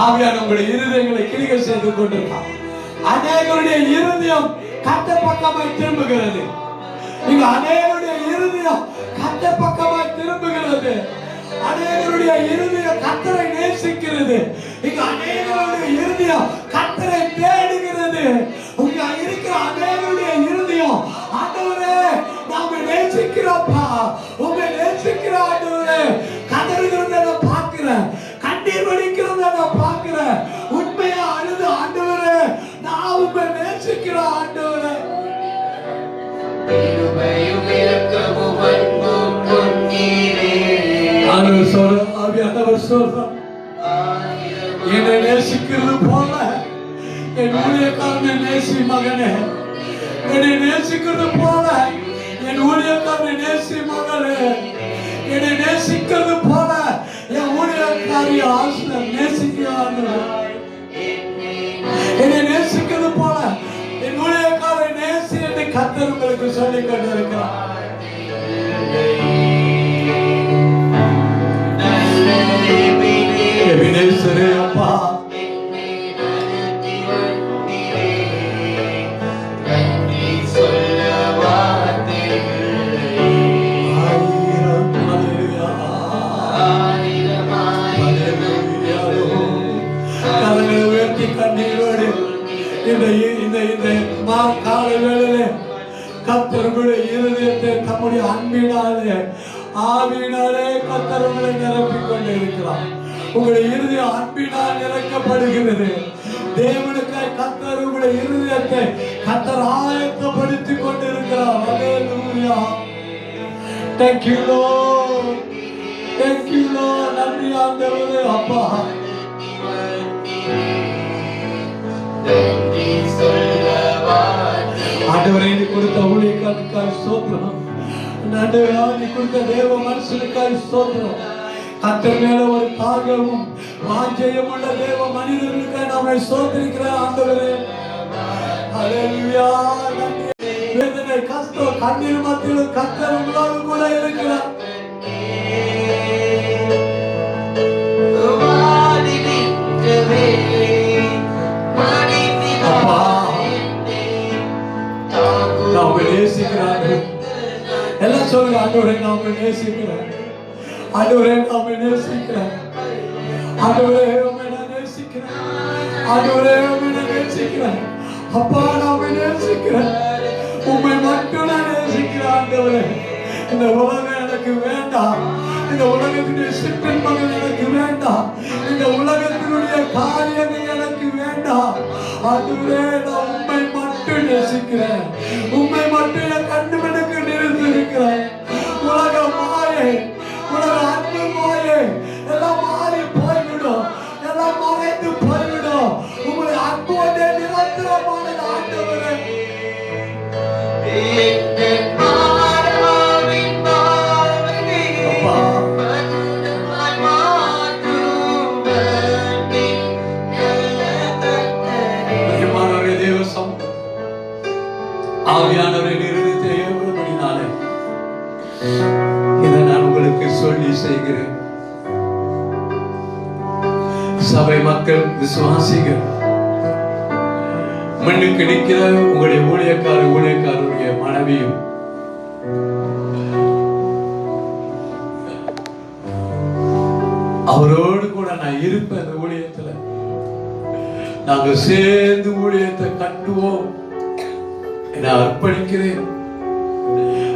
ஆவியான உங்களுடைய இருதயங்களை கிரியை செய்து கொண்டிருக்கார். அநேகருடைய இருதயம் கர்த்தர் பக்கமாய் திரும்புகிறது. இங்க அநேகருடைய இருதயம் கர்த்தர் பக்கமாய் திரும்புகிறது. அநேகருடைய இருதயம் கர்த்தரை நேசிக்கிறது. இங்க அநேகருடைய இருதயம் கர்த்தரை தேடுகிறது. இங்க இருக்கிற அநேகருடைய இருதயம் ஆண்டவரே நாம நேசிக்கிறோம்ப்பா, உங்க நேசிக்கிற ஆண்டவரே, கதறுகிறத நான் பார்க்கிறேன், கண்ணீர் வடிக்கிறத நான் பார்க்கிறேன். உண்மையா அழுது ஆண்டவரே நான் உங்க நேசிக்கிற ஆண்டவரே. ஆவியானவர் சொல்றார், என்னை நேசிக்கிறது போல என் ஊழியக்காரனை நேசி மகனே. என்னை நேசிக்கிறது போல என் ஊழியக்காரனை நேசி மகனே. என்னை நேசிக்கிறது போல என் ஊழியக்காரிய ஆசிரியர் நேசிக்கிறார். என்னை நேசிக்கிறது போல என் ஊழியக்காரை நேசி என்று கர்த்தர் உங்களுக்கு சொல்லிக் கொண்டிருக்கிறார். எபினேசரே அப்பா, கண்ணீரோடு இந்த கால வேளையிலே கர்த்தர் உங்களுடைய இருதயத்தை தம்முடைய அன்பினாலே ஆவியினாலே கர்த்தர் உங்களை நிரப்பிக் கொண்டிருக்கிறார். உங்களுடைய இருதயம் அன்பினால் நிரப்பப்படுகிறது. தேவனுக்காய் கர்த்தர் உங்களுடைய இருதயத்தை கர்த்தர் ஆயத்தப்படுத்திக் கொண்டிருக்கிறார். ஹல்லேலூயா. Thank you Lord. Thank you Lord. நன்றி ஆண்டவரே. அப்பா ஆண்டவரே நீ கொடுத்த ஊழியக்காரனுக்காய் ஸ்தோத்திரம். ஆண்டவரே நீ கொடுத்த தேவ மனுஷனுக்காய் ஸ்தோத்திரம். கர்த்தர் மேல ஒரு தாகமும் வாஞ்சையும் உள்ள தேவ மனிதர்களுக்காய் நாம ஸ்தோத்திரிக்கிறோம் ஆண்டவரே. ஹல்லேலூயா. வேதனை கஷ்டம் கண்ணீர் மத்தியில் கர்த்தர் உங்களோடு கூட இருக்கிறார். எல்லாம் சொல்லுங்க, ஆண்டவரே நாம நேசிக்கிறோம். ஆண்டவரே நாம நேசிக்கிறோம். ஆண்டவரே உம்மை நான் நேசிக்கிறேன். ஆண்டவரே உம்மை நான் நேசிக்கிறேன்.
நேசிக்கிறேன் அப்பா, நான் நேசிக்கிறேன். உண்மை மட்டும் நான் நேசிக்கிறேன் ஆண்டவரே. இந்த உலகம் எனக்கு வேண்டாம். இந்த உலகத்தினுடைய சிற்றின்பங்கள் எனக்கு வேண்டாம். இந்த உலகத்தினுடைய காரியங்கள் எனக்கு வேண்டாம். அதுவே நான் உண்மை மட்டும் நேசிக்கிறேன். உண்மை மட்டும் என் கண்ணுமனுக்கு நிறுத்திருக்கிறேன். உலக மாயை, உலக அன்பு மாயை எல்லாம் மாறி போய்விடும், எல்லாம் மறைந்து போய்விடும். உங்களுடைய அன்பு ஒன்றே நிரந்தரமானது ஆண்டவரே. ஆவியானவரை நிறுத்தி எவ்வளவுனாலே இதை நான் உங்களுக்கு சொல்லி செய்கிறேன். சபை மக்கள், விசுவாசிகள், மண்ணுக்கு நிற்கிற உங்களுடைய ஊழியக்காரருடைய மனைவியும் அவரோடு கூட நான் இருப்பேன். அந்த ஊழியத்துல நாங்க சேர்ந்து ஊழியத்தை கட்டுவோம். நான் அர்ப்பணிக்கிறேன்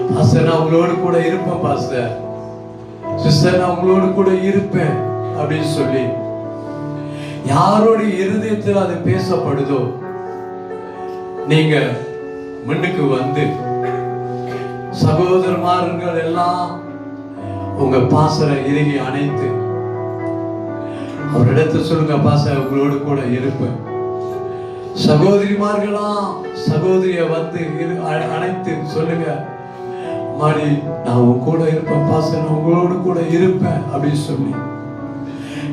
பாஸ்டர், நான் உங்களோடு கூட இருப்பேன் பாஸ்டர், சிஸ்டர் நான் உங்களோடு கூட இருப்பேன் அப்படின்னு சொல்லி யாரோடைய இருதயத்தில் அது பேசப்படுதோ நீங்க முன்னுக்கு வந்து சகோதரமார்கள் எல்லாம் உங்க பாஸ்டரை இறுகி அணைத்து அவரிடத்துல சொல்லுங்க, பாஸ்டர் உங்களோடு கூட இருப்பேன். சகோதரிமார்களாம் சகோதரிய வந்து அணைத்து சொல்லுங்க, மாடி நான் உங்க கூட இருப்பேன் பாஸ்டர், நான் உங்களோடு கூட இருப்பேன் அப்படின்னு சொல்லி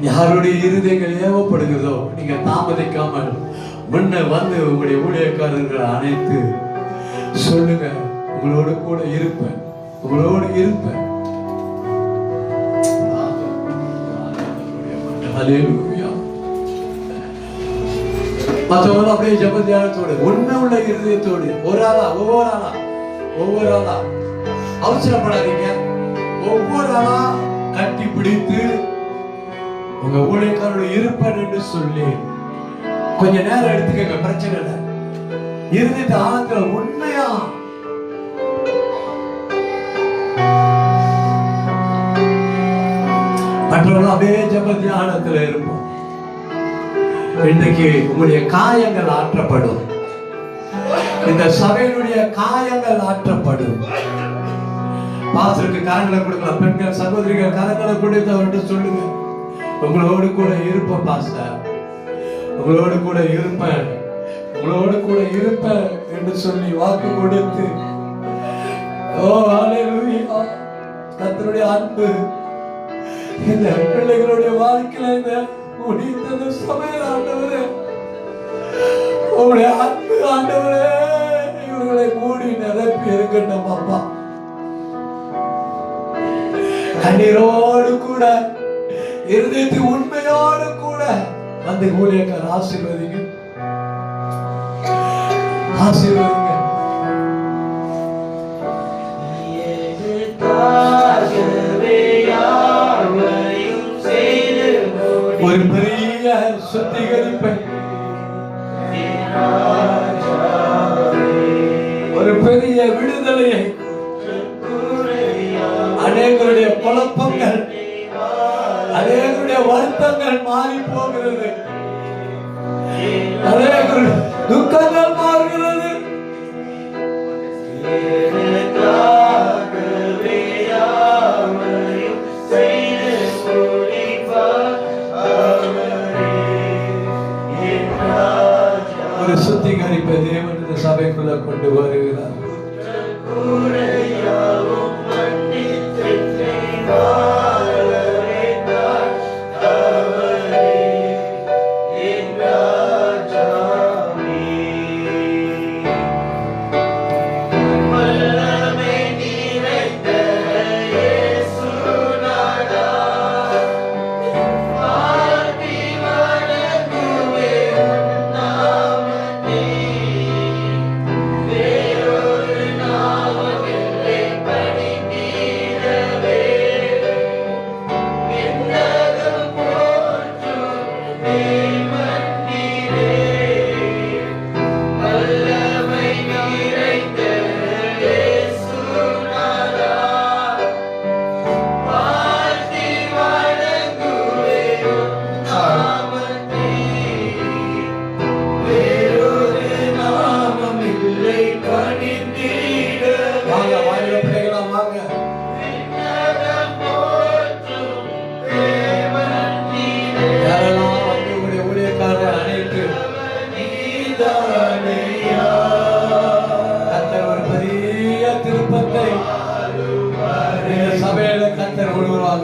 யாருடைய இருதயங்கள் ஏவப்படுகிறதோ நீங்க தாமதிக்காமல் முன்ன வந்து உங்களுடைய ஊழியக்காரர்களை அணைத்து சொல்லுங்க, உங்களோடு கூட இருப்பேன், உங்களோடு இருப்பேன். மற்றவங்களும் அப்படியே ஜெப தியானத்தோடு உண்மை உள்ள இருதயத்தோடு ஒவ்வொரு ஆளா அவசரப்படாதீங்க. ஒவ்வொரு ஆளா கட்டி பிடித்து உங்க ஊழியக்காரோட இருப்பேன் என்று சொல்லி கொஞ்ச நேரம் எடுத்துக்கங்க, பிரச்சனை இல்லை. இருந்துட்டு ஆளுங்க உண்மையா மற்றவர்கள் அப்படியே ஜெப தியானத்துல இருப்போம். இன்றைக்கு உங்களுடைய காயங்கள் ஆற்றப்படும், இந்த சபையினுடைய காயங்கள் ஆற்றப்படும். பாஸ்டருக்கு கரங்களை கொடுக்கலாம், பெண்கள் சகோதரிகள் கரங்களை கொடுத்து அவர்கிட்ட சொல்லுங்க, உங்களோடு கூட இருப்பேன் பாஸ்டர், உங்களோடு கூட இருப்பேன், உங்களோடு கூட இருப்பேன் என்று சொல்லி வாக்கு கொடுத்து, ஓ ஹல்லேலூயா, கர்த்தருடைய அன்பு இந்த பிள்ளைகளுடைய வாழ்க்கையில முடிந்தது சபையில் ஆண்டவரே, உங்களுடைய அன்பு ஆண்டவரே இவர்களை மூடி நிரப்பி இருக்கட்டும் அப்பா. கண்ணீரோடு கூட இருதயத்து உண்மையோடு கூட வந்து ஊழியக்கார ஆசீர்வதிங்க, ஆசீர்வதிங்க. ஒரு பெரிய சுத்திகரிப்பை, ஒரு பெரிய விடுதலையை, அநேகருடைய குழப்பங்கள், அநேகருடைய வருத்தங்கள் மாறி போகிறது, அநேகருடைய துக்கங்கள் மாறுகிறது. ஒரு சுத்திகரிப்பை தேவன் இந்த சபைக்குள்ள கொண்டு வருகிறார்.
வேறொரு நாமமே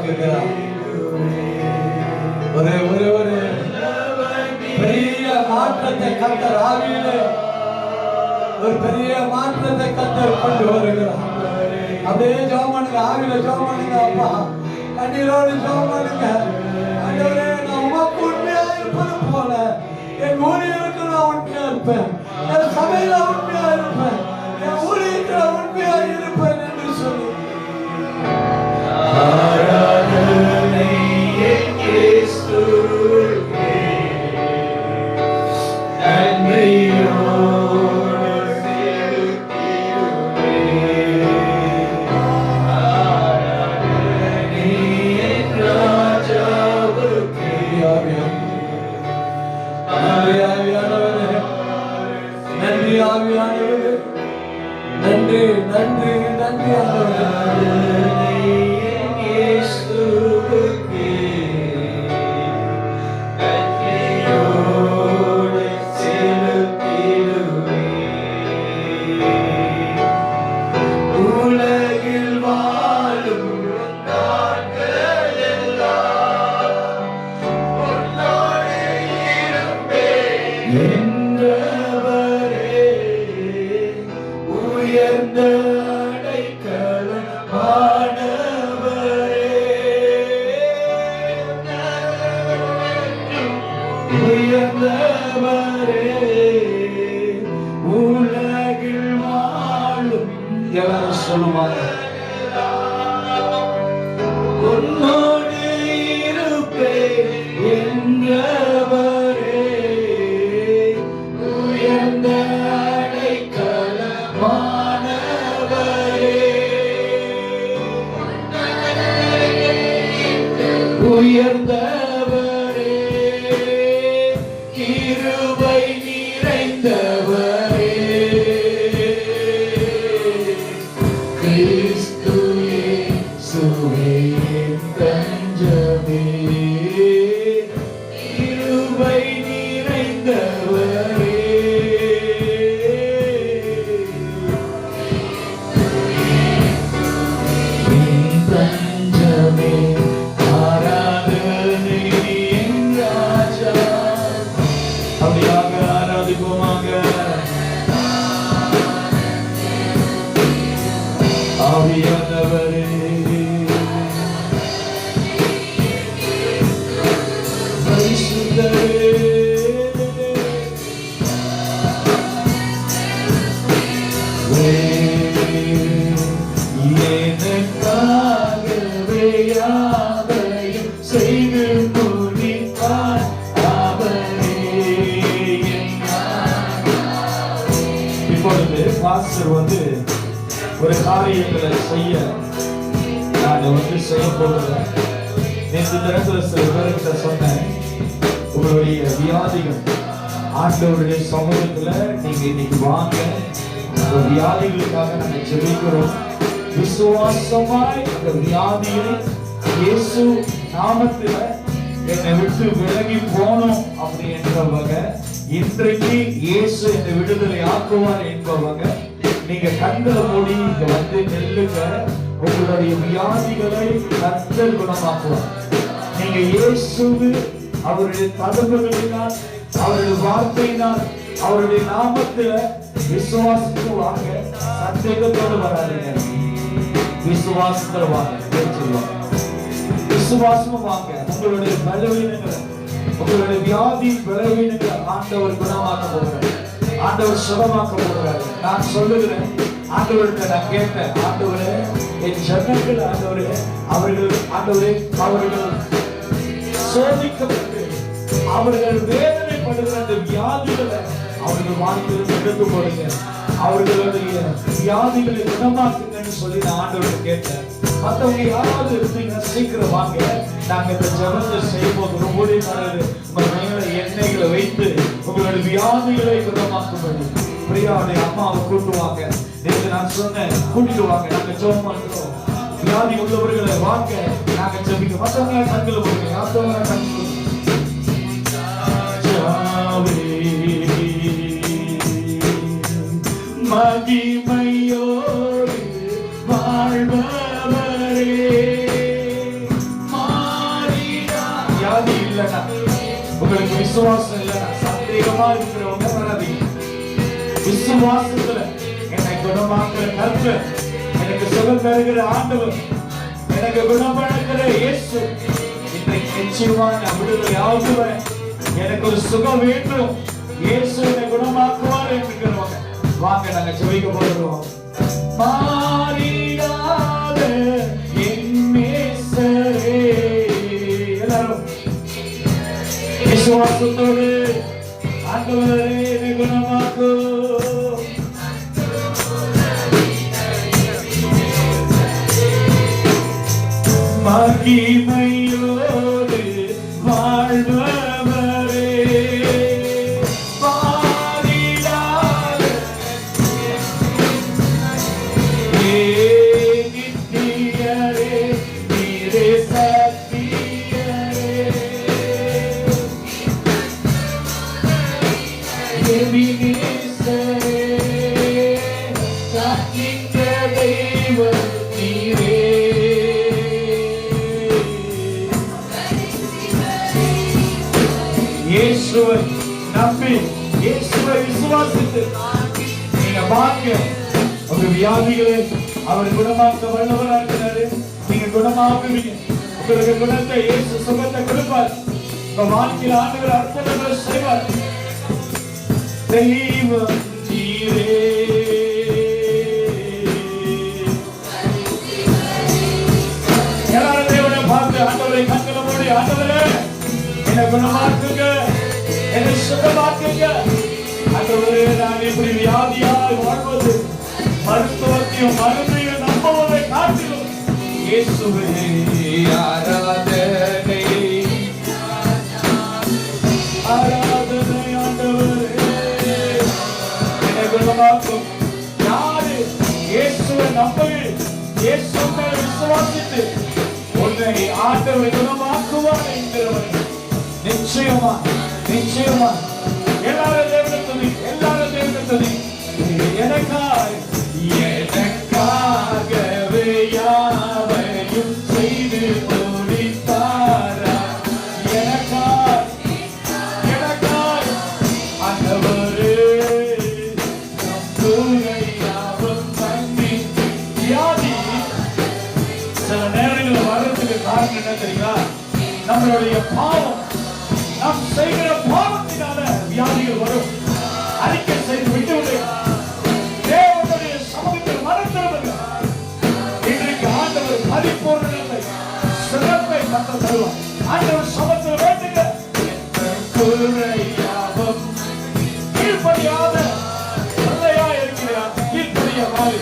உருவாக்குகிறார். ஒரு ஒரு ஒரு பெரிய மாற்றத்தை கர்த்தர் ஆவியிலே ஒரு பெரிய மாற்றத்தை கர்த்தர் கொண்டு வருகிறார். அப்படியே ஜெபம் பண்ணுங்க, ஆவியில ஜெபம் பண்ணுங்க. அப்பா, கண்ணீரோடு ஜெபம் பண்ணுங்க. ஆண்டவரே, நான் உமக்கு உண்மையா இருப்பது போல என் ஊழியருக்கு நான் உண்மையா இருப்பேன், என் சபையில உண்மையா இருப்பேன், என் ஊழியத்துல உண்மையா இருப்பேன் என்று சொல்லி
ஆராதனை இயேசுவே, நன்றியோடு செலுத்திடுவேன். ஆராதனை என் ராஜாவுக்கே.
நன்றி ஆவியானவரே, நன்றி ஆவியானவரே, நன்றி நன்றி நன்றி ஆண்டவரே.
இயேசுவுக்கே நன்றியோடு செலுத்திடுவேன். உலகில் வாழும் நாட்களெல்லாம் உன்னோடு இருப்பேன் என்றவரே, உயர்ந்த அடைக்கலமானவரே, உயர்ந்தவரே, உலகில் வாழும்
எல்லாரும் சொல்லுவாங்க,
உன்னோடு இருப்பேன் என்றவரே, உயர்ந்த அடைக்கலமானவரே, உயர்ந்தவரே, கிருபை நிறைந்தவரே, கிறிஸ்து இயேசுவே என் தஞ்சமே, கிருபை நிறைந்தவரே, என் தஞ்சமே, ஆராதனை என் ராஜா. அப்படியாக ஆராதிப்போமாக. ஆவியானவரே, பரிசுத்தரே, எனக்காகவே யாவையும் செய்து முடிப்பார் அவரே. இப்பொழுது பாஸ்டர் ஒரு காரியங்களை செய்ய நான் செய்ய போகிறேன். நேற்று தினத்துல சில பேர்கிட்ட சொன்னேன், உங்களுடைய வியாதிகள் ஆண்டவருடைய சமூகத்துல நீங்க இன்னைக்கு வாங்க, உங்க வியாதிகளுக்காக நாங்க ஜெபிக்கிறோம். விசுவாசமாய் அந்த வியாதியை இயேசு நாமத்துல என்னை விட்டு விலகி போனோம் அப்படி என்பவங்க, இன்றைக்கு இயேசு என்னை விடுதலை ஆக்குவார் என்பவங்க, நீங்க கண்களை மூடி இங்க நெல்லுங்க. உங்களுடைய வியாதிகளை கர்த்தர் குணமாக்குவார். நீங்க இயேசு அவருடைய தகவல்களினால், அவருடைய வார்த்தையினால், அவருடைய நாமத்துல விசுவாசித்து வாங்க. சந்தேகத்தோடு வராதீங்க, விசுவாசத்தோடு வாங்க. விசுவாசமா வாங்க. உங்களுடைய பலவீனங்களை, உங்களுடைய வியாதி பலவீனங்களை ஆண்டவர் குணமாக்க போகிறார், ஆண்டவர் சுகமாக்க போகிறார். நான் சொல்லுகிறேன், ஆண்டவர்கிட்ட நான் கேட்டேன், ஆண்டவரே என் ஜனங்கள், ஆண்டவரே ஆண்டவரே அவர்கள் சோதிக்கப்பட்டு அவர்கள் வேதனைப்படுகிற அந்த வியாதிகளை அவர்கள் வாழ்க்கையில் எடுத்து போடுங்க, அவர்களுடைய வியாதிகளை குணமாக்குங்கன்னு சொல்லி நான் ஆண்டவர்கிட்ட கேட்டேன். மற்றவங்க யாராவது இருந்தீங்கன்னா சீக்கிரம் வாங்க. நாங்க இந்த ஜெபத்தை செய்யும் போது ஊழியக்காரர் உங்க மேல எண்ணெய்களை வைத்து உங்களுடைய வியாதிகளை குணமாக்கும்படி பிரியாவுடைய அம்மாவை கூட்டுவாங்க. நேற்று நான் சொன்னேன், கூட்டிட்டு வாங்க, நாங்க ஜெபம் பண்றோம். வியாதி உள்ளவர்களை வாங்க, நாங்க ஜெபிக்க. மற்றவங்க கண்களை போடுங்க, மற்றவங்க கண்கள் மகிமையோடு வாழ்பவரே, விசுவாசம் இல்லைன்னா சந்தேகமா இருக்கிறவங்க வராதீங்க. விசுவாசத்துல என்னை குணமாக்குற கர்த்தர், எனக்கு சுகம் தருகிற ஆண்டவர், எனக்கு குணப்படுத்துகிற இயேசு, இன்றைக்கு நிச்சயமா நான் விடுதலை ஆகுவேன், எனக்கு ஒரு சுகம் வேண்டும், இயேசு என்னை குணமாக்குவார் என்கிறவங்க வாங்க நாங்க ஜெபிக்க போகிறோம். மாறிடாத என் நேசரே, எல்லாரும் விசுவாசத்தோடு ஆண்டவரே என்னை குணமாக்கு. மகிமையோடு வாழ்பவரே, மாறிடாத நித்தியரே, நீரே சத்தியரே, எபினேசரே, காக்கின்ற தெய்வம் நீரே. இயேசுவை நம்பி இயேசுவை விசுவாசித்து நீங்க வாங்க. உங்க வியாதிகளை அவர் குணமாக்க வல்லவராக இருக்கிறாரு. நீங்க குணமாக்குவீங்க. உங்களுக்கு குணத்தை இயேசு சுகத்தை கொடுப்பார். உங்க வாழ்க்கையில் ஆண்டவர் அற்புதங்களை செய்வார். தெய்வம் நீரே. எல்லாரும் தேவனை பார்த்து ஆண்டவரை கண்களை மூடி, ஆண்டவரே என்னை குணமாக்குங்க, என்னை சுகமாக்குங்க. ஆண்டவரே நான் இப்படி வியாதியால் வாழ்வது மருத்துவத்தையும் மருந்தையும் நம்புவதை காட்டிலும் இயேசுவே ஆராதனை, ஆராதனை. ஆண்டவரே என்னை குணமாக்கும். யாரு இயேசுவை நம்புங்க, இயேசுவை விசுவாசித்து உன்னை ஆண்டவர் குணமாக்குவார் என்கிறவர்கள் நிச்சயமா நிச்சயமா. எல்லாரும் தேவனை துதி, எல்லாரும் தேவனை துதி. எனக்காகவே யாவையும் செய்து முடித்தாரா, எனக்காய் ஆண்டவரே நம்புகையாவும் தண்ணி. வியாதி சில நேரங்களில் வர்றதுக்கு காரணம் என்ன தெரியுங்களா? நம்மளுடைய பாவம், நாம் செய்கிற பாவத்தினால வியாதிகள் வரும். அறிக்கை செய்து விட்டு தேவனுடைய சமூகத்தில் மனத்திரும்புங்க. இன்றைக்கு ஆண்டவர் பரிபூர்ணத்தை சிறப்பை கற்று தருவார். ஆண்டவர் சமத்தில் வேண்டுங்க. குறையாவும் கீழ்ப்படியாத பிள்ளையா இருக்கிறார், கீழ்ப்படிய மாறி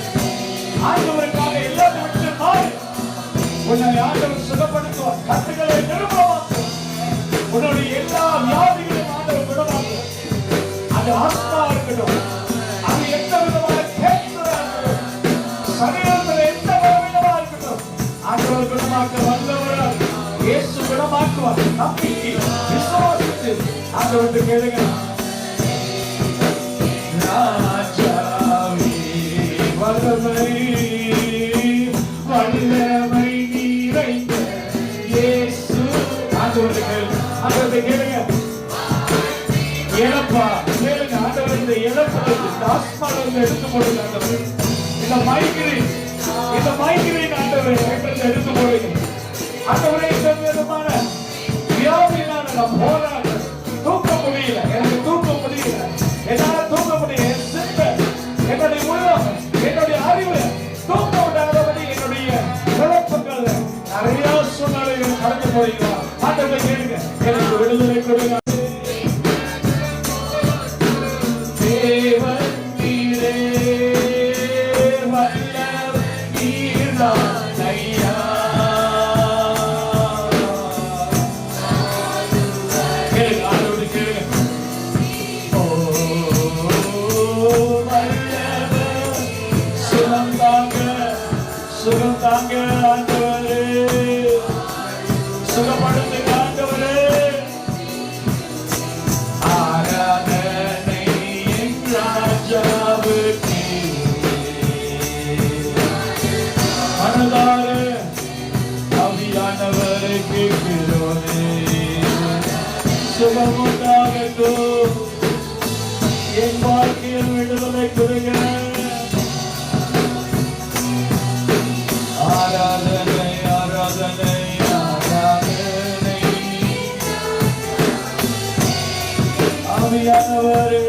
ஆண்டவருக்காக எல்லாத்தை விட்டு மாறி உன்னை ஆண்டவர் சுகப்படுத்துவார். கட்டுகளை நிரூபமாக்குவார். உன்னுடைய எல்லா வியாதிகளையும் ஆண்டவர் குணமாக்குவார். அது ஆஸ்மா இருக்கட்டும், அது எந்த விதமான கேன்சரா இருக்கட்டும், சரீரத்தில் எந்த விதமா இருக்கட்டும், ஆண்டவர் குணமாக்க வல்லவரால் இயேசு குணமாக்குவார். நம்பி விசுவாசித்து ஆண்டவர்கிட்ட கேளுங்க. ராஜாவே வல்லமை வல்லமை நிறைந்த இயேசு. ஆண்டவர்கிட்ட கேளுங்க, ஆண்டவர்கிட்ட கேளுங்க. இழப்பா கேளுங்க. ஆண்டவர் இந்த இழப்பை ஆஸ்மாவிலிருந்து எடுத்து போடுங்க. ஆண்டவர் இந்த மைக்ரேன் ஆண்டவர் எடுத்து போடுங்க. ஆண்டவரே இந்த விதமான வியாதியினால நான் போராடுறேன், தூக்க முடியல, எனக்கு தூக்க முடியல, என்னால தூக்க முடியல. என் சிந்தை, என்னுடைய உள்ளம், என்னுடைய அறிவு தூக்க விடாதபடி என்னுடைய குழப்பங்கள் நிறைய சூழ்நிலைகள் கடந்து போறீங்களா? ஆண்டவரை கேளுங்க, எனக்கு விடுதலை கொடுங்க. தேவன் நீரே வல்லவர் நீர்தான் ஐயா. கேளுங்க, ஆண்டவரை கேளுங்க. ஓ வல்லவர் சுகம் தாங்க, சுகம் தாங்க ஆண்டவரே, சுகப்படுத்துங்க ஆண்டவரே. ஆராதனை என் ராஜாவுக்கு மனதார ஆவியானவரை கேட்கிறோனே, சுகமுண்டாக விடுதலை கொடுங்க. ஆராதனை ஆராதனை ஆராதனை. ஆவியானவரே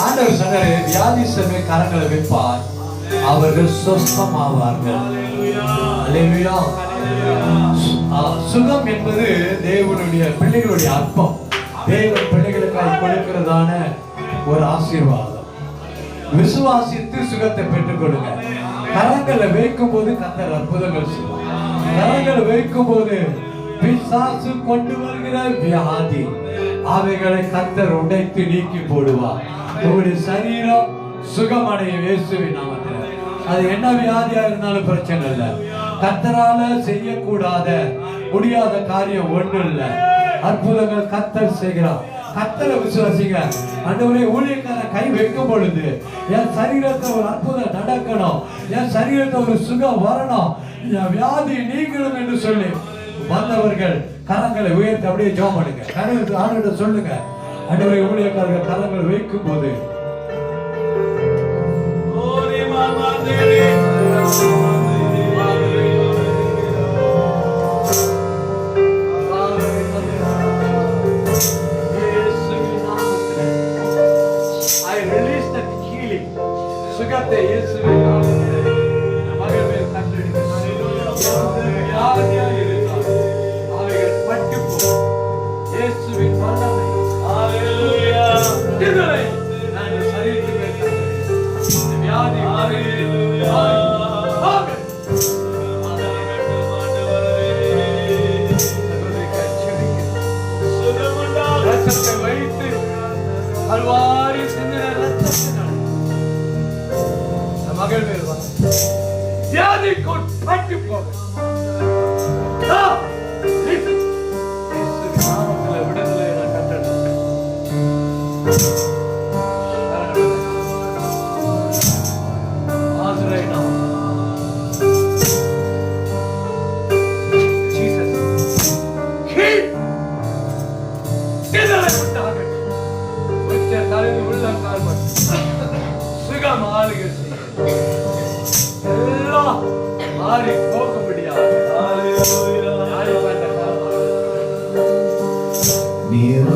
ஆண்டவர் சொன்னாரு, வியாதிஸ்தரை கரங்களை வைப்பார், அவர்கள் சொஸ்தமாவார்கள். அல்லேலூயா. சுகம் என்பது தேவனுடைய பிள்ளைகளுடைய அற்பம். தேவன் பிள்ளைகளுக்காக கொடுக்கிறதான ஒரு ஆசீர்வாதம். விசுவாசித்து சுகத்தை பெற்றுக் கொடுங்க. கரங்களை வைக்கும் போது கர்த்தர் அற்புதங்கள் செய்வார். கரங்களை வைக்கும் போது பிசாசு கொண்டு வருகிற வியாதி அவைகளை கர்த்தர் உடைத்து நீக்கி போடுவார். உங்களுடைய சரீரம் சுகமடைய இயேசுவின் நாமத்தில். அது என்ன வியாதியா இருந்தாலும் பிரச்சனை இல்லை. கர்த்தரால செய்யக்கூடாத முடியாத காரியம் ஒண்ணு இல்லை. அற்புதங்கள் கர்த்தர் செய்கிறார். கர்த்தரை விசுவாசிங்க. ஆண்டவரே, ஊழியக்கார கை வைக்கும் பொழுது என் சரீரத்தை ஒரு அற்புதம் நடக்கணும், என் சரீரத்தை ஒரு சுகம் வரணும், என் வியாதி நீங்களும் என்று சொல்லி வந்தவர்கள் கரங்களை உயர்த்தி அப்படியே ஜெபம் பண்ணுங்க. கரங்களை ஆண்டவரிடம் சொல்லுங்க. ஆண்டவரே, ஊழியக்காரர்கள் கரங்களை வைக்கும் போது சுகத்தை இயேசுவின் நாமத்திலே மகள் மேல் கட்டளையிடுகிறேன். யாரையா இருந்தால் அவைகள் பட்டு போகும். இயேசுவின் வல்லமை. ஹalleluya. விடுதலை நான் சரீரத்தில் இருக்கிறேன். வியாதி ஹalleluya. ஆமென். ரத்தத்தை வைத்து அல்வாரி சிந்தின ரத்தத்தினால் மகள் மேல் வந்து வியாதி பட்டு போகும். விடுதலை நான் கட்டளை. ஆசிரை நாம் சுகம் ஆளுகை எல்லாம் மாறி போக முடியாது. நீர்